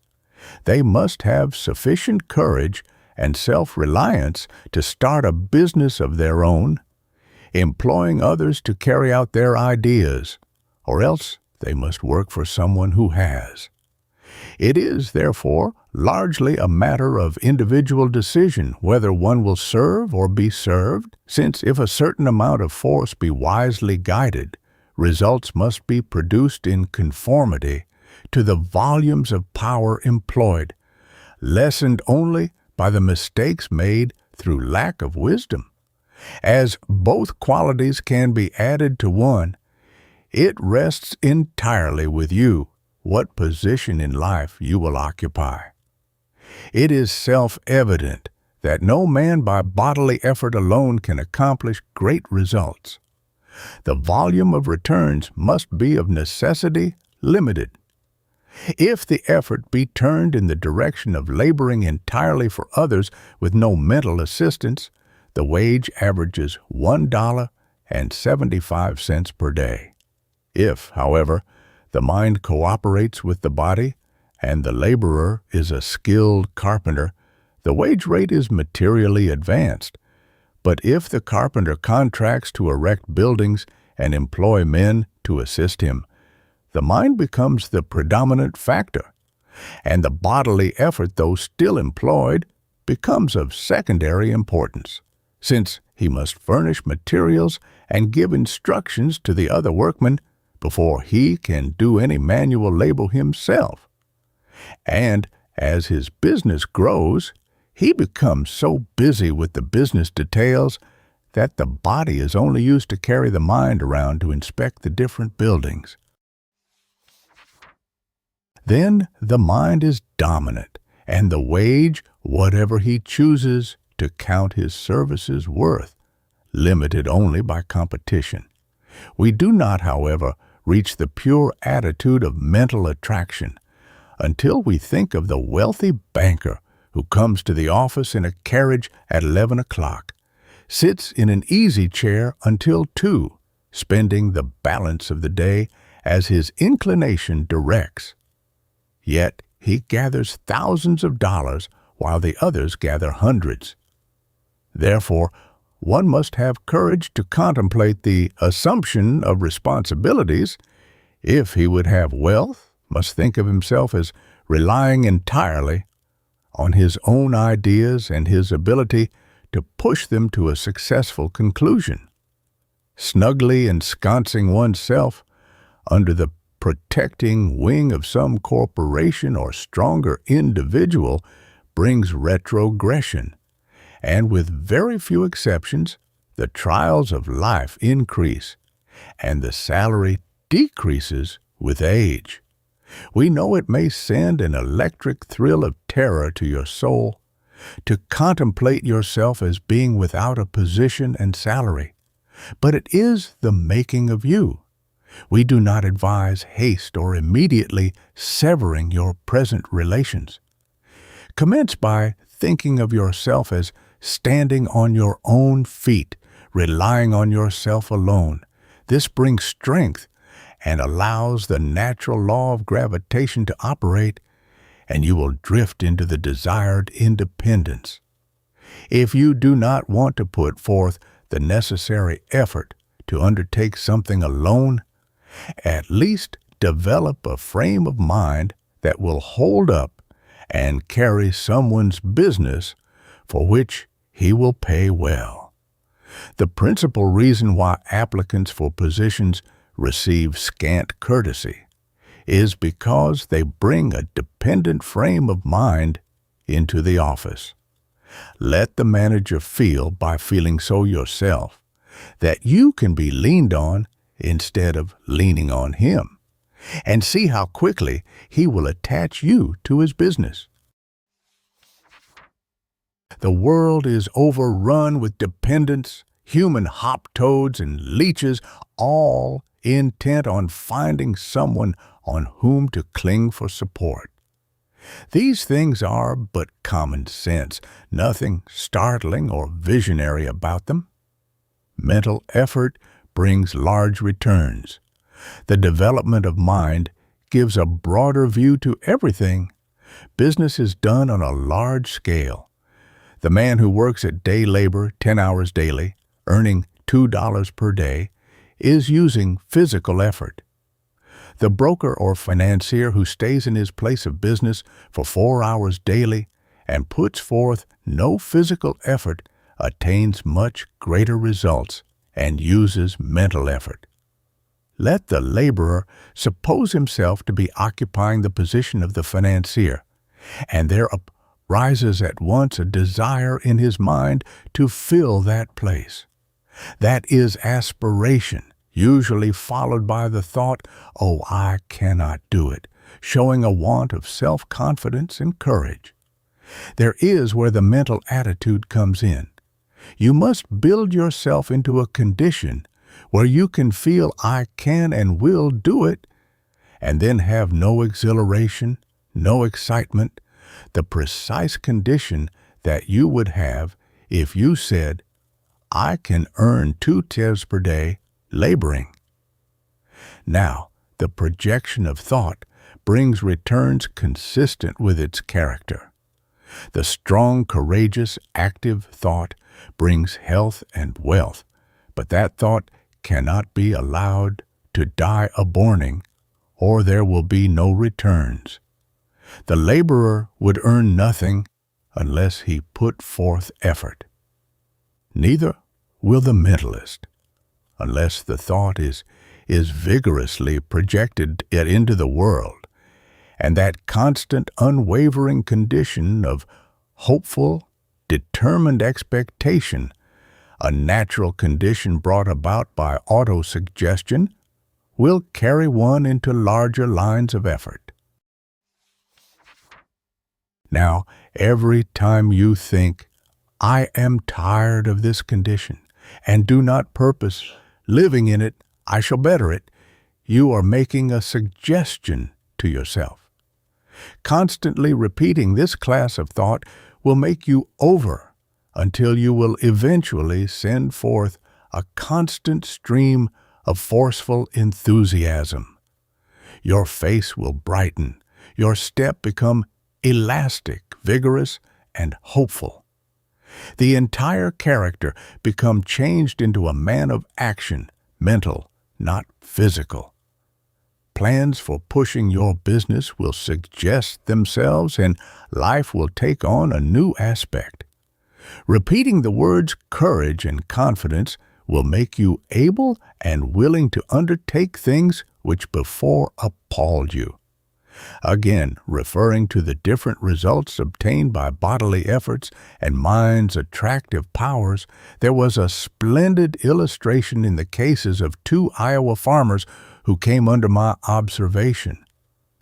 They must have sufficient courage and self-reliance to start a business of their own, employing others to carry out their ideas, or else they must work for someone who has. It is, therefore, largely a matter of individual decision whether one will serve or be served, since if a certain amount of force be wisely guided, results must be produced in conformity to the volumes of power employed, lessened only by the mistakes made through lack of wisdom. As both qualities can be added to one, it rests entirely with you what position in life you will occupy. It is self-evident that no man by bodily effort alone can accomplish great results. The volume of returns must be of necessity limited. If the effort be turned in the direction of laboring entirely for others with no mental assistance, the wage averages $1.75 per day. If, however, the mind cooperates with the body, and the laborer is a skilled carpenter, the wage rate is materially advanced. But if the carpenter contracts to erect buildings and employ men to assist him, the mind becomes the predominant factor, and the bodily effort, though still employed, becomes of secondary importance, since he must furnish materials and give instructions to the other workmen before he can do any manual labor himself. And as his business grows, he becomes so busy with the business details that the body is only used to carry the mind around to inspect the different buildings. Then the mind is dominant, and the wage, whatever he chooses to count his services worth, limited only by competition. We do not, however, reach the pure attitude of mental attraction until we think of the wealthy banker who comes to the office in a carriage at 11 o'clock, sits in an easy chair until 2, spending the balance of the day as his inclination directs. Yet he gathers thousands of dollars while the others gather hundreds. Therefore, one must have courage to contemplate the assumption of responsibilities. If he would have wealth, must think of himself as relying entirely on his own ideas and his ability to push them to a successful conclusion. Snugly ensconcing oneself under the protecting wing of some corporation or stronger individual brings retrogression, and with very few exceptions, the trials of life increase, and the salary decreases with age. We know it may send an electric thrill of terror to your soul to contemplate yourself as being without a position and salary, but it is the making of you. We do not advise haste or immediately severing your present relations. Commence by thinking of yourself as standing on your own feet, relying on yourself alone. This brings strength and allows the natural law of gravitation to operate, and you will drift into the desired independence. If you do not want to put forth the necessary effort to undertake something alone, at least develop a frame of mind that will hold up and carry someone's business for which he will pay well. The principal reason why applicants for positions receive scant courtesy is because they bring a dependent frame of mind into the office. Let the manager feel, by feeling so yourself, that you can be leaned on instead of leaning on him, and see how quickly he will attach you to his business. The world is overrun with dependents, human hop-toads and leeches, all intent on finding someone on whom to cling for support. These things are but common sense, nothing startling or visionary about them. Mental effort brings large returns. The development of mind gives a broader view to everything. Business is done on a large scale. The man who works at day labor 10 hours daily, earning $2 per day, is using physical effort. The broker or financier who stays in his place of business for 4 hours daily and puts forth no physical effort attains much greater results and uses mental effort. Let the laborer suppose himself to be occupying the position of the financier, and there arises at once a desire in his mind to fill that place. That is aspiration, usually followed by the thought, "Oh, I cannot do it," showing a want of self-confidence and courage. There is where the mental attitude comes in. You must build yourself into a condition where you can feel "I can and will do it," and then have no exhilaration, no excitement, the precise condition that you would have if you said, "I can earn 2 taels per day laboring." Now, the projection of thought brings returns consistent with its character. The strong, courageous, active thought brings health and wealth, but that thought cannot be allowed to die a-borning, or there will be no returns. The laborer would earn nothing unless he put forth effort. Neither will the mentalist, unless the thought is vigorously projected into the world, and that constant, unwavering condition of hopeful, determined expectation, a natural condition brought about by autosuggestion, will carry one into larger lines of effort. Now, every time you think, I am tired of this condition, and do not purpose living in it, I shall better it, you are making a suggestion to yourself. Constantly repeating this class of thought will make you over until you will eventually send forth a constant stream of forceful enthusiasm. Your face will brighten, your step become elastic, vigorous, and hopeful. The entire character become changed into a man of action, mental, not physical. Plans for pushing your business will suggest themselves, and life will take on a new aspect. Repeating the words courage and confidence will make you able and willing to undertake things which before appalled you. Again, referring to the different results obtained by bodily efforts and mind's attractive powers, there was a splendid illustration in the cases of 2 Iowa farmers who came under my observation.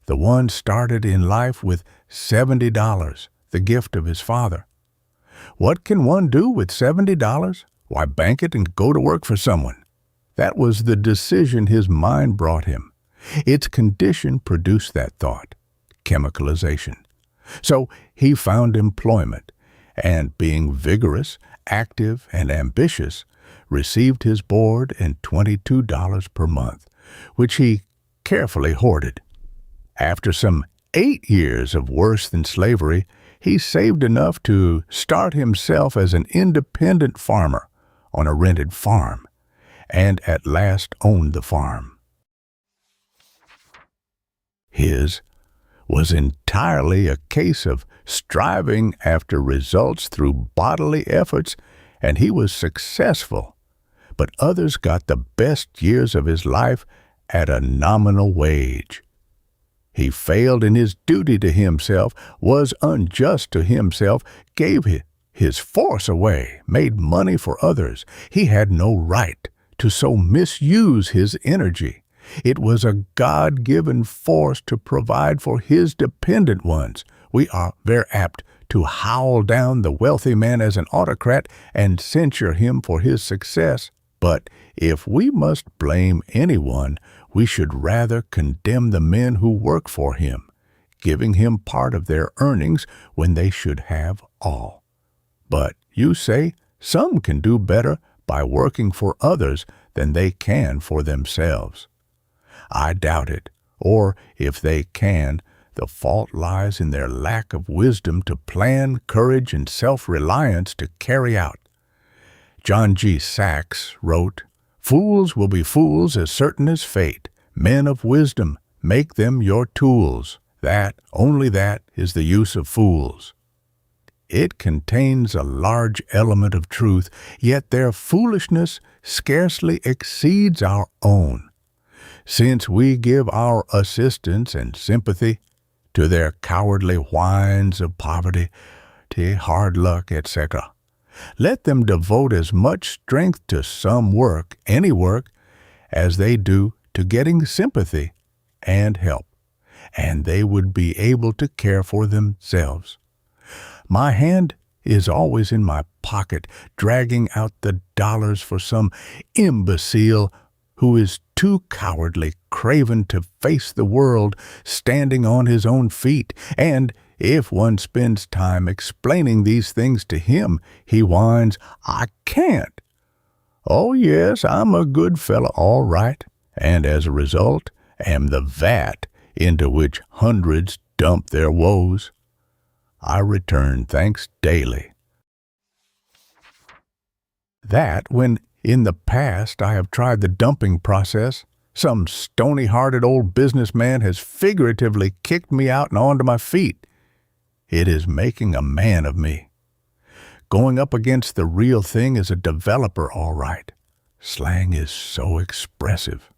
The one started in life with $70, the gift of his father. What can one do with $70? Why, bank it and go to work for someone. That was the decision his mind brought him. Its condition produced that thought, chemicalization. So he found employment, and being vigorous, active, and ambitious, received his board and $22 per month, which he carefully hoarded. After some 8 years of worse than slavery, he saved enough to start himself as an independent farmer on a rented farm, and at last owned the farm. His was entirely a case of striving after results through bodily efforts, and he was successful. But others got the best years of his life at a nominal wage. He failed in his duty to himself, was unjust to himself, gave his force away, made money for others. He had no right to so misuse his energy. It was a God-given force to provide for his dependent ones. We are very apt to howl down the wealthy man as an autocrat and censure him for his success. But if we must blame anyone, we should rather condemn the men who work for him, giving him part of their earnings when they should have all. But you say some can do better by working for others than they can for themselves. I doubt it, or if they can, the fault lies in their lack of wisdom to plan, courage, and self-reliance to carry out. John G. Sachs wrote, "Fools will be fools as certain as fate. Men of wisdom, make them your tools. That, only that, is the use of fools." It contains a large element of truth, yet their foolishness scarcely exceeds our own. Since we give our assistance and sympathy to their cowardly whines of poverty, hard luck, etc., let them devote as much strength to some work, any work, as they do to getting sympathy and help, and they would be able to care for themselves. My hand is always in my pocket, dragging out the dollars for some imbecile who is too cowardly, craven to face the world, standing on his own feet, and if one spends time explaining these things to him, he whines, "I can't." Oh, yes, I'm a good fellow, all right, and as a result am the vat into which hundreds dump their woes. I return thanks daily. That when in the past I have tried the dumping process, some stony-hearted old businessman has figuratively kicked me out and onto my feet. It is making a man of me. Going up against the real thing is a developer, all right. Slang is so expressive.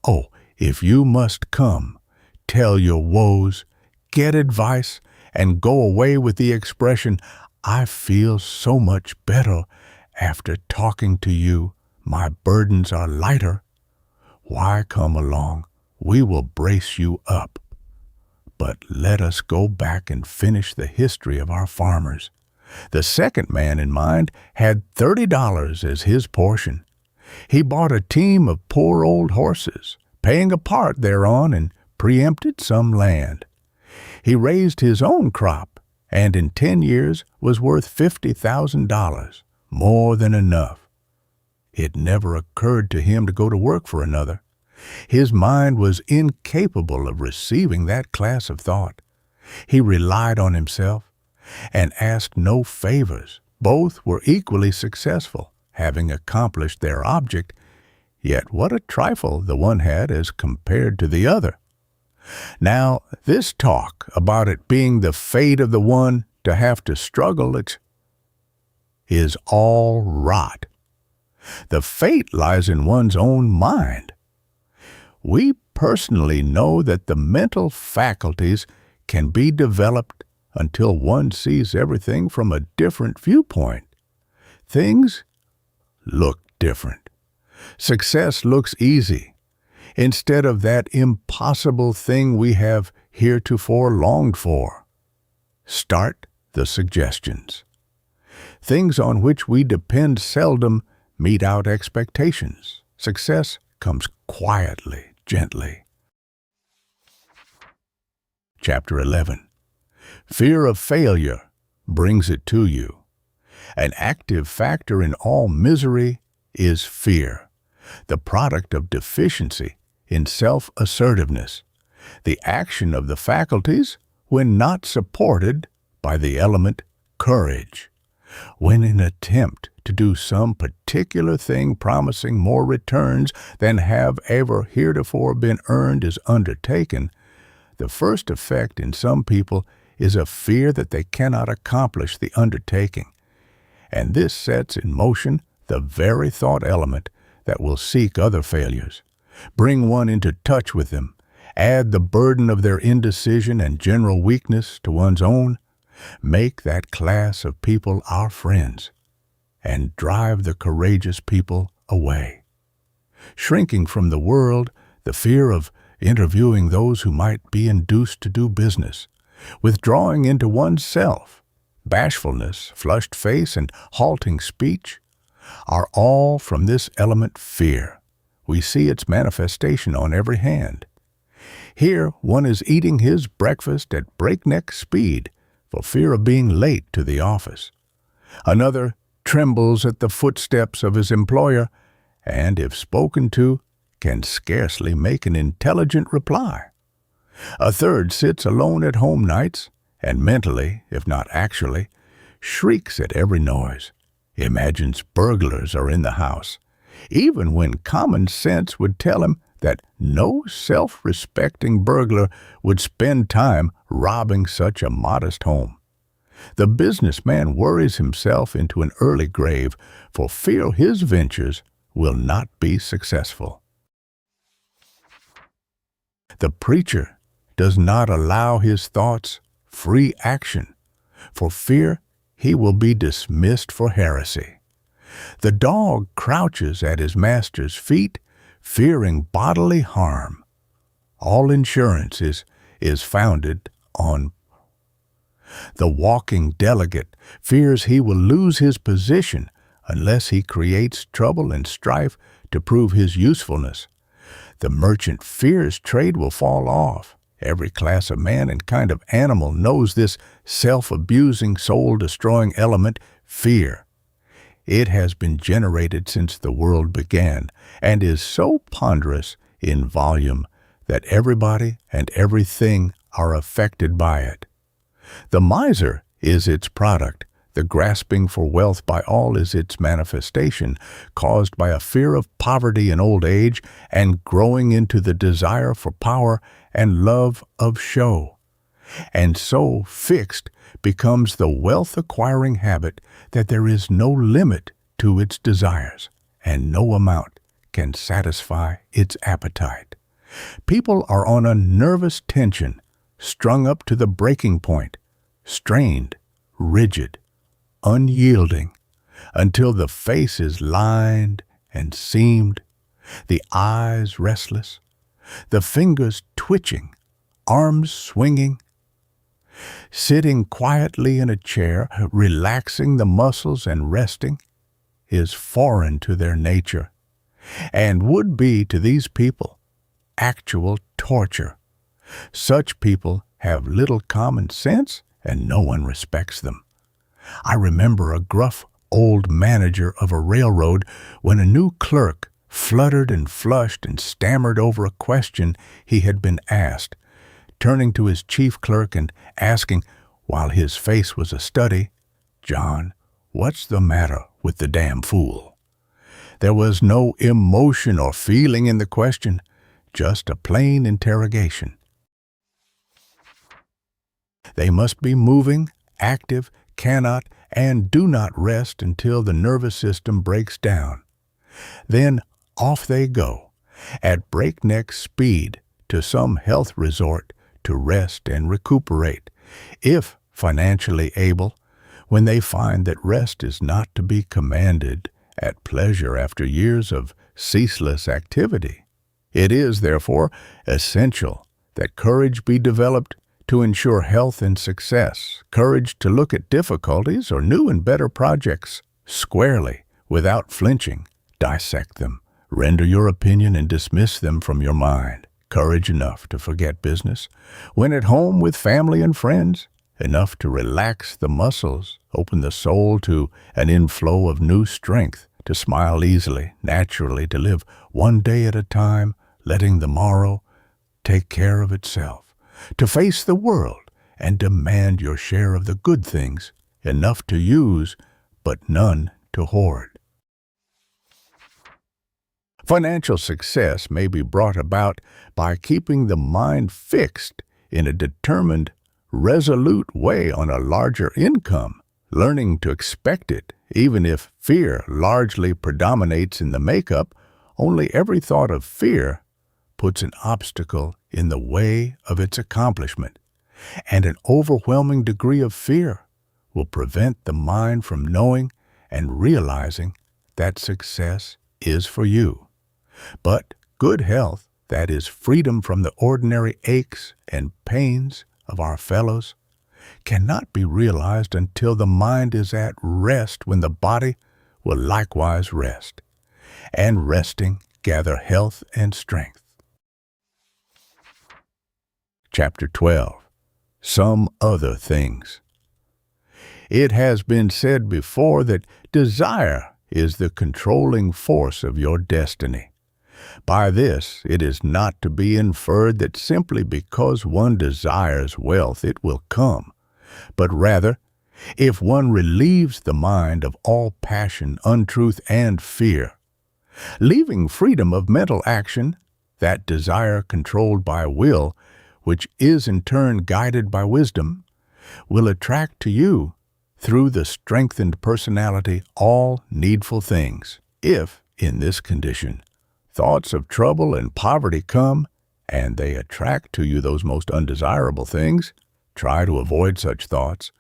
Oh, if you must come, tell your woes, get advice, and go away with the expression, I feel so much better after talking to you. My burdens are lighter. Why come along? We will brace you up. But let us go back and finish the history of our farmers. The second man in mind had $30 as his portion. He bought a team of poor old horses, paying a part thereon, and preempted some land. He raised his own crop, and in 10 years was worth $50,000, more than enough. It never occurred to him to go to work for another. His mind was incapable of receiving that class of thought. He relied on himself and asked no favors. Both were equally successful, having accomplished their object, yet what a trifle the one had as compared to the other. Now, this talk about it being the fate of the one to have to struggle is all rot. The fate lies in one's own mind. We personally know that the mental faculties can be developed until one sees everything from a different viewpoint. Things look different. Success looks easy, instead of that impossible thing we have heretofore longed for. Start the suggestions. Things on which we depend seldom meet out expectations. Success comes quietly, gently. Chapter 11. Fear of failure brings it to you. An active factor in all misery is fear, the product of deficiency in self-assertiveness, the action of the faculties when not supported by the element courage. When an attempt to do some particular thing promising more returns than have ever heretofore been earned is undertaken, the first effect in some people is a fear that they cannot accomplish the undertaking, and this sets in motion the very thought element that will seek other failures, bring one into touch with them, add the burden of their indecision and general weakness to one's own, make that class of people our friends, and drive the courageous people away. Shrinking from the world, the fear of interviewing those who might be induced to do business, withdrawing into oneself, bashfulness, flushed face, and halting speech, are all from this element fear. We see its manifestation on every hand. Here one is eating his breakfast at breakneck speed for fear of being late to the office. Another trembles at the footsteps of his employer, and if spoken to, can scarcely make an intelligent reply. A third sits alone at home nights, and mentally, if not actually, shrieks at every noise, imagines burglars are in the house, even when common sense would tell him that no self-respecting burglar would spend time robbing such a modest home. The businessman worries himself into an early grave for fear his ventures will not be successful. The preacher does not allow his thoughts free action, for fear he will be dismissed for heresy. The dog crouches at his master's feet, fearing bodily harm. All insurance is founded on. The walking delegate fears he will lose his position unless he creates trouble and strife to prove his usefulness. The merchant fears trade will fall off. Every class of man and kind of animal knows this self-abusing, soul-destroying element, fear. It has been generated since the world began and is so ponderous in volume that everybody and everything are affected by it. The miser is its product. The grasping for wealth by all is its manifestation, caused by a fear of poverty in old age and growing into the desire for power and love of show. and so fixed becomes the wealth-acquiring habit that there is no limit to its desires, and no amount can satisfy its appetite. People are on a nervous tension, strung up to the breaking point, strained, rigid, unyielding, until the face is lined and seamed, the eyes restless, the fingers twitching, arms swinging. Sitting quietly in a chair, relaxing the muscles and resting, is foreign to their nature, and would be to these people actual torture. Such people have little common sense, and no one respects them. I remember a gruff old manager of a railroad when a new clerk fluttered and flushed and stammered over a question he had been asked, turning to his chief clerk and asking, while his face was a study, "John, what's the matter with the damn fool?" There was no emotion or feeling in the question, just a plain interrogation. They must be moving, active, cannot, and do not rest until the nervous system breaks down. Then off they go, at breakneck speed, to some health resort to rest and recuperate, if financially able, when they find that rest is not to be commanded at pleasure after years of ceaseless activity. It is, therefore, essential that courage be developed to ensure health and success, courage to look at difficulties or new and better projects squarely, without flinching, dissect them, render your opinion and dismiss them from your mind, courage enough to forget business, when at home with family and friends, enough to relax the muscles, open the soul to an inflow of new strength, to smile easily, naturally, to live one day at a time, letting the morrow take care of itself, to face the world and demand your share of the good things, enough to use, but none to hoard. Financial success may be brought about by keeping the mind fixed in a determined, resolute way on a larger income, learning to expect it, even if fear largely predominates in the makeup. Only every thought of fear puts an obstacle in the way of its accomplishment, and an overwhelming degree of fear will prevent the mind from knowing and realizing that success is for you. But good health, that is freedom from the ordinary aches and pains of our fellows, cannot be realized until the mind is at rest, when the body will likewise rest, and resting gather health and strength. Chapter 12. Some Other Things. It has been said before that desire is the controlling force of your destiny. By this, it is not to be inferred that simply because one desires wealth it will come, but rather, if one relieves the mind of all passion, untruth, and fear, leaving freedom of mental action, that desire controlled by will, which is in turn guided by wisdom, will attract to you, through the strengthened personality, all needful things. If, in this condition, thoughts of trouble and poverty come, and they attract to you those most undesirable things, try to avoid such thoughts.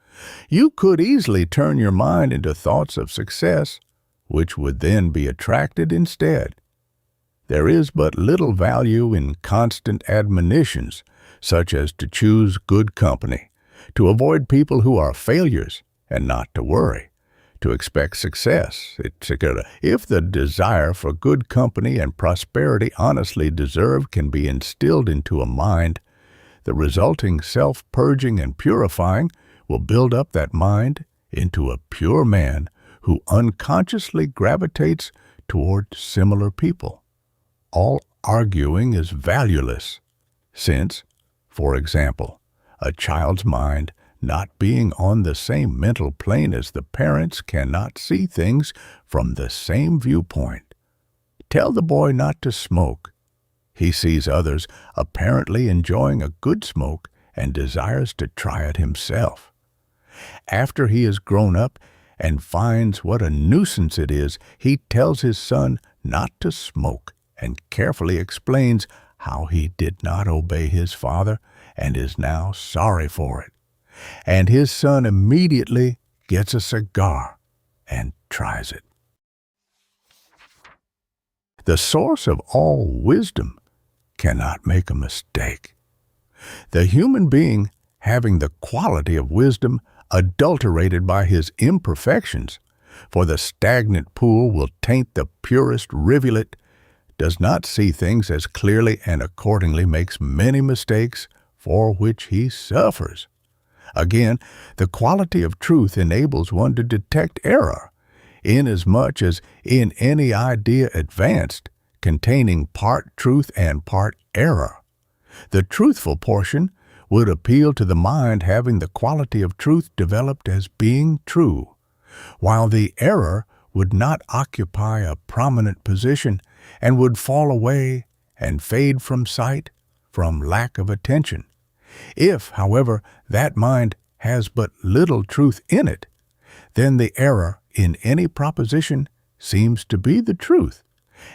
You could easily turn your mind into thoughts of success, which would then be attracted instead. There is but little value in constant admonitions, such as to choose good company, to avoid people who are failures, and not to worry, to expect success, etc. If the desire for good company and prosperity honestly deserved can be instilled into a mind, the resulting self-purging and purifying will build up that mind into a pure man who unconsciously gravitates toward similar people. All arguing is valueless, since, for example, a child's mind not being on the same mental plane as the parents cannot see things from the same viewpoint. Tell the boy not to smoke. He sees others apparently enjoying a good smoke and desires to try it himself. After he is grown up and finds what a nuisance it is, he tells his son not to smoke and carefully explains how he did not obey his father and is now sorry for it. And his son immediately gets a cigar and tries it. The source of all wisdom cannot make a mistake. The human being, having the quality of wisdom adulterated by his imperfections, for the stagnant pool will taint the purest rivulet, does not see things as clearly and accordingly makes many mistakes for which he suffers. Again, the quality of truth enables one to detect error, inasmuch as in any idea advanced, containing part truth and part error, the truthful portion would appeal to the mind having the quality of truth developed as being true, while the error would not occupy a prominent position and would fall away and fade from sight from lack of attention. If, however, that mind has but little truth in it, then the error in any proposition seems to be the truth,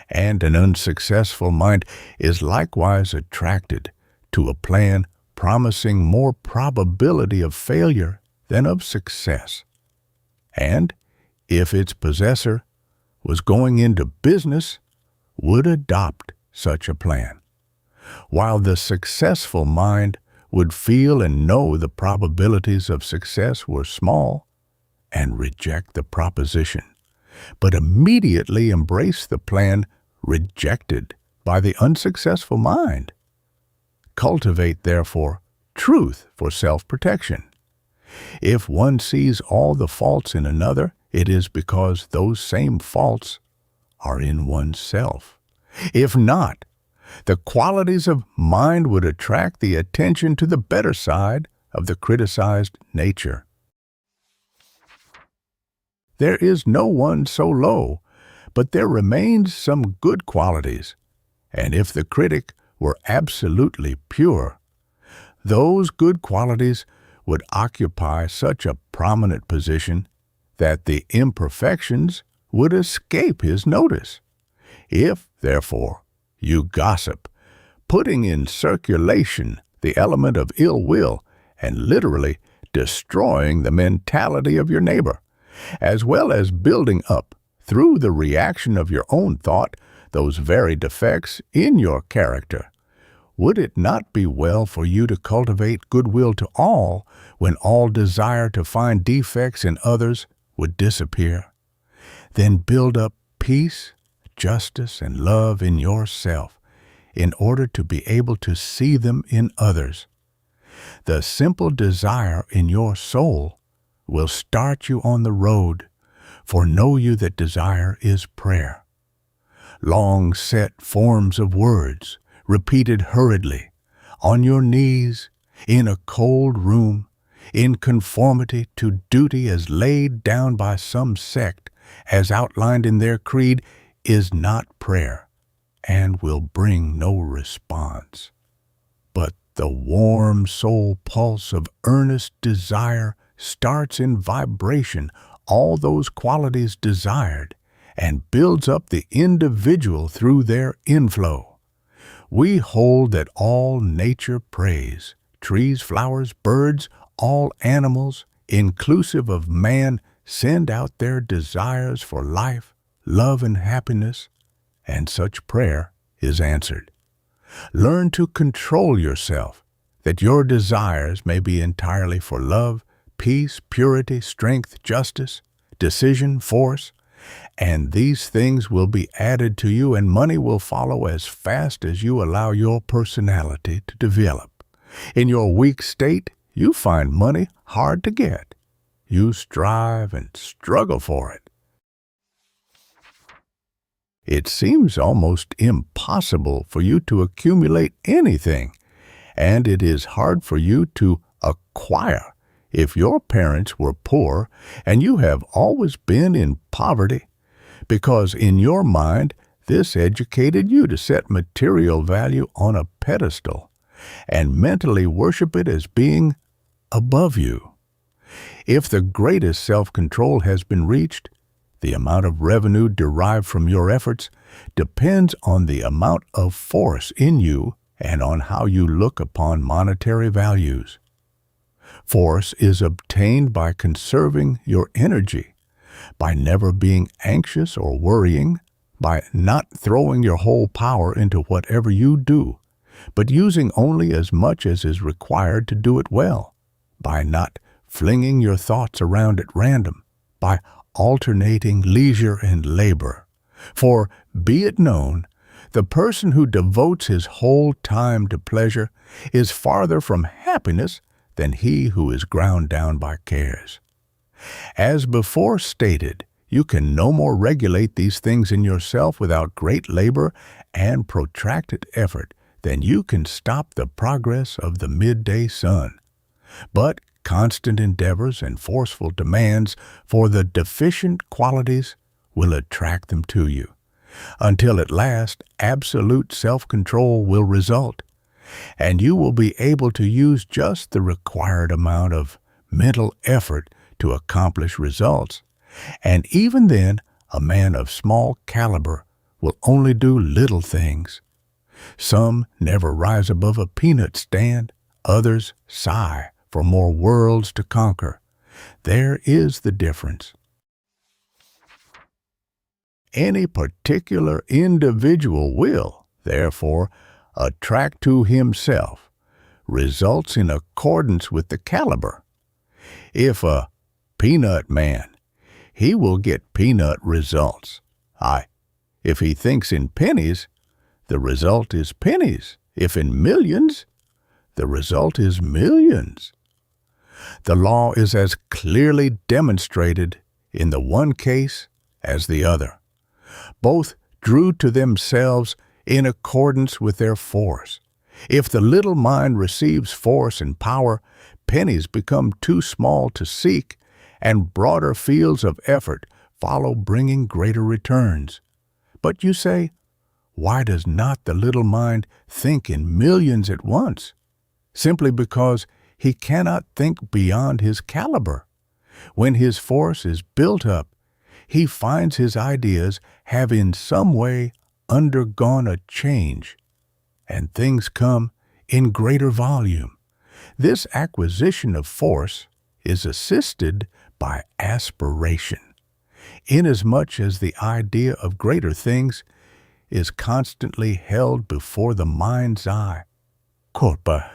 and an unsuccessful mind is likewise attracted to a plan promising more probability of failure than of success. And if its possessor was going into business, would adopt such a plan, while the successful mind would feel and know the probabilities of success were small and reject the proposition, but immediately embrace the plan rejected by the unsuccessful mind. Cultivate, therefore, truth for self-protection. If one sees all the faults in another, it is because those same faults are in oneself. If not, the qualities of mind would attract the attention to the better side of the criticized nature. There is no one so low, but there remains some good qualities, and if the critic were absolutely pure, those good qualities would occupy such a prominent position that the imperfections would escape his notice. If, therefore, you gossip, putting in circulation the element of ill will and literally destroying the mentality of your neighbor, as well as building up, through the reaction of your own thought, those very defects in your character, would it not be well for you to cultivate goodwill to all when all desire to find defects in others would disappear? Then build up peace, justice, and love in yourself in order to be able to see them in others. The simple desire in your soul will start you on the road, for know you that desire is prayer. Long set forms of words, repeated hurriedly, on your knees, in a cold room, in conformity to duty as laid down by some sect, as outlined in their creed, is not prayer, and will bring no response. But the warm soul pulse of earnest desire starts in vibration all those qualities desired, and builds up the individual through their inflow. We hold that all nature prays, trees, flowers, birds, all animals, inclusive of man, send out their desires for life, love, and happiness, and such prayer is answered. Learn to control yourself, that your desires may be entirely for love, peace, purity, strength, justice, decision, force, and these things will be added to you, and money will follow as fast as you allow your personality to develop. In your weak state, you find money hard to get. You strive and struggle for it. It seems almost impossible for you to accumulate anything, and it is hard for you to acquire if your parents were poor and you have always been in poverty, because in your mind this educated you to set material value on a pedestal, and mentally worship it as being above you. If the greatest self-control has been reached, the amount of revenue derived from your efforts depends on the amount of force in you and on how you look upon monetary values. Force is obtained by conserving your energy, by never being anxious or worrying, by not throwing your whole power into whatever you do, but using only as much as is required to do it well, by not flinging your thoughts around at random, by alternating leisure and labor. For, be it known, the person who devotes his whole time to pleasure is farther from happiness than he who is ground down by cares. As before stated, you can no more regulate these things in yourself without great labor and protracted effort than you can stop the progress of the midday sun. But constant endeavors and forceful demands for the deficient qualities will attract them to you, until at last absolute self-control will result, and you will be able to use just the required amount of mental effort to accomplish results. And even then, a man of small caliber will only do little things. Some never rise above a peanut stand, others sigh for more worlds to conquer. There is the difference. Any particular individual will, therefore, attract to himself results in accordance with the caliber. If a peanut man, he will get peanut results. If he thinks in pennies, the result is pennies. If in millions, the result is millions. The law is as clearly demonstrated in the one case as the other. Both drew to themselves in accordance with their force. If the little mind receives force and power, pennies become too small to seek, and broader fields of effort follow, bringing greater returns. But you say, why does not the little mind think in millions at once? Simply because he cannot think beyond his caliber. When his force is built up, he finds his ideas have in some way undergone a change, and things come in greater volume. This acquisition of force is assisted by aspiration, inasmuch as the idea of greater things is constantly held before the mind's eye. Corpa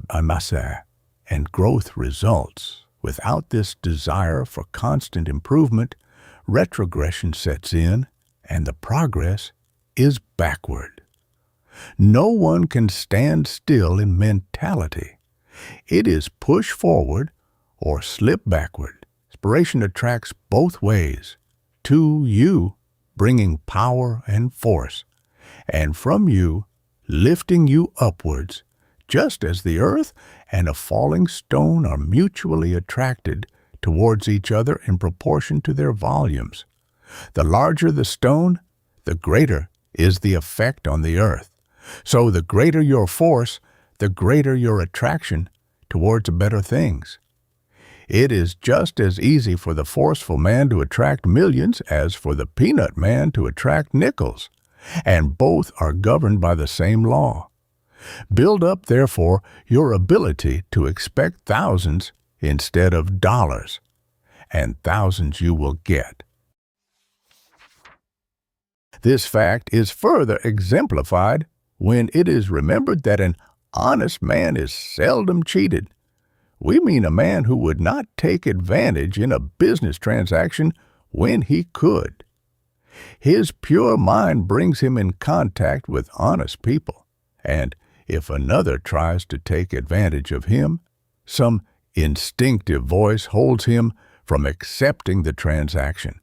amassa, and growth results. Without this desire for constant improvement, retrogression sets in, and the progress is backward. No one can stand still in mentality. It is push forward or slip backward. Inspiration attracts both ways, to you bringing power and force, and from you lifting you upwards, just as the earth and a falling stone are mutually attracted towards each other in proportion to their volumes. The larger the stone, the greater is the effect on the earth. So the greater your force, the greater your attraction towards better things. It is just as easy for the forceful man to attract millions as for the peanut man to attract nickels, and both are governed by the same law. Build up, therefore, your ability to expect thousands instead of dollars, and thousands you will get. This fact is further exemplified when it is remembered that an honest man is seldom cheated. We mean a man who would not take advantage in a business transaction when he could. His pure mind brings him in contact with honest people, and if another tries to take advantage of him, some instinctive voice holds him from accepting the transaction.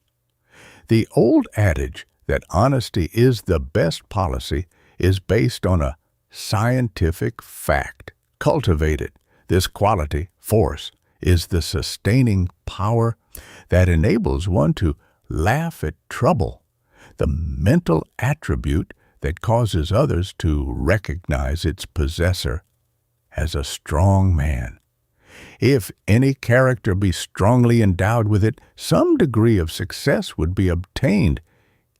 The old adage that honesty is the best policy is based on a scientific fact. Cultivate it. This quality, force, is the sustaining power that enables one to laugh at trouble, the mental attribute that causes others to recognize its possessor as a strong man. If any character be strongly endowed with it, some degree of success would be obtained,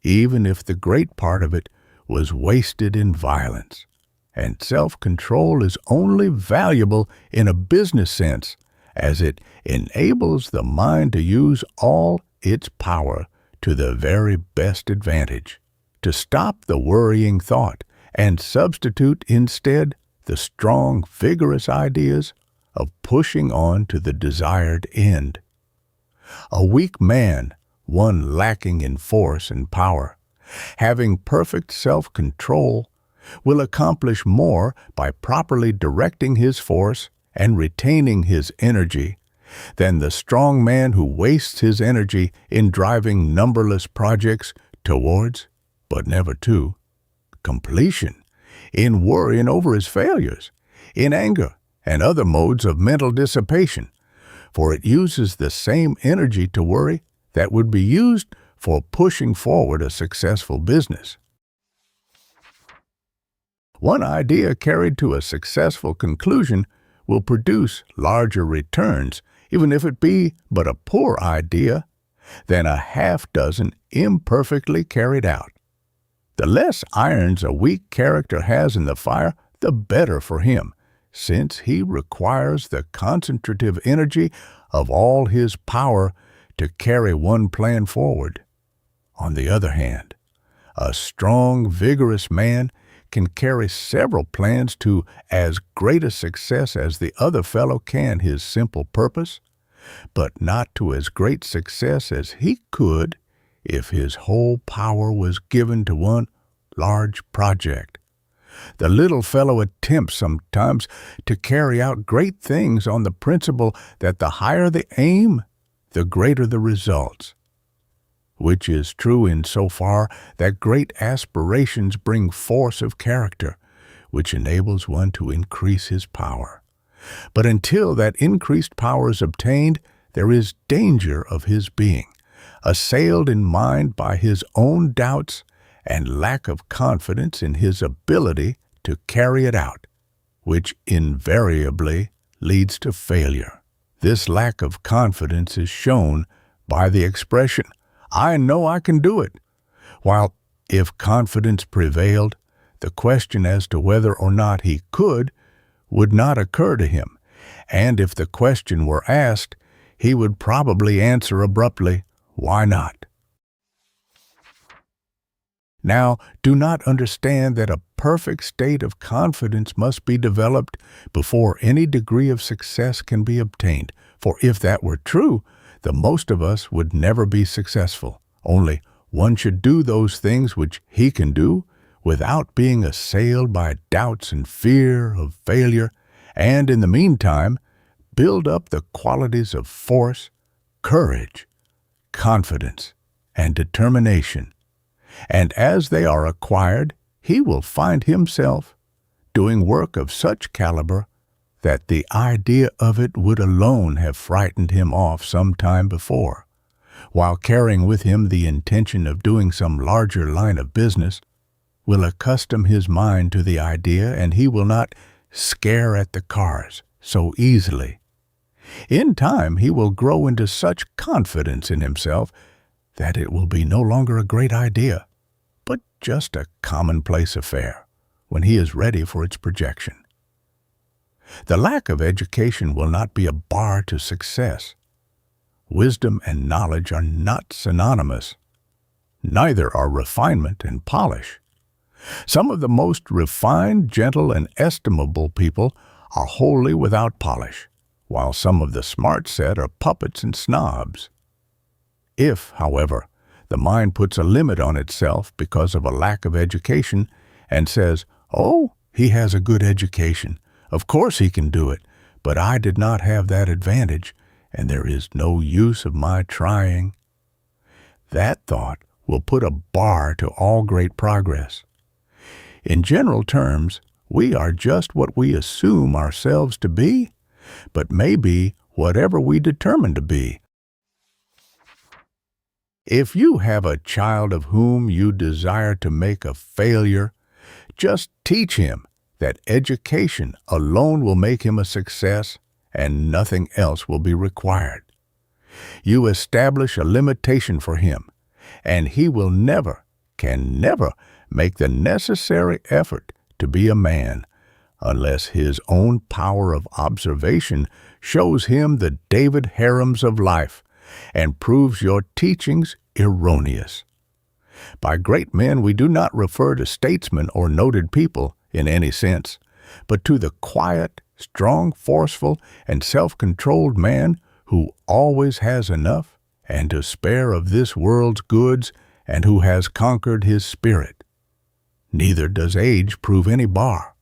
even if the great part of it was wasted in violence. And self-control is only valuable in a business sense, as it enables the mind to use all its power to the very best advantage, to stop the worrying thought and substitute instead the strong, vigorous ideas of pushing on to the desired end. A weak man, one lacking in force and power, having perfect self-control, will accomplish more by properly directing his force and retaining his energy than the strong man who wastes his energy in driving numberless projects towards, but never to, completion, in worrying over his failures, in anger and other modes of mental dissipation, for it uses the same energy to worry that would be used for pushing forward a successful business. One idea carried to a successful conclusion will produce larger returns, even if it be but a poor idea, than a half-dozen imperfectly carried out. The less irons a weak character has in the fire, the better for him, since he requires the concentrative energy of all his power to carry one plan forward. On the other hand, a strong, vigorous man can carry several plans to as great a success as the other fellow can his simple purpose, but not to as great success as he could if his whole power was given to one large project. The little fellow attempts sometimes to carry out great things on the principle that the higher the aim, the greater the results, which is true in so far that great aspirations bring force of character, which enables one to increase his power. But until that increased power is obtained, there is danger of his being assailed in mind by his own doubts and lack of confidence in his ability to carry it out, which invariably leads to failure. This lack of confidence is shown by the expression, "I know I can do it," while if confidence prevailed, the question as to whether or not he could would not occur to him, and if the question were asked, he would probably answer abruptly, "Why not?" Now, do not understand that a perfect state of confidence must be developed before any degree of success can be obtained, for if that were true, the most of us would never be successful. Only one should do those things which he can do without being assailed by doubts and fear of failure, and in the meantime, build up the qualities of force, courage, confidence, and determination. And as they are acquired, he will find himself doing work of such caliber that the idea of it would alone have frightened him off some time before, while carrying with him the intention of doing some larger line of business, will accustom his mind to the idea, and he will not scare at the cars so easily. In time he will grow into such confidence in himself that it will be no longer a great idea, but just a commonplace affair, when he is ready for its projection. The lack of education will not be a bar to success. Wisdom and knowledge are not synonymous. Neither are refinement and polish. Some of the most refined, gentle, and estimable people are wholly without polish, while some of the smart set are puppets and snobs. If, however, the mind puts a limit on itself because of a lack of education and says, "Oh, he has a good education. Of course he can do it, but I did not have that advantage, and there is no use of my trying," that thought will put a bar to all great progress. In general terms, we are just what we assume ourselves to be, but may be whatever we determine to be. If you have a child of whom you desire to make a failure, just teach him that education alone will make him a success and nothing else will be required. You establish a limitation for him, and he will can never make the necessary effort to be a man unless his own power of observation shows him the David harems of life and proves your teachings erroneous. By great men we do not refer to statesmen or noted people in any sense, but to the quiet, strong, forceful, and self-controlled man who always has enough and to spare of this world's goods and who has conquered his spirit. Neither does age prove any bar.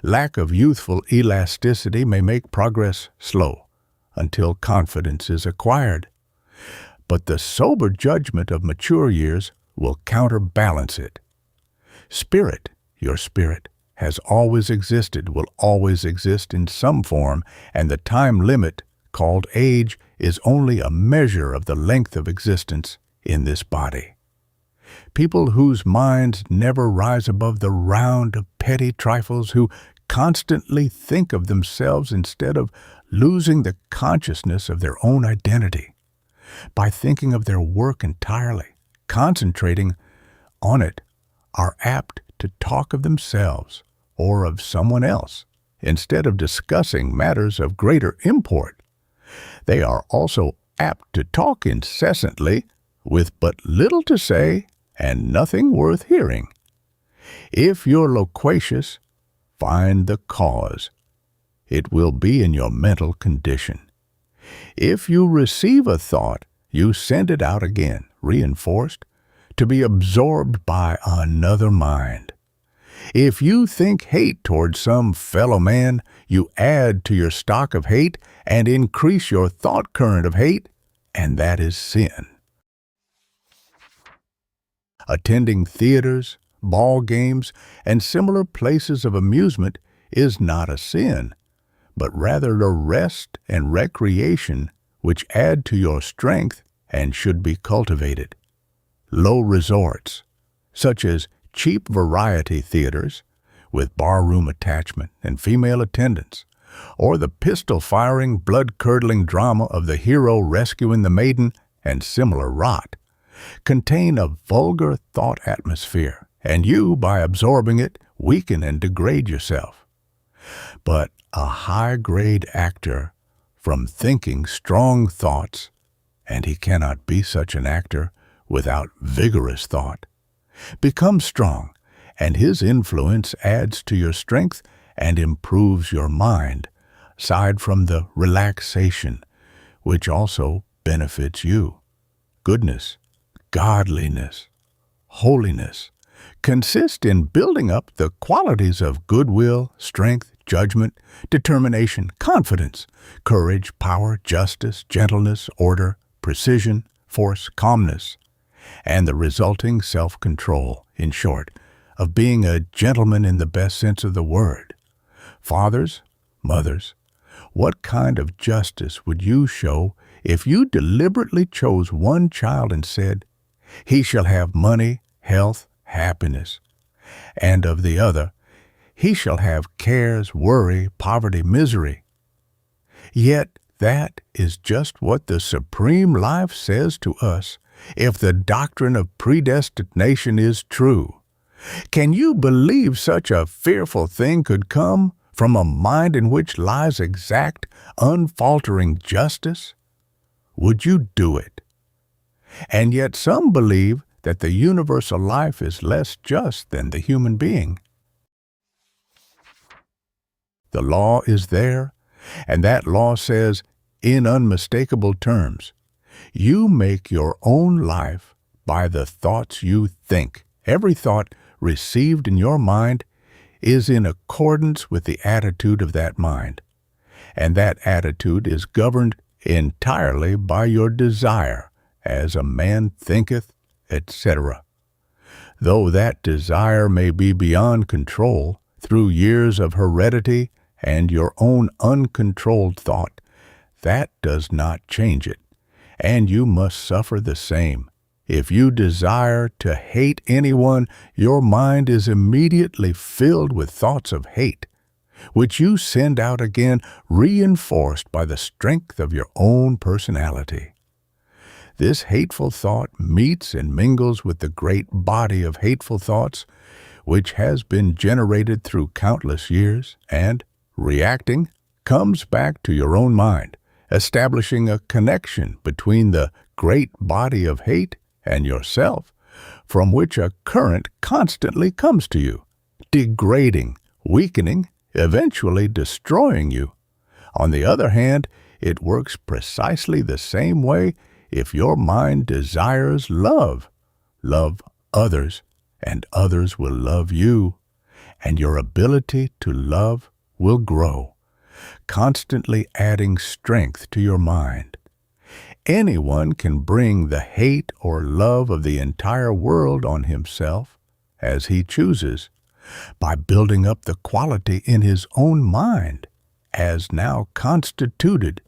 Lack of youthful elasticity may make progress slow until confidence is acquired, but the sober judgment of mature years will counterbalance it. Spirit, your spirit, has always existed, will always exist in some form, and the time limit, called age, is only a measure of the length of existence in this body. People whose minds never rise above the round of petty trifles, who constantly think of themselves instead of losing the consciousness of their own identity. By thinking of their work entirely, concentrating on it, are apt to talk of themselves or of someone else instead of discussing matters of greater import. They are also apt to talk incessantly with but little to say and nothing worth hearing. If you're loquacious, find the cause. It will be in your mental condition. If you receive a thought, you send it out again, reinforced, to be absorbed by another mind. If you think hate toward some fellow man, you add to your stock of hate and increase your thought current of hate, and that is sin. Attending theaters, ball games, and similar places of amusement is not a sin, but rather a rest and recreation which add to your strength and should be cultivated. Low resorts, such as cheap variety theaters with barroom attachment and female attendants, or the pistol-firing, blood-curdling drama of the hero rescuing the maiden and similar rot, contain a vulgar thought atmosphere, and you, by absorbing it, weaken and degrade yourself. But a high-grade actor, from thinking strong thoughts, and he cannot be such an actor without vigorous thought, becomes strong, and his influence adds to your strength and improves your mind, aside from the relaxation, which also benefits you. Goodness, godliness, holiness consist in building up the qualities of goodwill, strength, judgment, determination, confidence, courage, power, justice, gentleness, order, precision, force, calmness, and the resulting self-control, in short, of being a gentleman in the best sense of the word. Fathers, mothers, what kind of justice would you show if you deliberately chose one child and said, "He shall have money, health, happiness," and of the other, "He shall have cares, worry, poverty, misery"? Yet that is just what the supreme life says to us if the doctrine of predestination is true. Can you believe such a fearful thing could come from a mind in which lies exact, unfaltering justice? Would you do it? And yet some believe that the universal life is less just than the human being. The law is there, and that law says, in unmistakable terms, you make your own life by the thoughts you think. Every thought received in your mind is in accordance with the attitude of that mind, and that attitude is governed entirely by your desire, as a man thinketh, etc. Though that desire may be beyond control through years of heredity and your own uncontrolled thought, that does not change it, and you must suffer the same If you desire to hate anyone, your mind is immediately filled with thoughts of hate, which you send out again, reinforced by the strength of your own personality. This hateful thought meets and mingles with the great body of hateful thoughts, which has been generated through countless years, and, reacting, comes back to your own mind, establishing a connection between the great body of hate and yourself, from which a current constantly comes to you, degrading, weakening, eventually destroying you. On the other hand, it works precisely the same way if your mind desires love. Love others, and others will love you, and your ability to love will grow, constantly adding strength to your mind. Anyone can bring the hate or love of the entire world on himself, as he chooses, by building up the quality in his own mind, as now constituted.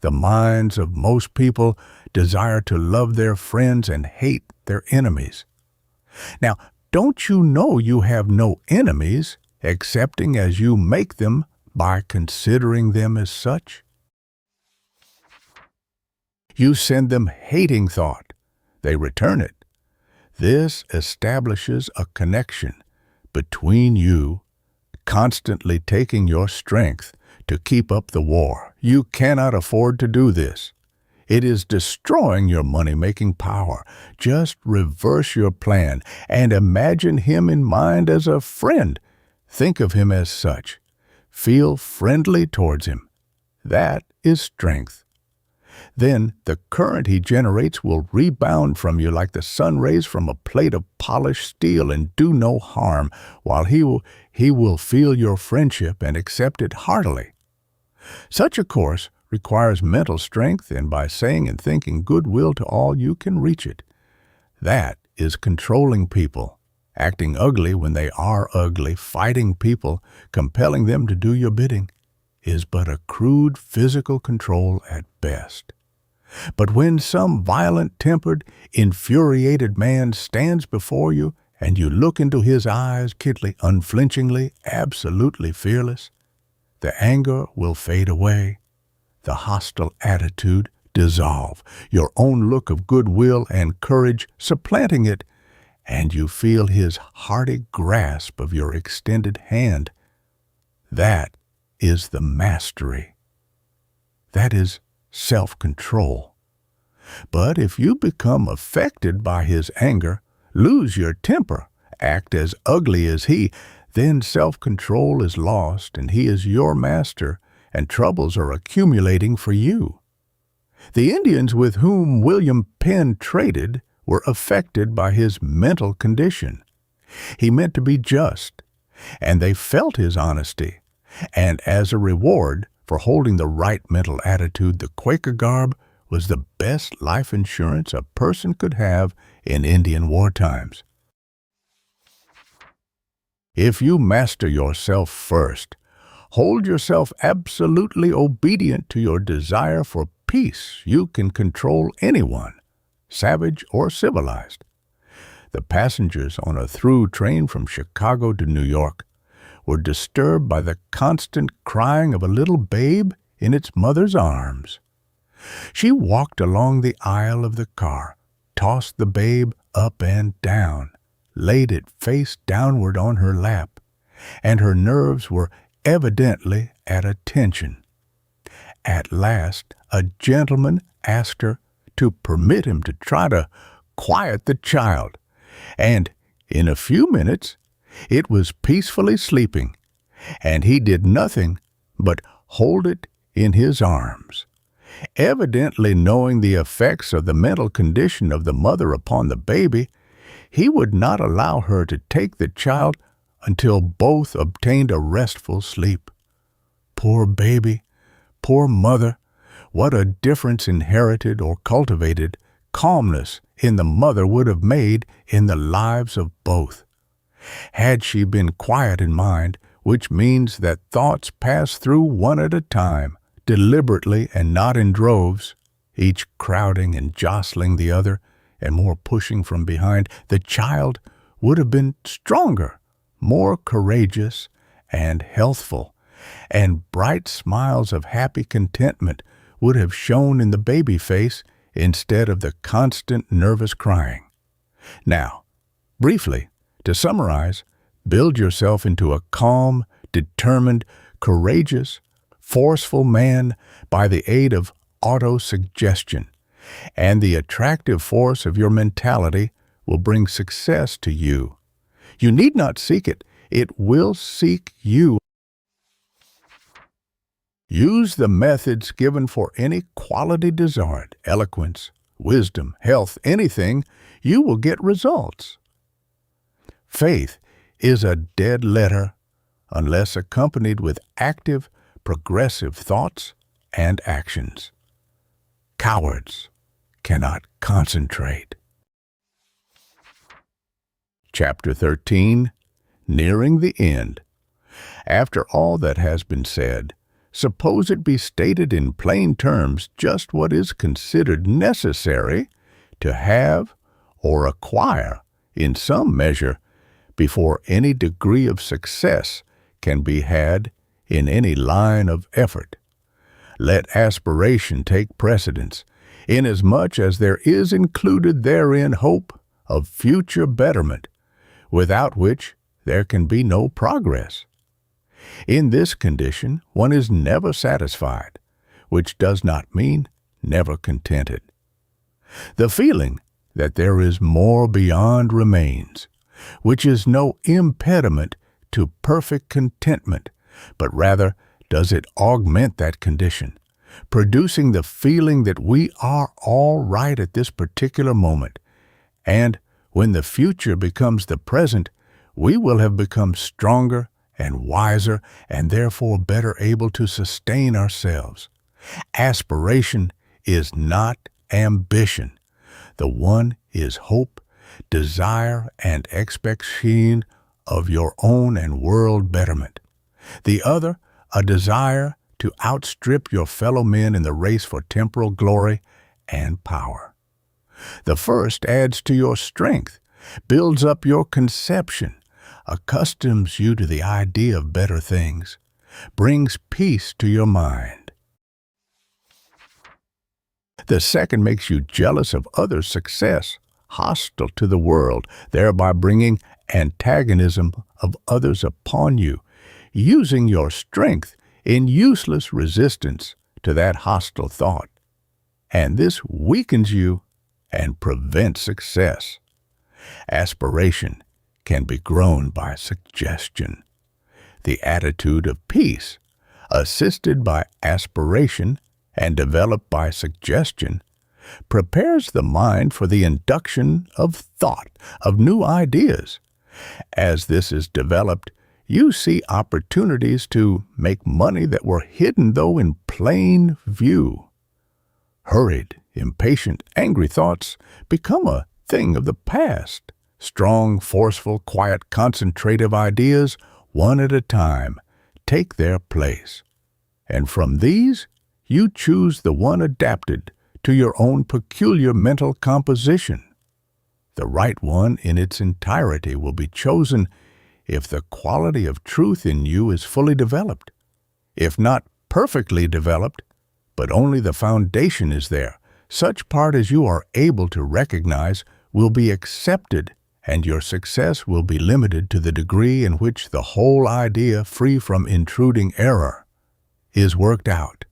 The minds of most people desire to love their friends and hate their enemies. Now, don't you know you have no enemies, excepting as you make them by considering them as such? You send them hating thought. They return it. This establishes a connection between you, constantly taking your strength to keep up the war. You cannot afford to do this. It is destroying your money-making power. Just reverse your plan and imagine him in mind as a friend. Think of him as such. Feel friendly towards him. That is strength. Then the current he generates will rebound from you like the sun rays from a plate of polished steel and do no harm, while he will feel your friendship and accept it heartily. Such a course requires mental strength, and by saying and thinking goodwill to all, you can reach it. That is controlling people, acting ugly when they are ugly, fighting people, compelling them to do your bidding, is but a crude physical control at best. But when some violent-tempered, infuriated man stands before you and you look into his eyes keenly, unflinchingly, absolutely fearless, the anger will fade away, the hostile attitude dissolve, your own look of goodwill and courage supplanting it, and you feel his hearty grasp of your extended hand. That is the mastery. That is self-control. But if you become affected by his anger, lose your temper, act as ugly as he, then self-control is lost and he is your master, and troubles are accumulating for you. The Indians with whom William Penn traded were affected by his mental condition. He meant to be just, and they felt his honesty. And as a reward for holding the right mental attitude, the Quaker garb was the best life insurance a person could have in Indian war times. If you master yourself first, hold yourself absolutely obedient to your desire for peace, you can control anyone, savage or civilized. The passengers on a through train from Chicago to New York were disturbed by the constant crying of a little babe in its mother's arms. She walked along the aisle of the car, tossed the babe up and down, laid it face downward on her lap, and her nerves were evidently at a tension. At last, a gentleman asked her to permit him to try to quiet the child, and in a few minutes it was peacefully sleeping, and he did nothing but hold it in his arms. Evidently knowing the effects of the mental condition of the mother upon the baby, he would not allow her to take the child until both obtained a restful sleep. Poor baby, poor mother, what a difference inherited or cultivated calmness in the mother would have made in the lives of both. Had she been quiet in mind, which means that thoughts pass through one at a time, deliberately and not in droves, each crowding and jostling the other, and more pushing from behind, the child would have been stronger, more courageous, and healthful, and bright smiles of happy contentment would have shone in the baby face instead of the constant nervous crying. Now, briefly, to summarize, build yourself into a calm, determined, courageous, forceful man by the aid of autosuggestion, and the attractive force of your mentality will bring success to you. You need not seek it. It will seek you. Use the methods given for any quality desired, eloquence, wisdom, health, anything, you will get results. Faith is a dead letter unless accompanied with active, progressive thoughts and actions. Cowards cannot concentrate. Chapter 13, Nearing the End. After all that has been said, suppose it be stated in plain terms just what is considered necessary to have or acquire in some measure before any degree of success can be had in any line of effort. Let aspiration take precedence, inasmuch as there is included therein hope of future betterment, without which there can be no progress. In this condition, one is never satisfied, which does not mean never contented. The feeling that there is more beyond remains, which is no impediment to perfect contentment, but rather does it augment that condition, producing the feeling that we are all right at this particular moment, and when the future becomes the present, we will have become stronger and wiser and therefore better able to sustain ourselves. Aspiration is not ambition. The one is hope, desire, and expectation of your own and world betterment. The other, a desire to outstrip your fellow men in the race for temporal glory and power. The first adds to your strength, builds up your conception, accustoms you to the idea of better things, brings peace to your mind. The second makes you jealous of others' success, hostile to the world, thereby bringing antagonism of others upon you, using your strength in useless resistance to that hostile thought. And this weakens you and prevents success. Aspiration can be grown by suggestion. The attitude of peace, assisted by aspiration and developed by suggestion, prepares the mind for the induction of thought, of new ideas. As this is developed, you see opportunities to make money that were hidden though in plain view. Hurried, impatient, angry thoughts become a thing of the past. Strong, forceful, quiet, concentrative ideas, one at a time, take their place. And from these, you choose the one adapted to your own peculiar mental composition. The right one in its entirety will be chosen if the quality of truth in you is fully developed. If not perfectly developed, but only the foundation is there, such part as you are able to recognize will be accepted, and your success will be limited to the degree in which the whole idea, free from intruding error, is worked out.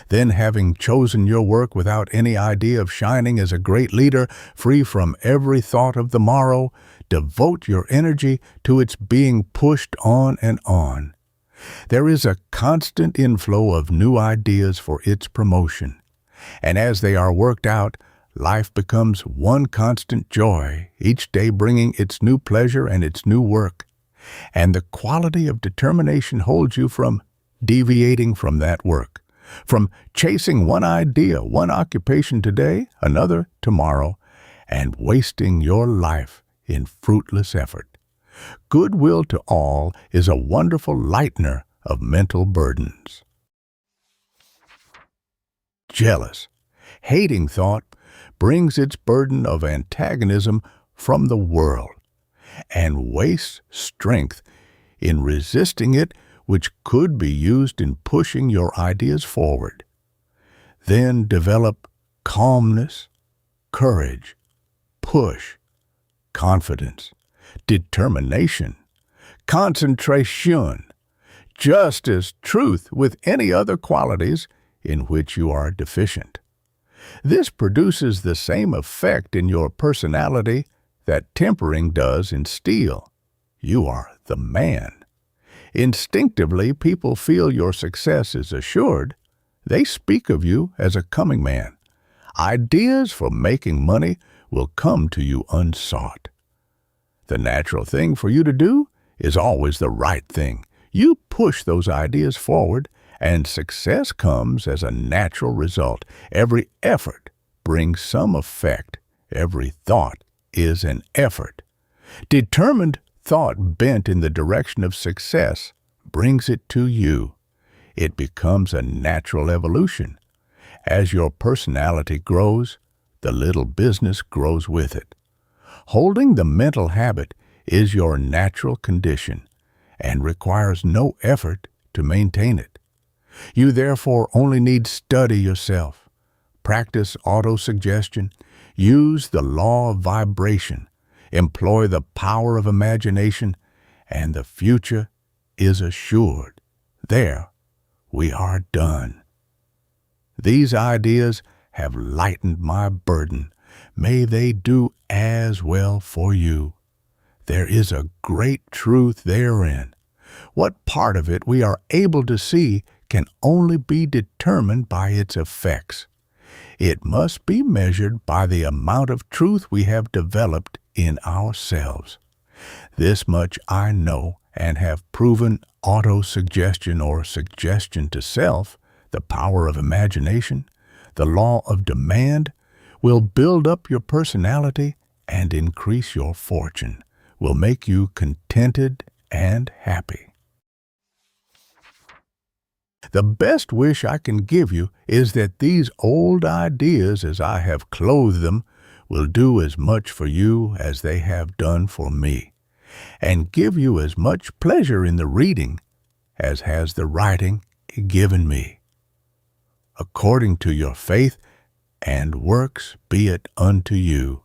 Then, having chosen your work without any idea of shining as a great leader, free from every thought of the morrow, devote your energy to its being pushed on and on. There is a constant inflow of new ideas for its promotion, and as they are worked out, life becomes one constant joy, each day bringing its new pleasure and its new work. And the quality of determination holds you from deviating from that work, from chasing one idea, one occupation today, another tomorrow, and wasting your life in fruitless effort. Goodwill to all is a wonderful lightener of mental burdens. Jealous, hating thought brings its burden of antagonism from the world, and wastes strength in resisting it, which could be used in pushing your ideas forward. Then develop calmness, courage, push, confidence, determination, concentration, justice, truth, with any other qualities in which you are deficient. This produces the same effect in your personality that tempering does in steel. You are the man. Instinctively, people feel your success is assured. They speak of you as a coming man. Ideas for making money will come to you unsought. The natural thing for you to do is always the right thing. You push those ideas forward, and success comes as a natural result. Every effort brings some effect. Every thought is an effort. Determined thought bent in the direction of success brings it to you. It becomes a natural evolution. As your personality grows, the little business grows with it. Holding the mental habit is your natural condition and requires no effort to maintain it. You therefore only need study yourself, practice autosuggestion, use the law of vibration, employ the power of imagination, and the future is assured. There, we are done. These ideas have lightened my burden. May they do as well for you. There is a great truth therein. What part of it we are able to see can only be determined by its effects. It must be measured by the amount of truth we have developed in ourselves. This much I know and have proven. Autosuggestion, or suggestion to self, the power of imagination, the law of demand, will build up your personality and increase your fortune, will make you contented and happy. The best wish I can give you is that these old ideas, as I have clothed them, will do as much for you as they have done for me, and give you as much pleasure in the reading as has the writing given me. According to your faith and works be it unto you.